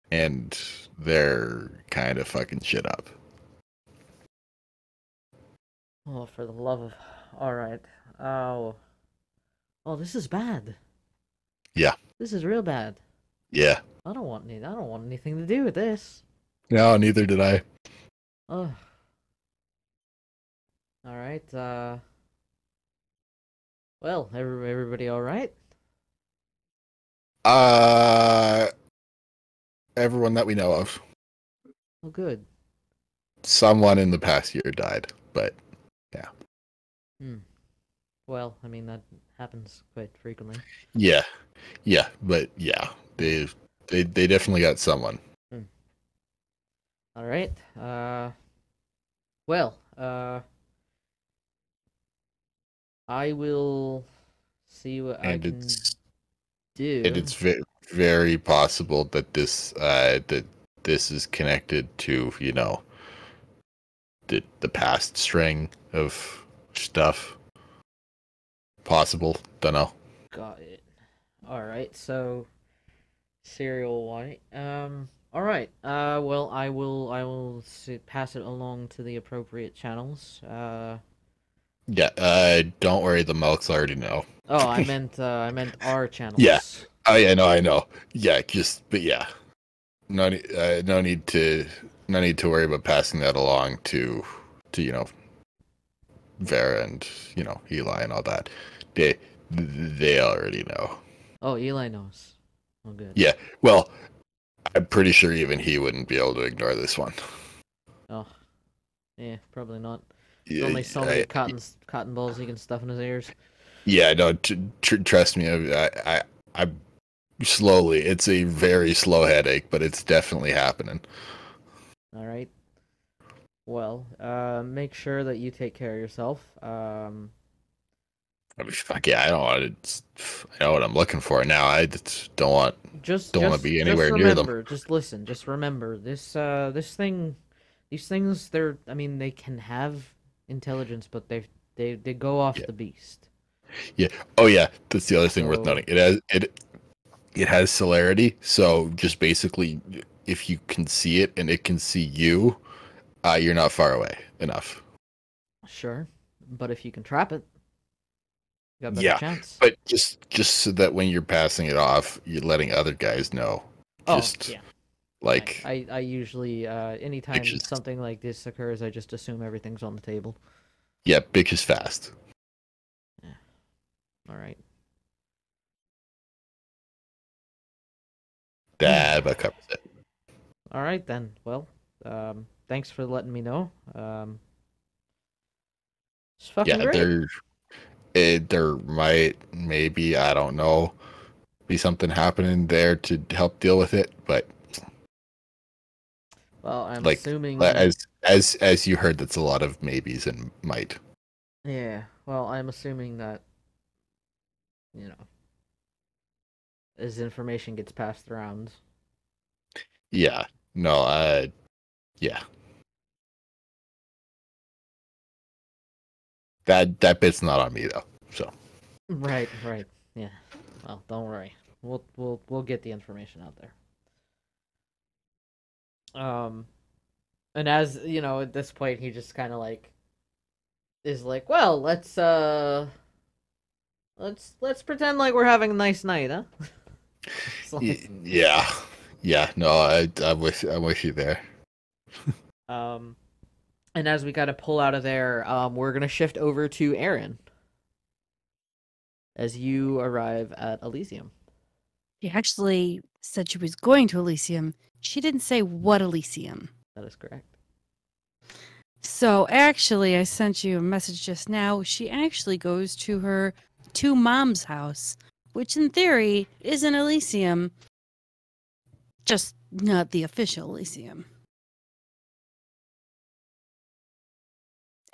and they're kind of fucking shit up. Oh, for the love of... All right. Oh, this is bad. Yeah. This is real bad. Yeah. I don't want anything to do with this. No, neither did I. Oh. All right. Well, everybody all right? Everyone that we know of. Oh, good. Someone in the past year died, but yeah. Well, I mean that happens quite frequently. Yeah, but yeah, they definitely got someone. All right. Well, I will see what I can do. And it's very possible that this is connected to, you know, the past string of stuff. Possible, don't know. Got it. All right, so serial white. All right. Well, I will pass it along to the appropriate channels. Yeah. Don't worry, the Melks already know. Oh, I meant our channels. Yeah. Oh yeah, no, I know. Yeah, but yeah. No need to worry about passing that along to you know, Vera and, you know, Eli and all that. They already know. Oh, Eli knows. Oh, good. Yeah. Well, I'm pretty sure even he wouldn't be able to ignore this one. Oh, yeah, probably not. Yeah, There's only so many cotton balls he can stuff in his ears. Yeah, no, trust me. I slowly. It's a very slow headache, but it's definitely happening. All right. Well, make sure that you take care of yourself. I mean, fuck yeah, I don't want to. I know what I'm looking for now. I just don't want to be anywhere near them. Just listen. Just remember this. These things. I mean, they can have intelligence, but they go off the beast. Yeah. Oh yeah. That's the other thing worth noting. It has celerity. So just basically, if you can see it and it can see you, you're not far away enough. Sure, but if you can trap it, you got a better chance. But just so that when you're passing it off, you're letting other guys know. Like I usually anytime something like this occurs, I just assume everything's on the table. Yeah, bitch is fast. Yeah. All right. That covers it. All right then. Well, thanks for letting me know. It's fucking great. There might, maybe, I don't know, be something happening there to help deal with it, but well, I'm assuming as you heard, that's a lot of maybes and might. Yeah, well, I'm assuming that as information gets passed around. Yeah. No, yeah. That bit's not on me though. So. Right. Yeah. Well, don't worry. We'll get the information out there. And as at this point, he just kind of is like, well, let's pretend like we're having a nice night, huh? Yeah. No, I'm with you there. And as we gotta pull out of there, we're gonna shift over to Erin as you arrive at Elysium. She actually said she was going to Elysium. She didn't say what Elysium. That is correct. So actually, I sent you a message just now. She actually goes to her two moms' house, which in theory is an Elysium, just not the official Elysium.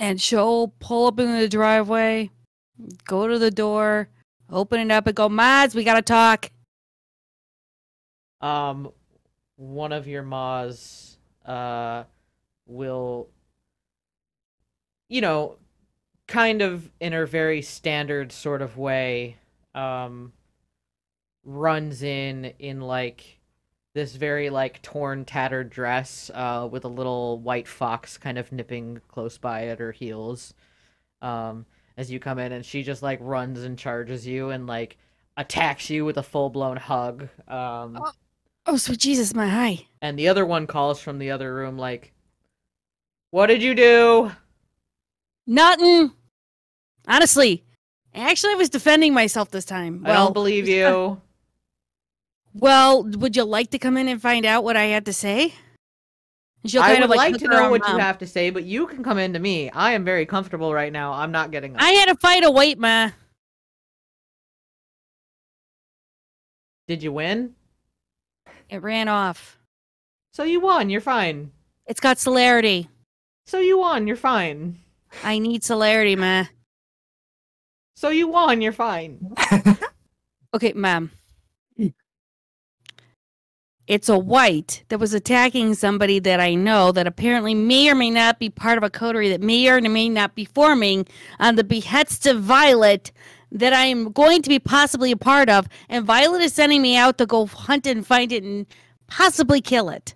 And she'll pull up in the driveway, go to the door, open it up, and go, "Mods, we gotta talk." One of your Ma's will, kind of in her very standard sort of way, runs in this very torn, tattered dress with a little white fox kind of nipping close by at her heels as you come in, and she just runs and charges you and attacks you with a full-blown hug. Oh, sweet Jesus, my hi. And the other one calls from the other room what did you do? Nothing. Honestly, actually I was defending myself this time. I don't believe you. Well, would you like to come in and find out what I had to say? I would like to know what you have to say, but you can come into me. I am very comfortable right now. I'm not getting up. I had to fight a white ma. Did you win? It ran off. So you won. You're fine. It's got celerity. So you won. You're fine. I need celerity, ma. So you won. You're fine. Okay, ma'am. It's a white that was attacking somebody that I know that apparently may or may not be part of a coterie that may or may not be forming on the behest of Violet that I am going to be possibly a part of. And Violet is sending me out to go hunt and find it and possibly kill it.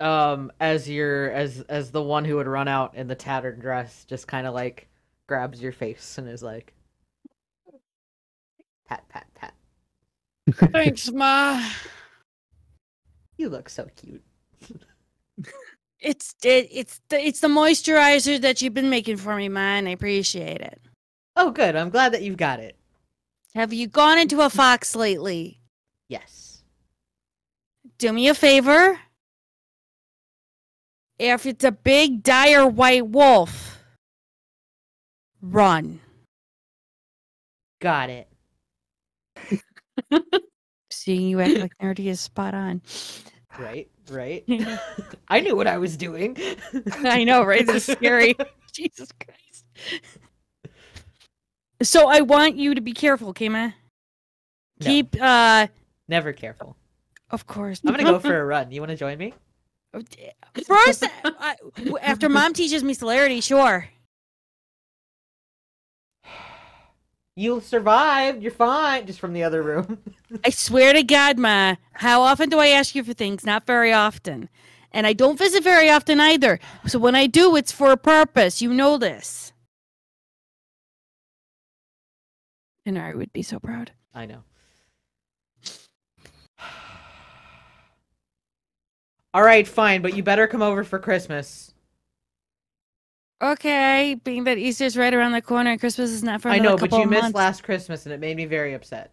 As the one who would run out in the tattered dress just kind of grabs your face and is like, pat, pat, pat. Thanks, Ma. You look so cute. It's the moisturizer that you've been making for me, man. I appreciate it. Oh, good. I'm glad that you've got it. Have you gone into a fox lately? Yes. Do me a favor. If it's a big, dire white wolf, run. Got it. Seeing you act like nerdy is spot on. Right. I knew what I was doing. I know, right? This is scary. Jesus Christ. So I want you to be careful, Kima. No. Keep Never careful. of course. I'm gonna go for a run. You want to join me? First, after Mom teaches me celerity, sure. You survived. You're fine. Just from the other room. I swear to God, Ma. How often do I ask you for things? Not very often. And I don't visit very often either. So when I do, it's for a purpose. You know this. And I would be so proud. I know. All right, fine, but you better come over for Christmas. Okay, being that Easter's right around the corner and Christmas is not for I another know, but couple you of missed months. last Christmas, and it made me very upset.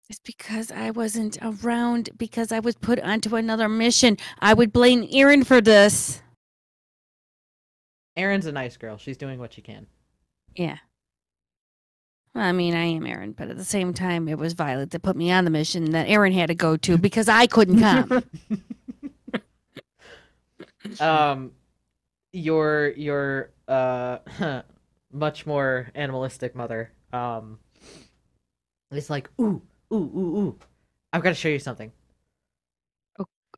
It's because I wasn't around because I was put onto another mission. I would blame Erin for this. Erin's a nice girl. She's doing what she can. Yeah. Well, I mean, I am Erin, but at the same time, it was Violet that put me on the mission that Erin had to go to because I couldn't come. Your much more animalistic mother is like, ooh, I've got to show you something.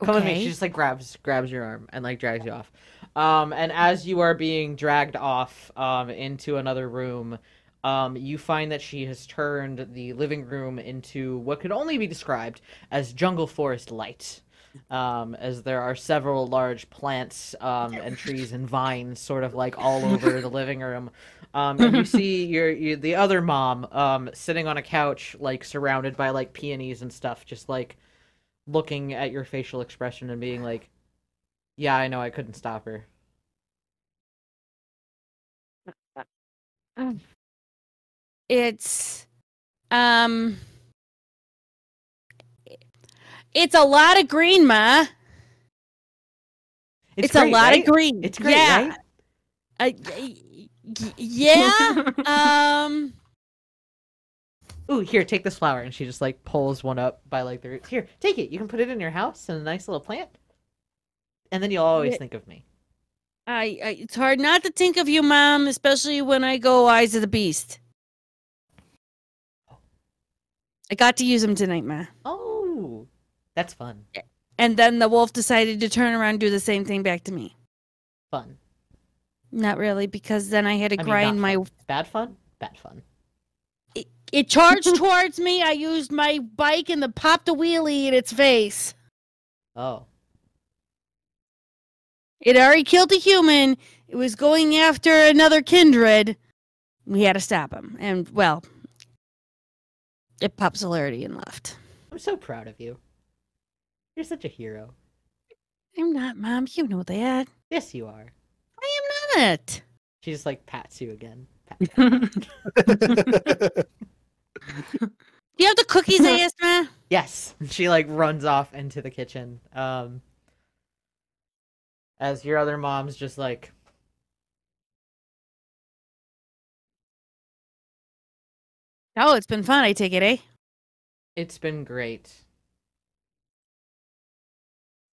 Come with me. She just like grabs your arm and like drags you off. And as you are being dragged off into another room, you find that she has turned the living room into what could only be described as jungle forest light. As there are several large plants and trees and vines sort of like all over the living room. And you see the other mom sitting on a couch like surrounded by like peonies and stuff, just like looking at your facial expression and being like, yeah, I know, I couldn't stop her. It's it's a lot of green, Ma. It's great, a lot right? of green. It's great, yeah. right? Yeah. Ooh, here, take this flower. And she just like pulls one up by like the roots. Here, take it. You can put it in your house in a nice little plant. And then you'll always think of me. It's hard not to think of you, Mom, especially when I go Eyes of the Beast. I got to use them tonight, Ma. Oh, that's fun. And then the wolf decided to turn around and do the same thing back to me. Fun. Not really, because then I had to I mean, grind not my... fun. Bad fun? Bad fun. It charged towards me. I used my bike and then popped a wheelie in its face. Oh. It already killed a human. It was going after another kindred. We had to stop him. And, well, it popped celerity and left. I'm so proud of you. You're such a hero. I'm not, Mom. You know that. Yes, you are. I am not. She just like pats you again. Pat. Do you have the cookies I asked, Ma? Yes. She like runs off into the kitchen. As your other mom's just like, Oh, it's been fun, I take it, eh? it's been great.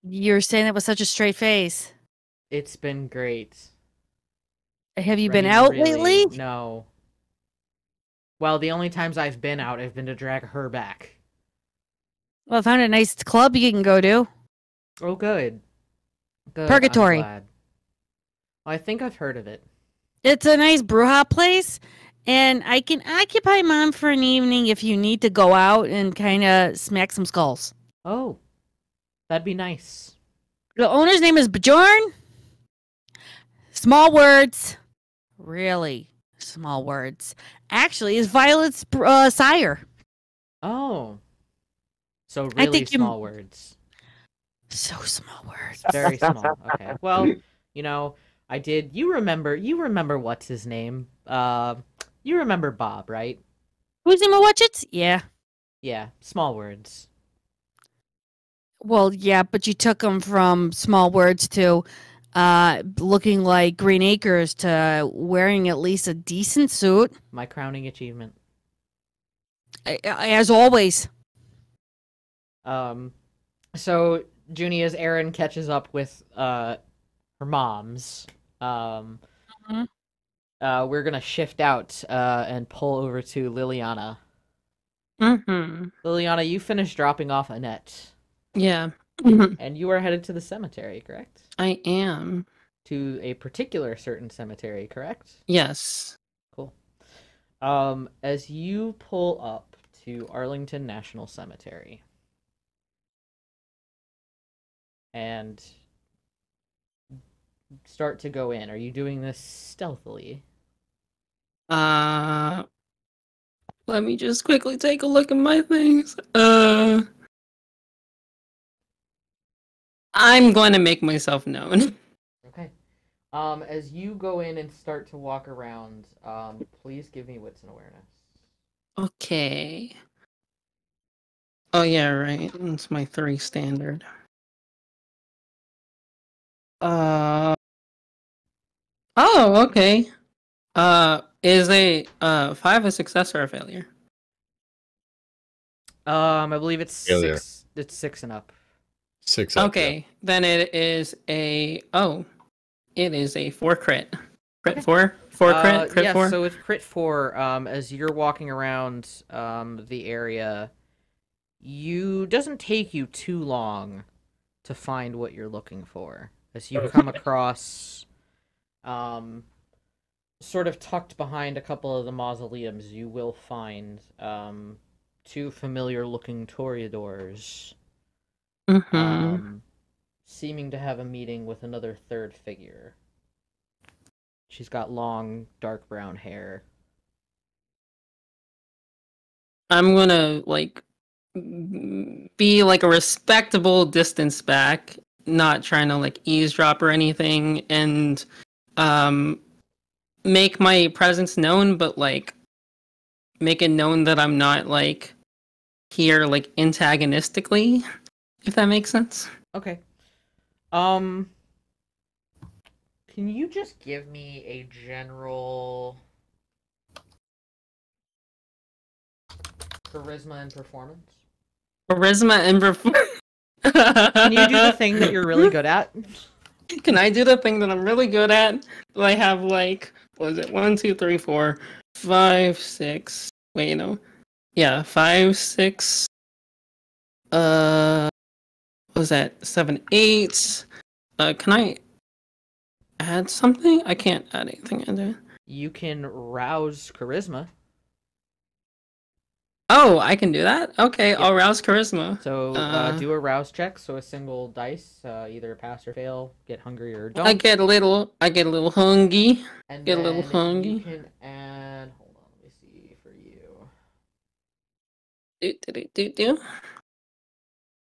You're saying that with such a straight face. It's been great. Have you been Rain, out really? lately? No. Well, the only times I've been out, I've been to drag her back. Well, I found a nice club you can go to. Oh, good. Good. Purgatory. I'm glad. Well, I think I've heard of it. It's a nice brew hop place, and I can occupy Mom for an evening if you need to go out and kind of smack some skulls. Oh, that'd be nice. The owner's name is Bjorn. Small words. Really small words. Actually, is Violet's sire. Oh. So I really think you- small words. So small words. Very small. Okay. Well, you know, you remember what's his name? You remember Bob, right? Who's in my watch it? Yeah. Yeah, small words. Well, yeah, but you took him from small words to looking like Green Acres to wearing at least a decent suit. My crowning achievement. As always. So Junie, as Erin catches up with her moms, we're gonna shift out and pull over to Liliana. Mm-hmm. Liliana, you finished dropping off Annette, Yeah. and you are headed to the cemetery, correct? I am. To a particular certain cemetery, correct? Yes. Cool. As you pull up to Arlington National Cemetery, and start to go in, are you doing this stealthily? Let me just quickly take a look at my things. I'm going to make myself known. Okay. As you go in and start to walk around, please give me wits and awareness. Okay. Oh yeah, right. It's my 3 standard. Oh, okay. Is a 5 a success or a failure? I believe it's Failure. 6. It's 6 and up. 6 up. Okay, then it is a it is a 4 crit. Crit Okay. 4? 4 crit? Crit yeah, 4? so it's crit 4. As you're walking around the area, doesn't take you too long to find what you're looking for. As you come across, sort of tucked behind a couple of the mausoleums, you will find 2 familiar-looking toreadors, Mm-hmm. seeming to have a meeting with another third figure. She's got long, dark brown hair. I'm gonna be like a respectable distance back, not trying to eavesdrop or anything, and make my presence known, but make it known that I'm not here antagonistically, if that makes sense. Okay. Can you just give me a general charisma and performance? Charisma and Can you do the thing that you're really good at? Can I do the thing that I'm really good at? Do I have what is it? 1, 2, 3, 4, 5, 6. Wait, no. Yeah, 5, 6. What was that? 7, 8. Can I add something? I can't add anything into it. You can rouse charisma. Oh, I can do that? Okay, Yep. I'll rouse charisma. So do a rouse check. So a single dice, either pass or fail. Get hungry or don't. I get a little hungry. And get a little then hungry. You can add. Hold on, let me see for you. Do.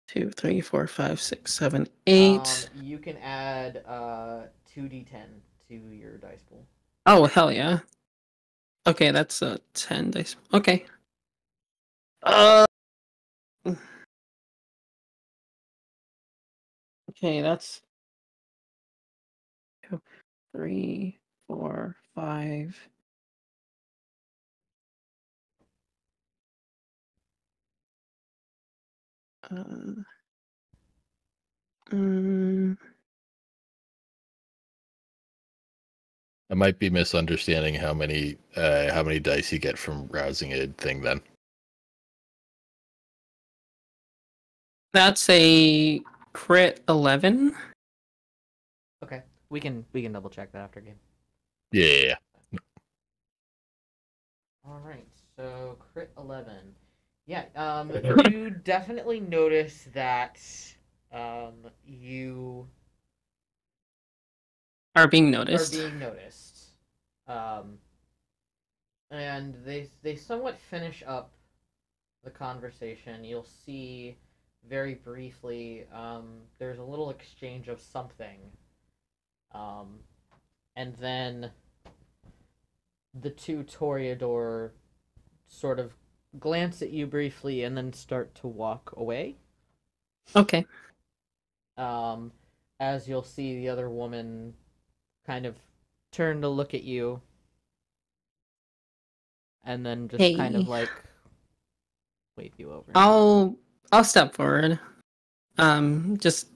2, 3, 4, 5, 6, 7, 8. You can add 2d10 to your dice pool. Oh hell yeah. Okay, that's a 10 dice. Okay. Okay, that's 2, 3, 4, 5. I might be misunderstanding how many dice you get from rousing a thing then. That's a crit 11. Okay, we can double check that after game. Yeah. All right, so crit 11. Yeah, you definitely notice that you Are being are noticed. being noticed. And they somewhat finish up the conversation. You'll see very briefly there's a little exchange of something. And then the 2 toreador sort of glance at you briefly and then start to walk away. Okay. As you'll see the other woman kind of turn to look at you and then just kind of Hey. wave you over. I'll step forward. Just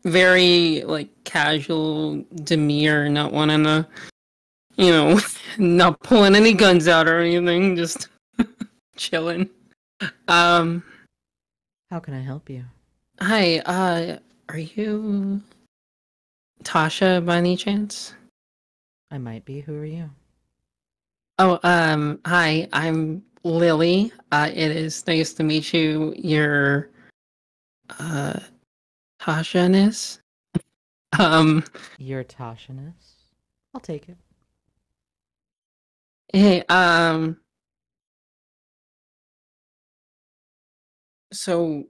very casual demeanor, not wanting to you know, not pulling any guns out or anything, just chilling. How can I help you? Hi, are you Tasha by any chance? I might be. Who are you? Oh, hi, I'm Lily. It is nice to meet you. You're, Tasha-ness? You're Tasha-ness? I'll take it. Hey, so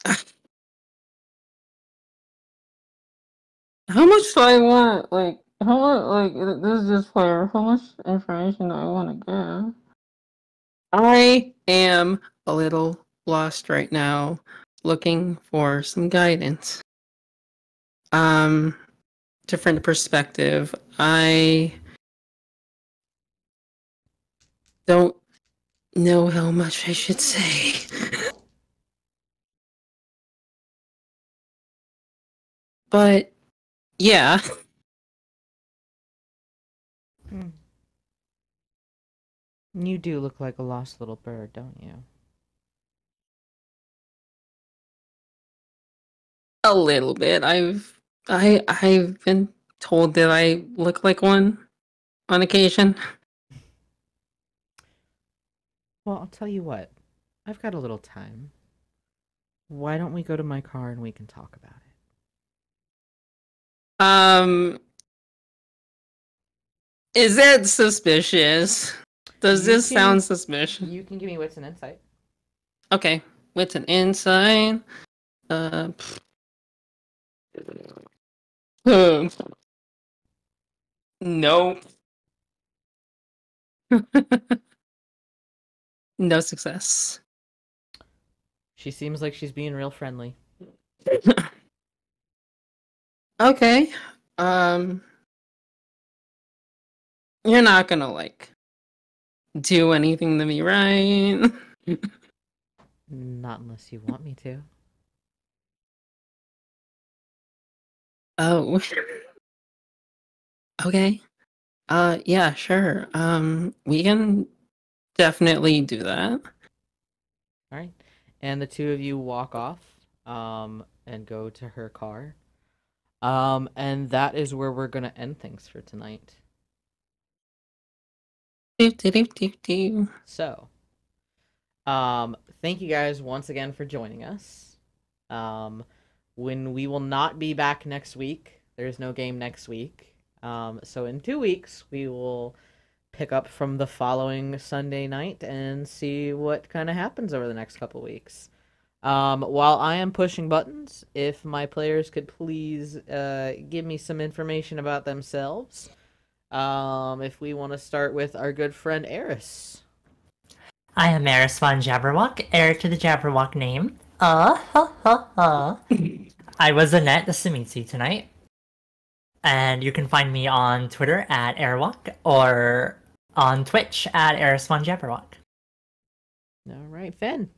how much do I want? Like, how much? Like, this is just for how much information do I want to give? I am a little lost right now, looking for some guidance. Different perspective. I don't know how much I should say. But yeah. You do look like a lost little bird, don't you? A little bit. I've been told that I look like one on occasion. Well, I'll tell you what. I've got a little time. Why don't we go to my car and we can talk about it? Is that suspicious? Does this sound suspicious? You can give me wits and insight. Okay, wits and insight. No. No success. She seems like she's being real friendly. Okay. You're not gonna like do anything to me, right? Not unless you want me to. Oh. Okay. Yeah, sure. We can definitely do that. All right. And the two of you walk off, and go to her car. And that is where we're gonna end things for tonight. So, thank you guys once again for joining us. When we will not be back next week, there's no game next week. So in 2 weeks, we will pick up from the following Sunday night and see what kind of happens over the next couple weeks. While I am pushing buttons, if my players could please give me some information about themselves. If we want to start with our good friend Eris. I am Eris von Jabberwock, heir to the Jabberwock name. I was Annette, nice to meet you tonight. And you can find me on Twitter at Airwalk or on Twitch at Eris von Jabberwock. All right, Fen.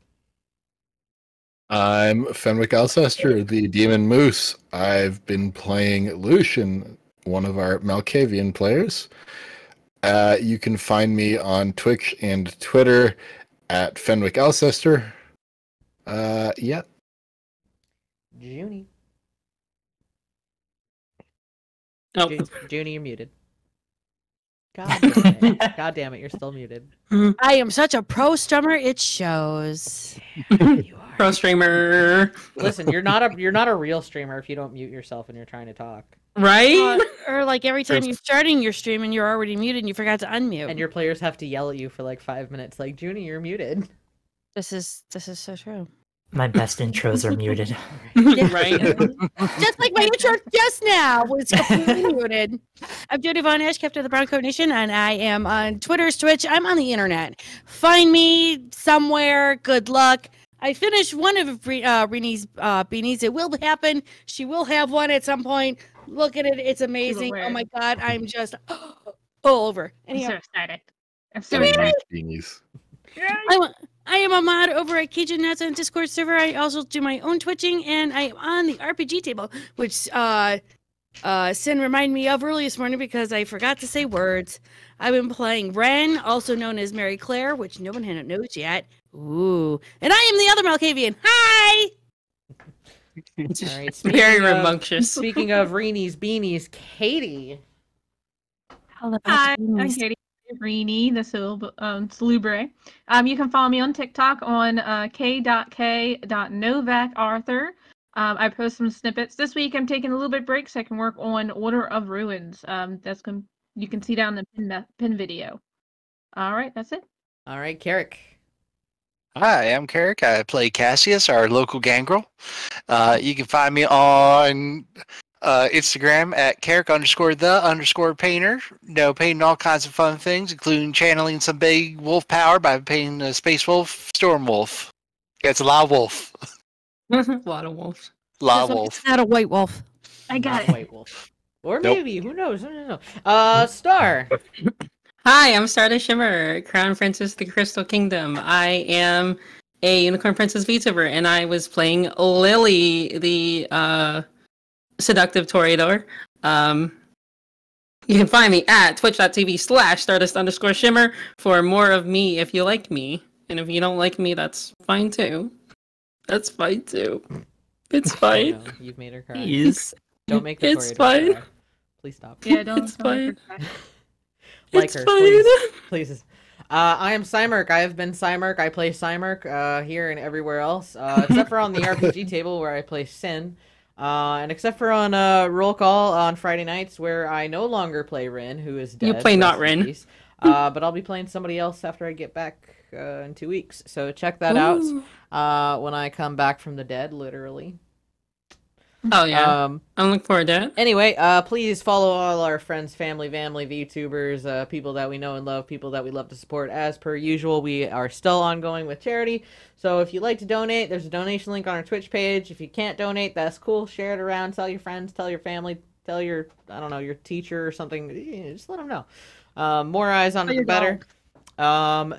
I'm Fenwick Alcester, the Demon Moose. I've been playing Lucian, one of our Malkavian players. You can find me on Twitch and Twitter at Fenwick Alcester. Yeah. Junie. Oh. Junie, you're muted. God damn it. God damn it, you're still muted. I am such a pro strummer, it shows. You are. Pro streamer. Listen, you're not a real streamer if you don't mute yourself when you're trying to talk. Right? Or like every time you're starting your stream and you're already muted and you forgot to unmute. And your players have to yell at you for like 5 minutes, like, Junie, you're muted. This is so true. My best intros are muted. Right? Just like my intro just now was completely muted. I'm Jody Von Esch, Captain of the Brown Coat Nation, and I am on Twitter's Twitch. I'm on the internet. Find me somewhere. Good luck. I finished one of Reni's beanies. It will happen. She will have one at some point. Look at it. It's amazing. Oh my God. I'm just all over. I'm Anyhow, so excited. I'm so excited. Genius. I am a mod over at Cajun Nuts on Discord server. I also do my own twitching, and I am on the RPG table, which Sin reminded me of early this morning because I forgot to say words. I've been playing Ren, also known as Mary Claire, which no one knows yet. Ooh. And I am the other Malkavian. Hi! All right. Very rambunctious. Speaking of Reenies Beanies, Katie. Hi, I'm Katie Rini, the Salubre. You can follow me on TikTok on k.k.novacarthur. I post some snippets. This week I'm taking a little bit break so I can work on Order of Ruins. You can see down the pin video. All right, that's it. All right, Carrick. Hi, I'm Carrick. I play Cassius, our local gangrel. You can find me on Instagram at Carrick_the_painter. Painting all kinds of fun things, including channeling some big wolf power by painting a space wolf, storm wolf. Yeah, it's a lot of wolf. A lot of wolves. It's not a white wolf. I got Not it. White Wolf. Or Nope. maybe, who knows? No. Star. Hi, I'm Stardust Shimmer, Crown Princess of the Crystal Kingdom. I am a Unicorn Princess VTuber, and I was playing Lily, the seductive Toreador. You can find me at twitch.tv/Stardust_Shimmer for more of me if you like me. And if you don't like me, that's fine too. That's fine too. It's fine. Oh, no, you've made her cry. Please. Don't make the It's Toreador fine. cry. Please stop. Yeah, don't. It's don't make fine. her cry. Like It's her, fine. please. I am Cymerk. I have been Cymerk. I play Cymerk here and everywhere else, except for on the RPG table where I play Sin. And except for on Roll Call on Friday nights where I no longer play Rin, who is dead. You play not rest in Rin. peace. But I'll be playing somebody else after I get back in 2 weeks. So check that out Ooh. when I come back from the dead, literally. Oh yeah. I'm looking forward to it. Anyway, please follow all our friends, family, VTubers, people that we know and love, people that we love to support. As per usual, we are still ongoing with charity. So if you'd like to donate, there's a donation link on our Twitch page. If you can't donate, that's cool. Share it around. Tell your friends. Tell your family. Tell your, I don't know, your teacher or something. Just let them know. More eyes on it, the better.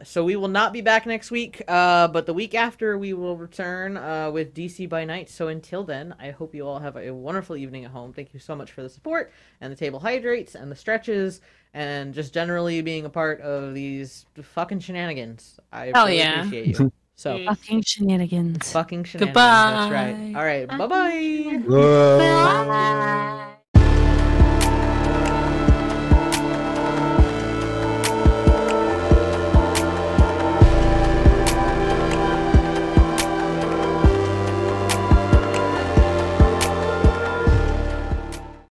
So we will not be back next week, but the week after we will return with DC by Night. So until then, I hope you all have a wonderful evening at home. Thank you so much for the support and the table hydrates and the stretches and just generally being a part of these fucking shenanigans. I really appreciate you. So Fucking shenanigans. fucking shenanigans. That's right. Goodbye. All right. Bye-bye. Bye.